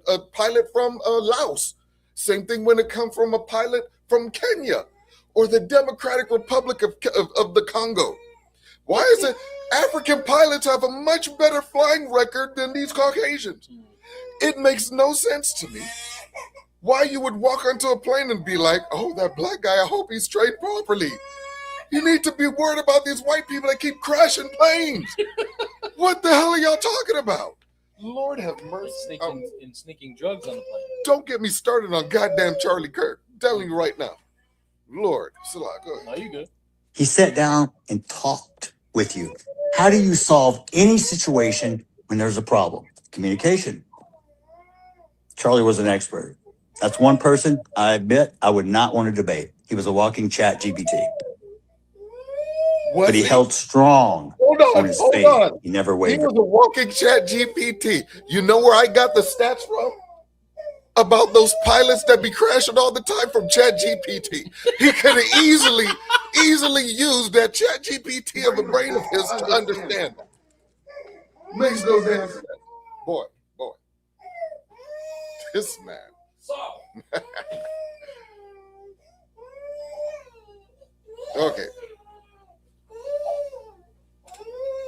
a pilot from Laos. Same thing when it comes from a pilot from Kenya or the Democratic Republic of the Congo. Why is it African pilots have a much better flying record than these Caucasians? It makes no sense to me why you would walk onto a plane and be like, oh, that black guy, I hope he's trained properly. You need to be worried about these white people that keep crashing planes. What the hell are y'all talking about? Lord have mercy. Sneaking drugs on the plane. Don't get me started on goddamn Charlie Kirk. I'm telling you right now. Lord, Salah, go ahead. No, you good. He sat down and talked with you. How do you solve any situation when there's a problem? Communication. Charlie was an expert. That's one person I admit I would not want to debate. He was a walking chat GPT. But he held strong on his faith. He never wavered. He was a walking chat GPT. You know where I got the stats from? About those pilots that be crashing all the time from chat GPT. He could have easily used that chat GPT of a brain of his to understand that. Makes no damn sense. Boy. This man. Okay.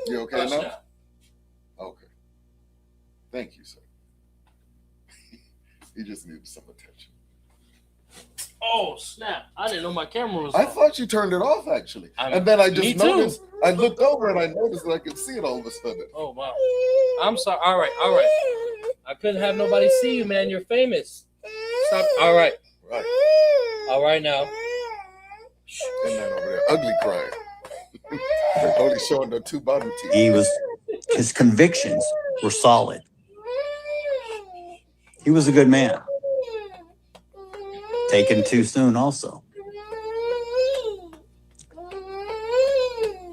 You okay now? Okay. Thank you, sir. He just needed some attention. Oh, snap. I didn't know my camera was I on. thought you turned it off, actually. And then I just noticed, I looked over and I noticed that I could see it all of a sudden. Oh, wow. I'm sorry. All right. I couldn't have nobody see you, man. You're famous. Stop. All right. All right now. And then over there, ugly crying. Only showing the two bottom teeth. His convictions were solid. He was a good man. Taken too soon also.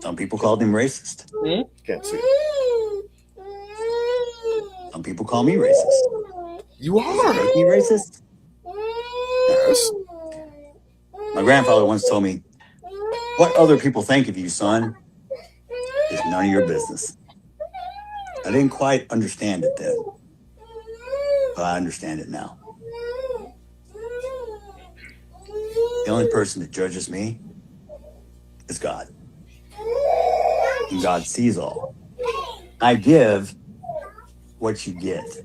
Some people called him racist. Can't see it. Some people call me racist. You are. Make me racist? Yes. My grandfather once told me, what other people think of you, son, is none of your business. I didn't quite understand it then, but I understand it now. The only person that judges me is God. And God sees all. I give what you get.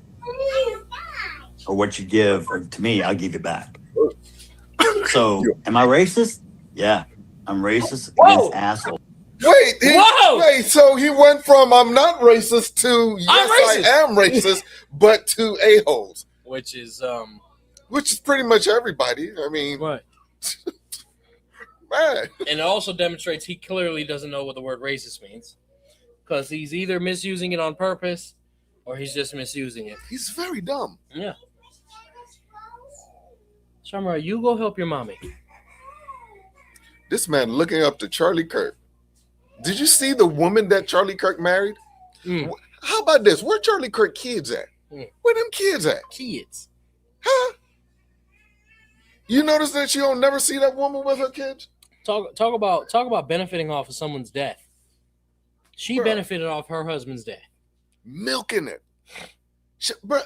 Or what you give, or to me, I'll give it back. So, am I racist? Yeah, I'm racist against assholes. Wait, so he went from I'm not racist to yes, I am racist, but to a-holes. Which is pretty much everybody. I mean, right. Man. And it also demonstrates he clearly doesn't know what the word racist means, because he's either misusing it on purpose or he's just misusing it. He's very dumb. Yeah. Shamra, you go help your mommy. This man looking up to Charlie Kirk. Did you see the woman that Charlie Kirk married? How about this? Where Charlie Kirk kids at? Where them kids at? Kids. Huh? You notice that you don't never see that woman with her kids? Talk about benefiting off of someone's death. She benefited off her husband's death. Milking it. Bro,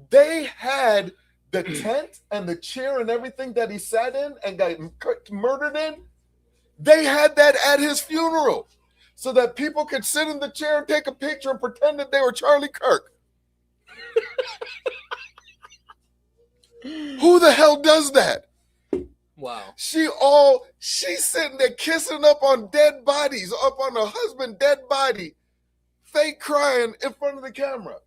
they had the tent and the chair and everything that he sat in and got murdered in. They had that at his funeral so that people could sit in the chair and take a picture and pretend that they were Charlie Kirk. Who the hell does that? Wow. She's sitting there kissing up on dead bodies, up on her husband's dead body, fake crying in front of the camera.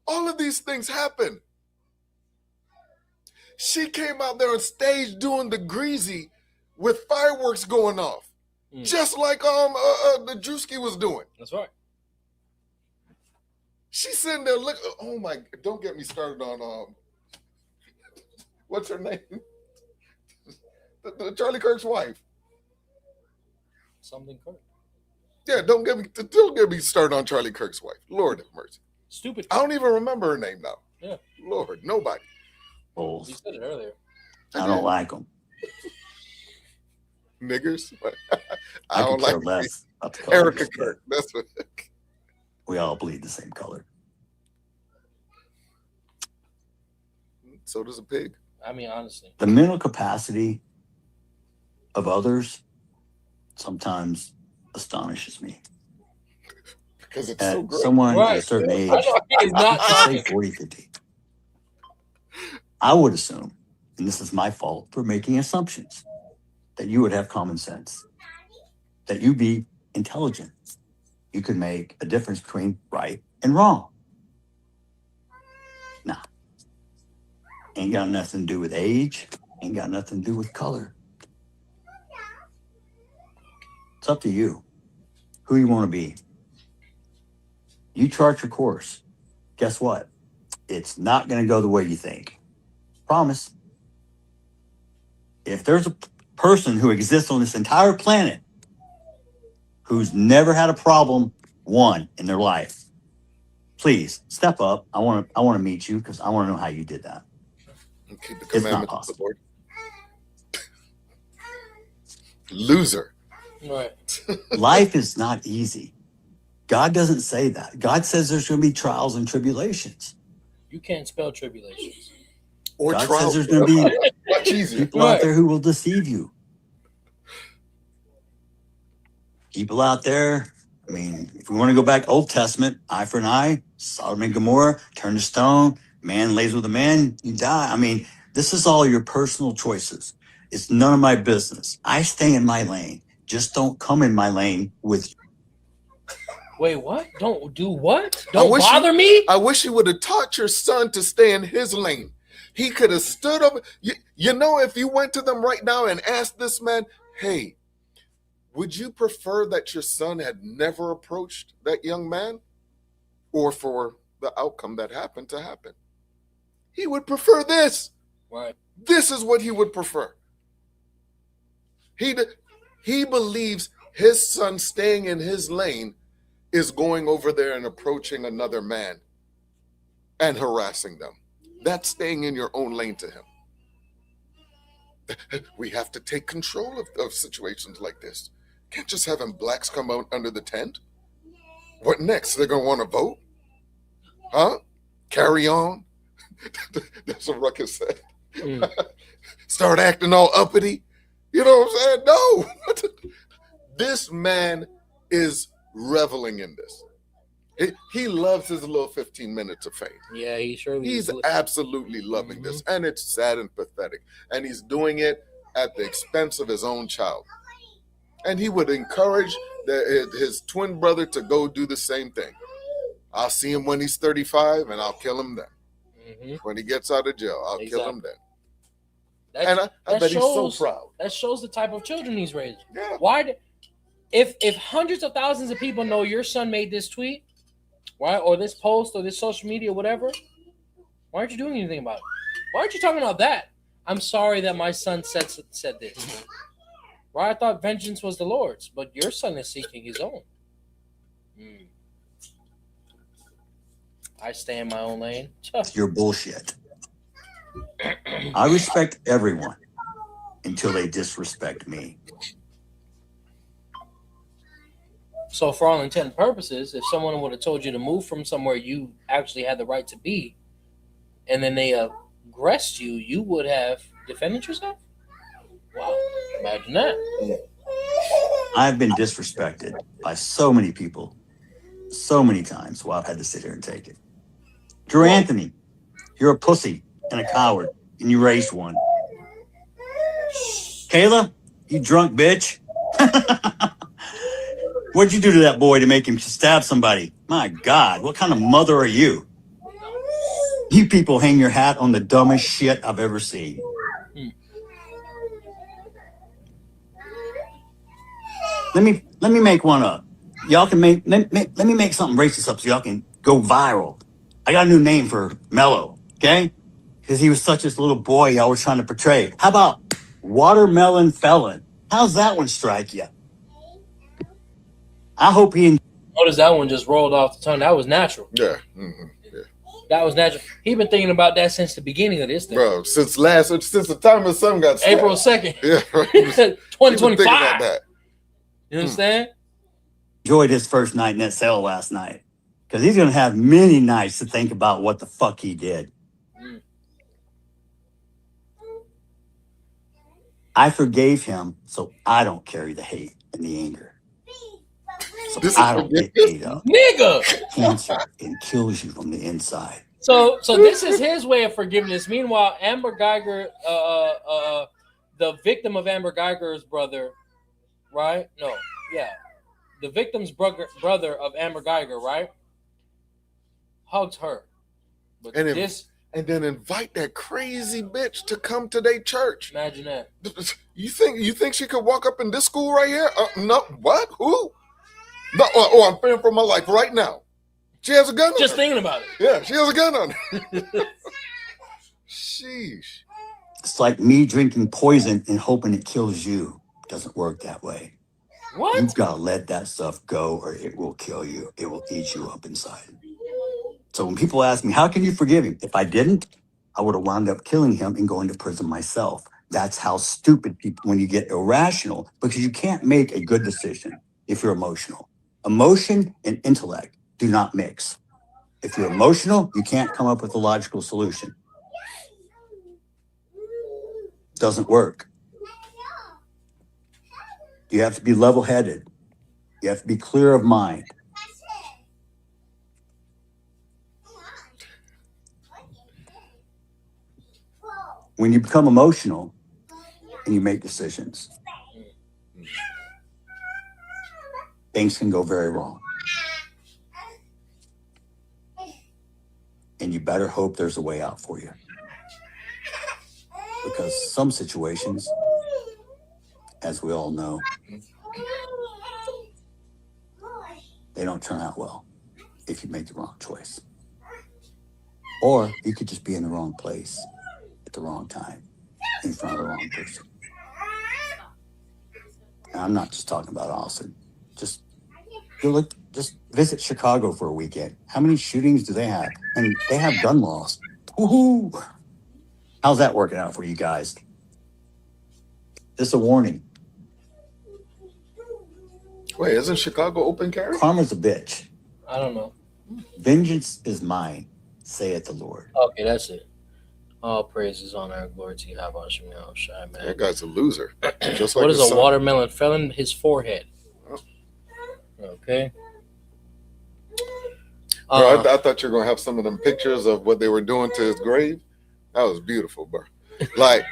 All of these things happen. She came out there on stage doing the greasy with fireworks going off, just like the Drewski was doing. That's right. She's sitting there looking. Oh my! Don't get me started on what's her name? The Charlie Kirk's wife. Something Kirk. Yeah, don't get me started on Charlie Kirk's wife. Lord have mercy. Stupid. I don't even remember her name now. Yeah. Lord, nobody. Bulls. You said it earlier. I don't like them. Niggers. I don't could care like less about the color. Erica Kirk. That's what. We all bleed the same color. So does a pig. I mean, honestly. The mental capacity of others sometimes astonishes me. Because it's so great. Someone at a certain age, say 40, 50, I would assume, and this is my fault for making assumptions, that you would have common sense, that you be intelligent. You could make a difference between right and wrong. Nah. Ain't got nothing to do with age, ain't got nothing to do with color. It's up to you, who you want to be. You chart your course. Guess what? It's not going to go the way you think. Promise. If there's a person who exists on this entire planet who's never had a problem, one, in their life, please step up. I want to meet you because I want to know how you did that. And keep the It's not commandments of the possible. Lord. Loser. Right. Life is not easy. God doesn't say that. God says there's going to be trials and tribulations. You can't spell tribulations. Or God trials. says there's going to be Much easier. people out there who will deceive you. People out there, I mean, if we want to go back Old Testament, eye for an eye, Sodom and Gomorrah, turn to stone, man lays with a man, you die. I mean, this is all your personal choices. It's none of my business. I stay in my lane. Just don't come in my lane with you. Wait, what? Don't do what? Don't bother me? I wish you would have taught your son to stay in his lane. He could have stood up. You know, if you went to them right now and asked this man, hey, would you prefer that your son had never approached that young man, or for the outcome that happened to happen? He would prefer this. Right. This is what he would prefer. He believes his son staying in his lane is going over there and approaching another man and harassing them. That's staying in your own lane to him. We have to take control of situations like this. Can't just having blacks come out under the tent. What next? They're going to want to vote? Huh? Carry on? That's what Ruckus said. Start acting all uppity? You know what I'm saying? No. This man is reveling in this. He loves his little 15 minutes of fame. Yeah, he's absolutely loving this, and it's sad and pathetic. And he's doing it at the expense of his own child. And he would encourage his twin brother to go do the same thing. I'll see him when he's 35, and I'll kill him then. When he gets out of jail, I'll kill him then. And I bet he's so proud. That shows the type of children he's raising. Yeah. Why? If hundreds of thousands of people know your son made this tweet, right, or this post, or this social media, whatever, why aren't you doing anything about it? Why aren't you talking about that? I'm sorry that my son said this. Right? I thought vengeance was the Lord's, but your son is seeking his own. I stay in my own lane. Your bullshit. I respect everyone until they disrespect me. So for all intent and purposes, if someone would have told you to move from somewhere you actually had the right to be, and then they aggressed you, you would have defended yourself? Wow. Imagine that. I've been disrespected by so many people so many times while I've had to sit here and take it. Drew Anthony, you're a pussy and a coward, and you raised one. Kayla, you drunk bitch. What'd you do to that boy to make him stab somebody? My God, what kind of mother are you? You people hang your hat on the dumbest shit I've ever seen. Let me make one up. Y'all can let me make something racist up so y'all can go viral. I got a new name for Mello, okay? Because he was such this little boy y'all was trying to portray. How about Watermelon Felon? How's that one strike you? I hope he... Notice that one just rolled off the tongue. That was natural. Yeah. Mm-hmm. Yeah. That was natural. He been thinking about that since the beginning of this thing. Bro, since the time his son got stabbed. April 2nd. Yeah. 2025. You understand? Enjoyed his first night in that cell last night. Because he's going to have many nights to think about what the fuck he did. I forgave him, so I don't carry the hate and the anger. So I don't get ate up. Nigga! Cancer and kills you from the inside. So this is his way of forgiveness. Meanwhile, Amber Geiger, the victim of Amber Geiger's brother, right? No, yeah. The victim's brother of Amber Geiger, right? Hugs her. But and then invite that crazy bitch to come to their church. Imagine that. You think she could walk up in this school right here? No. What? Who? No. Oh, I'm fearing for my life right now. She has a gun on her. Just thinking about it. Yeah, she has a gun on her. Sheesh. It's like me drinking poison and hoping it kills you. It doesn't work that way. What? You've got to let that stuff go or it will kill you. It will eat you up inside. So when people ask me, how can you forgive him? If I didn't, I would have wound up killing him and going to prison myself. That's how stupid people, when you get irrational, because you can't make a good decision if you're emotional. Emotion and intellect do not mix. If you're emotional, you can't come up with a logical solution. Doesn't work. You have to be level-headed. You have to be clear of mind. When you become emotional and you make decisions, things can go very wrong. And you better hope there's a way out for you. Because some situations, as we all know, they don't turn out well if you make the wrong choice. Or you could just be in the wrong place at the wrong time, in front of the wrong person. And I'm not just talking about Austin. Just visit Chicago for a weekend. How many shootings do they have? And they have gun laws. Woohoo! How's that working out for you guys? Just a warning. Wait, isn't Chicago open carry? Karma's a bitch. I don't know. Vengeance is mine, saith the Lord. Okay, that's it. All praises, honor, and glory to you, Shai, man. That guy's a loser. Just like what is a son. watermelon felon? His forehead. Oh. Okay. Bro, I thought you were gonna have some of them pictures of what they were doing to his grave. That was beautiful, bro. Like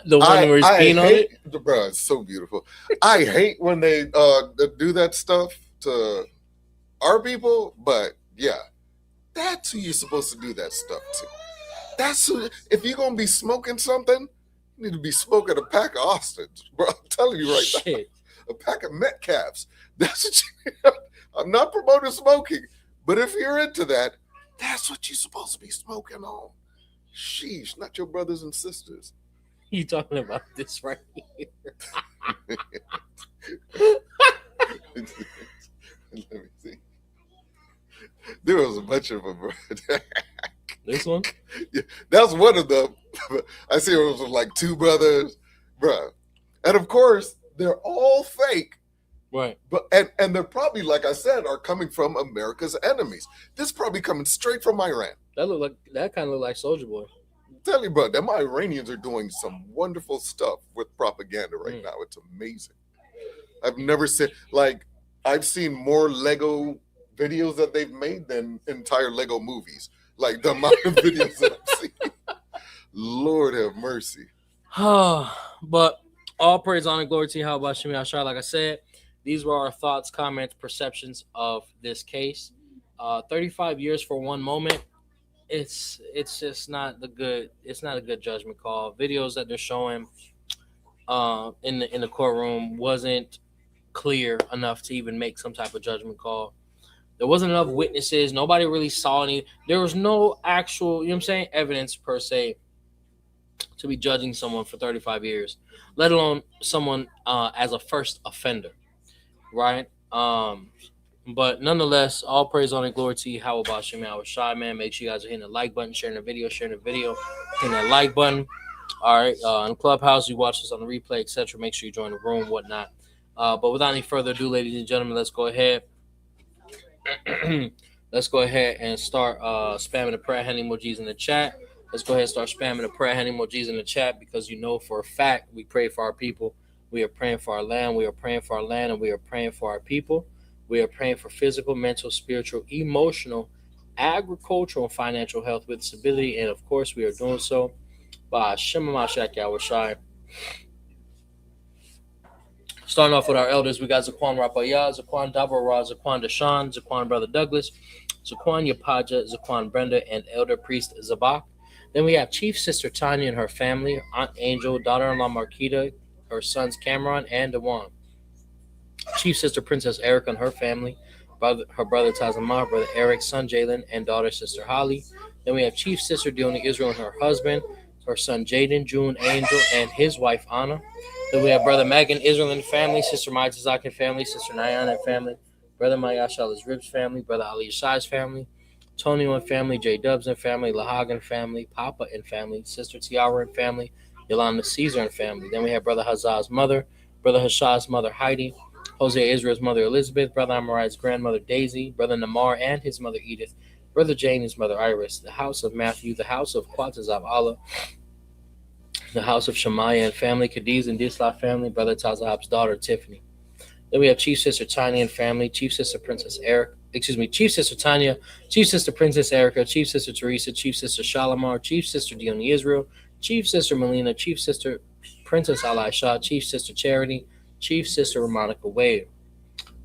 the one where he's peeing on it. Bro, it's so beautiful. I hate when they do that stuff to our people, but yeah, that's who you're supposed to do that stuff to. That's who. If you're gonna be smoking something, You need to be smoking a pack of Austins, bro. I'm telling you right Shit. now. A pack of Metcalfs. That's what you. I'm not promoting smoking, but if you're into that, that's what you're supposed to be smoking on. Sheesh, not your brothers and sisters. You talking about this right here? Let me see. There was a bunch of them, bro. This one? Yeah, that's one of them. I see it was like two brothers, bro. And of course, they're all fake. Right. But and they're probably, like I said, are coming from America's enemies. This is probably coming straight from Iran. That kind of look like Soulja Boy. Tell you, bro, them Iranians are doing some wonderful stuff with propaganda right now. It's amazing. I've never seen, like, I've seen more Lego videos that they've made than entire Lego movies. Like the amount of videos that I've seen. Lord have mercy. But all praise, honor, glory to you. How about Shemi Ashar? Like I said, these were our thoughts, comments, perceptions of this case. 35 years for one moment. It's just not the good. It's not a good judgment call. Videos that they're showing in the courtroom wasn't clear enough to even make some type of judgment call. There wasn't enough witnesses. Nobody really saw any. There was no actual, you know what I'm saying, evidence per se to be judging someone for 35 years, let alone someone as a first offender, right? But nonetheless, all praise, honor, and glory to you. How about Shemi Awashai, man? Make sure you guys are hitting the like button, sharing the video, hitting that like button. All right, in Clubhouse, you watch this on the replay, etc. Make sure you join the room, whatnot. But without any further ado, ladies and gentlemen, let's go ahead. Let's go ahead and start spamming the prayer hand emojis in the chat. Let's go ahead and start spamming the prayer hand emojis in the chat, because you know for a fact we pray for our people. We are praying for our land. We are praying for our land, and we are praying for our people. We are praying for physical, mental, spiritual, emotional, agricultural, and financial health with stability. And of course, we are doing so by Shema Mashak Yawashai. Starting off with our elders, we got Zaquan Rapaya, Zaquan Dabara, Zaquan Deshaun, Zaquan Brother Douglas, Zaquan Yapaja, Zaquan Brenda, and Elder Priest Zabak. Then we have Chief Sister Tanya and her family, Aunt Angel, daughter-in-law Marquita, her sons Cameron and Dewan. Chief Sister Princess Erica and her family, her brother Tazamar, her brother Eric, son Jalen, and daughter Sister Holly. Then we have Chief Sister Diona Israel and her husband, her son Jaden, June, Angel, and his wife Anna. Then we have Brother Megan Israel and family, Sister Maya Tazak and family, Sister Nayan and family, Brother Mayash Ali's Ribs family, Brother Ali Shai's family, Tony and family, J Dubs and family, Lahag and family, Papa and family, Sister Tiara and family, Yolanda Caesar and family. Then we have Brother Hazaz's mother, Brother Hashah's mother Heidi, Jose Israel's mother Elizabeth, Brother Amari's grandmother Daisy, Brother Namar and his mother Edith, Brother Jane and his mother Iris, the house of Matthew, the house of Quatazav Allah, the house of Shemaiah and family, Cadiz and Disla family, Brother Tazahab's daughter Tiffany. Then we have Chief Sister Tanya and family, Chief Sister Princess Chief Sister Tanya, Chief Sister Princess Erica, Chief Sister Teresa, Chief Sister Shalimar, Chief Sister Dione Israel, Chief Sister Melina, Chief Sister Princess Elisha, Chief Sister Charity, Chief Sister Monica Wade.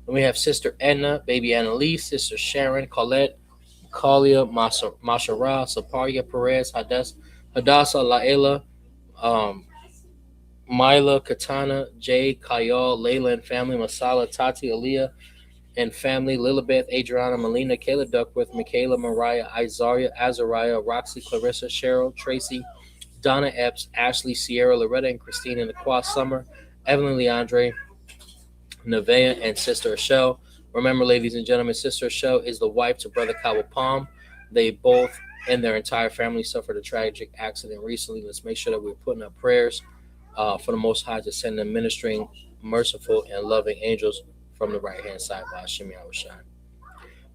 Then we have Sister Edna, Baby Annalise, Sister Sharon, Colette, Kalia, Mashara, Saparia Perez, Hadassah, Laela, Mila, Katana, Jay, Kayal, Layla and family, Masala, Tati, Aaliyah and family, Lilibeth, Adriana, Melina, Kayla Duckworth, Michaela, Mariah, Izaria, Azariah, Roxy, Clarissa, Cheryl, Tracy, Donna Epps, Ashley, Sierra, Loretta, and Christina, Naquan Summer, Evelyn Leandre, Nevaeh, and Sister Rochelle. Remember, ladies and gentlemen, Sister Rochelle is the wife to Brother Kawa Palm. They both and their entire family suffered a tragic accident recently. Let's make sure that we're putting up prayers for the Most High to send them ministering, merciful, and loving angels from the right-hand side by Shemi Awashai.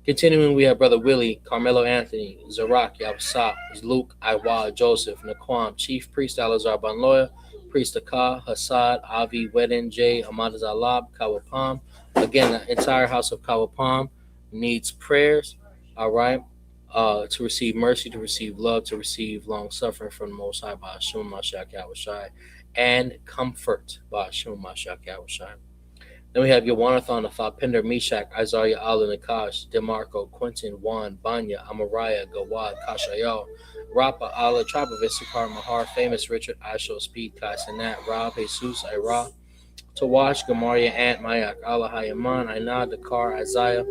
Continuing, we have Brother Willie, Karmelo Anthony, Zarak, Yabasap, Luke, Iwa, Joseph, Naquan, Chief Priest Alazar Banloya, Priest Akah, Hassad, Avi, Wedin, Jay, Ahmad Zalab, Kawapam. Again, the entire house of Kawapam needs prayers, all right, to receive mercy, to receive love, to receive long suffering from the Most High by Hashem Mashak Yawashai, and comfort by Hashem Mashak Yawashai. Then we have Yawanathan, Afapinder, Meshach, Isaiah, Ala, Nakash, DeMarco, Quentin, Juan, Banya, Amariah, Gawad, Kashayal, Rapa Allah, Tribe of Issachar, Mahar, Famous Richard, Aisho, Speed, Kai Sanat, Rob, Jesus, Ira, Tawash, Gamaria, Ant, Mayak, Allah, Hayaman, Ainad, Dakar, Isaiah,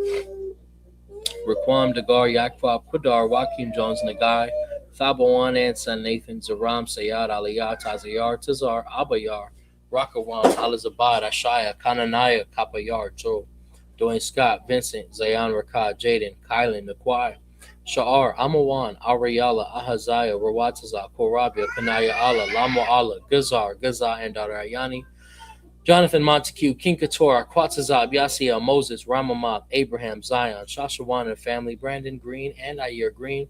Raquam, Dagar, Yakfa, Pudar, Joaquin Jones, Nagai, Thabawan, and Son Nathan, Zaram, Sayad, Aliyah, Tazayar, Tazar, Abayar, Rakawan, Alizabad, Ashaya, Kananaya, Kapayar, Joe, Dwayne Scott, Vincent, Zayan Rakad, Jaden, Kylan, Naquai, Sha'ar, Amawan, Ariala, Ahaziah, Rawataza, Korabia, Kanaya Allah, Lamo Allah, Gazar, Gaza, and Darayani, Jonathan Montague, King Katora, Quatzazab, Yasia, Moses, Ramamab, Abraham, Zion, Shashawan and family, Brandon Green and Ayer Green,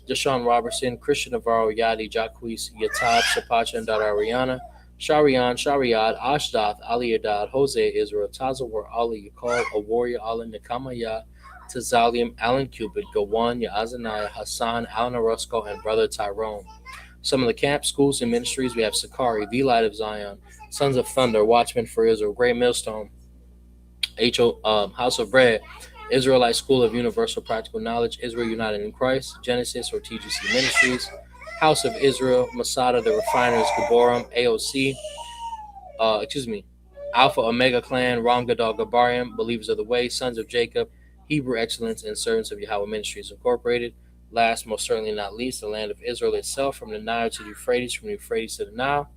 Deshaun Robertson, Christian Navarro, Yadi, Jacquees, Yatab, Shapacha, and Ariana, Sharian, Shariad, Ashdath, Aliyadad, Jose Israel, Tazawar, Ali, Yakal, a warrior, Allah, Nakamaya, Tazalium, Alan Cupid, Gawan, Yaazaniah, Hassan, Alan Orozco, and Brother Tyrone. Some of the camps, schools, and ministries we have Sakari, V Light of Zion, Sons of Thunder, Watchmen for Israel, Great Millstone, House of Bread, Israelite School of Universal Practical Knowledge, Israel United in Christ, Genesis or TGC Ministries, House of Israel, Masada, the Refiners, Gaborim, AOC, Alpha Omega Clan, Ram Gadol Gabarium, Believers of the Way, Sons of Jacob, Hebrew Excellence, and Servants of Yahweh Ministries Incorporated. Last, most certainly not least, the land of Israel itself, from the Nile to the Euphrates, from the Euphrates to the Nile.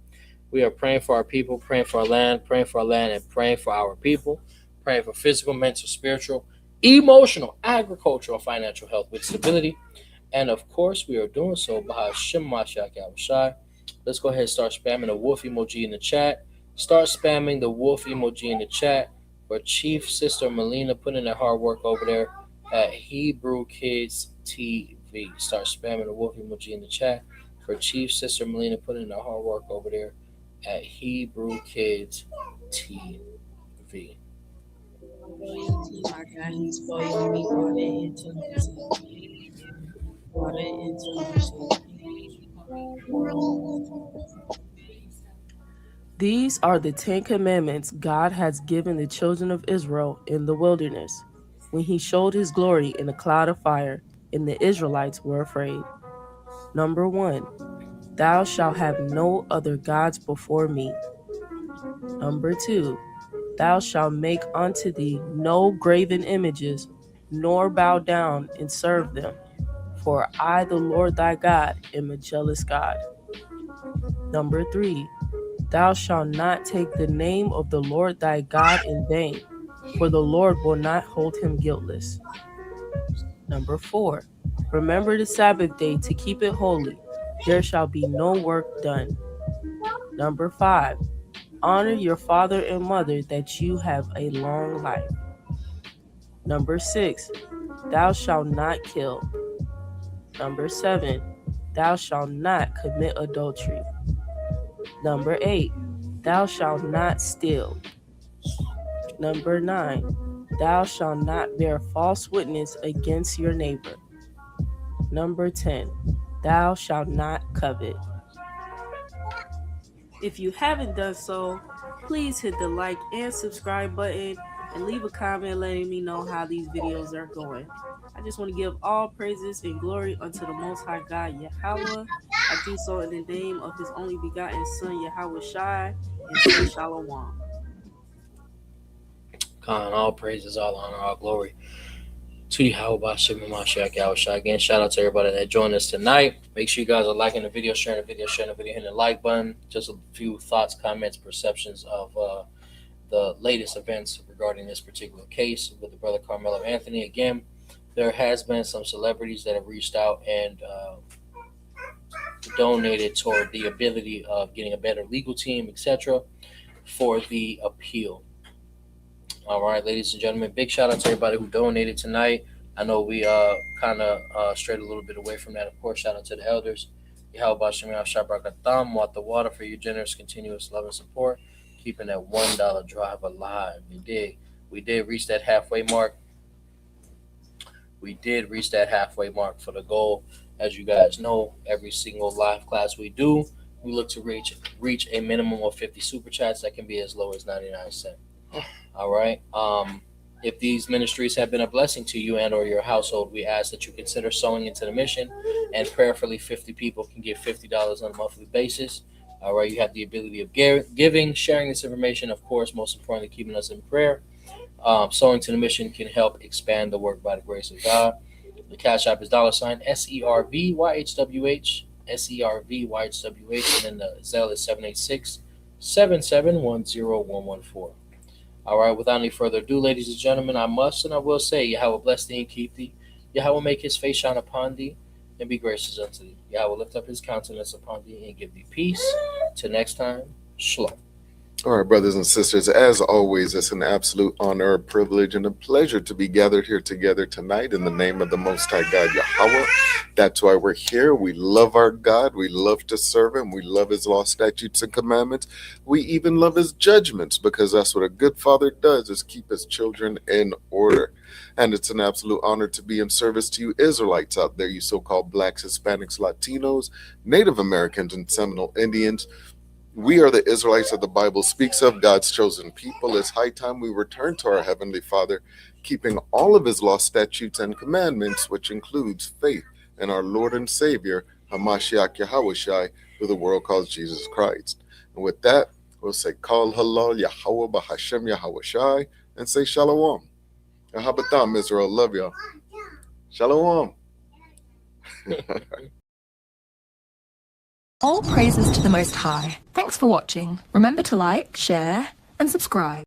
We are praying for our people, praying for our land, and praying for our people, praying for physical, mental, spiritual, emotional, agricultural, financial health with stability. And of course, we are doing so by Hashem Mashiach Yahushai. Let's go ahead and start spamming the wolf emoji in the chat. Start spamming the wolf emoji in the chat for Chief Sister Melina putting in that hard work over there at Hebrew Kids TV. Start spamming the wolf emoji in the chat for Chief Sister Melina putting in that hard work over there at Hebrew Kids TV. These are the 10 commandments God has given the children of Israel in the wilderness, when he showed his glory in a cloud of fire, and the Israelites were afraid. Number 1, thou shalt have no other gods before me. Number 2, thou shalt make unto thee no graven images, nor bow down and serve them. For I, the Lord thy God, am a jealous God. Number 3, thou shalt not take the name of the Lord thy God in vain, for the Lord will not hold him guiltless. Number 4, remember the Sabbath day to keep it holy. There shall be no work done. Number 5, honor your father and mother, that you have a long life. Number 6, thou shalt not kill. Number 7, thou shalt not commit adultery. Number 8, thou shalt not steal. Number 9, thou shalt not bear false witness against your neighbor. Number 10, thou shalt not covet. If you haven't done so, please hit the like and subscribe button and leave a comment letting me know how these videos are going. I just want to give all praises and glory unto the Most High God, Yahweh. I do so in the name of his only begotten Son, Yahweh Shai, and say Shalom. Khan, all praises, all honor, all glory to Yahweh Bashem and Mashiach Yahushua. Again, shout out to everybody that joined us tonight. Make sure you guys are liking the video, sharing the video, hitting the like button. Just a few thoughts, comments, perceptions of the latest events regarding this particular case with the brother Karmelo Anthony. Again, there has been some celebrities that have reached out and donated toward the ability of getting a better legal team, etc., for the appeal. All right, ladies and gentlemen, big shout out to everybody who donated tonight. I know we kind of strayed a little bit away from that. Of course, shout out to the elders. Yahweh Shem Shabrakatam, Wat the water for your generous, continuous love and support, keeping that $1 drive alive. We did reach that halfway mark. We did reach that halfway mark for the goal. As you guys know, every single live class we do, we look to reach a minimum of 50 super chats. That can be as low as 99 cents. All right. If these ministries have been a blessing to you and or your household, we ask that you consider sowing into the mission, and prayerfully 50 people can give $50 on a monthly basis. All right, you have the ability of giving, sharing this information, of course, most importantly, keeping us in prayer. Sowing to the mission can help expand the work by the grace of God. The Cash App is $SERVYHWH, SERVYHWH, and then the Zelle is 786-7710114. All right, without any further ado, ladies and gentlemen, I must and I will say, Yahweh bless thee and keep thee. Yahweh make his face shine upon thee and be gracious unto thee. Yahweh lift up his countenance upon thee and give thee peace. Till next time, shalom. All right, brothers and sisters, as always, it's an absolute honor, a privilege, and a pleasure to be gathered here together tonight in the name of the Most High God, Yahweh. That's why we're here. We love our God. We love to serve him. We love his law, statutes, and commandments. We even love his judgments, because that's what a good father does, is keep his children in order. And it's an absolute honor to be in service to you Israelites out there, you so-called blacks, Hispanics, Latinos, Native Americans, and Seminole Indians. We are the Israelites that the Bible speaks of, God's chosen people. It's high time we return to our Heavenly Father, keeping all of his law, statutes, and commandments, which includes faith in our Lord and Savior, Hamashiach Yahushai, who the world calls Jesus Christ. And with that, we'll say, Kal Halal Yahweh Bahashem Yahushai, and say Shalom. Ahabatam, Israel. Love y'all. Shalom. All praises to the Most High. Thanks for watching. Remember to like, share, and subscribe.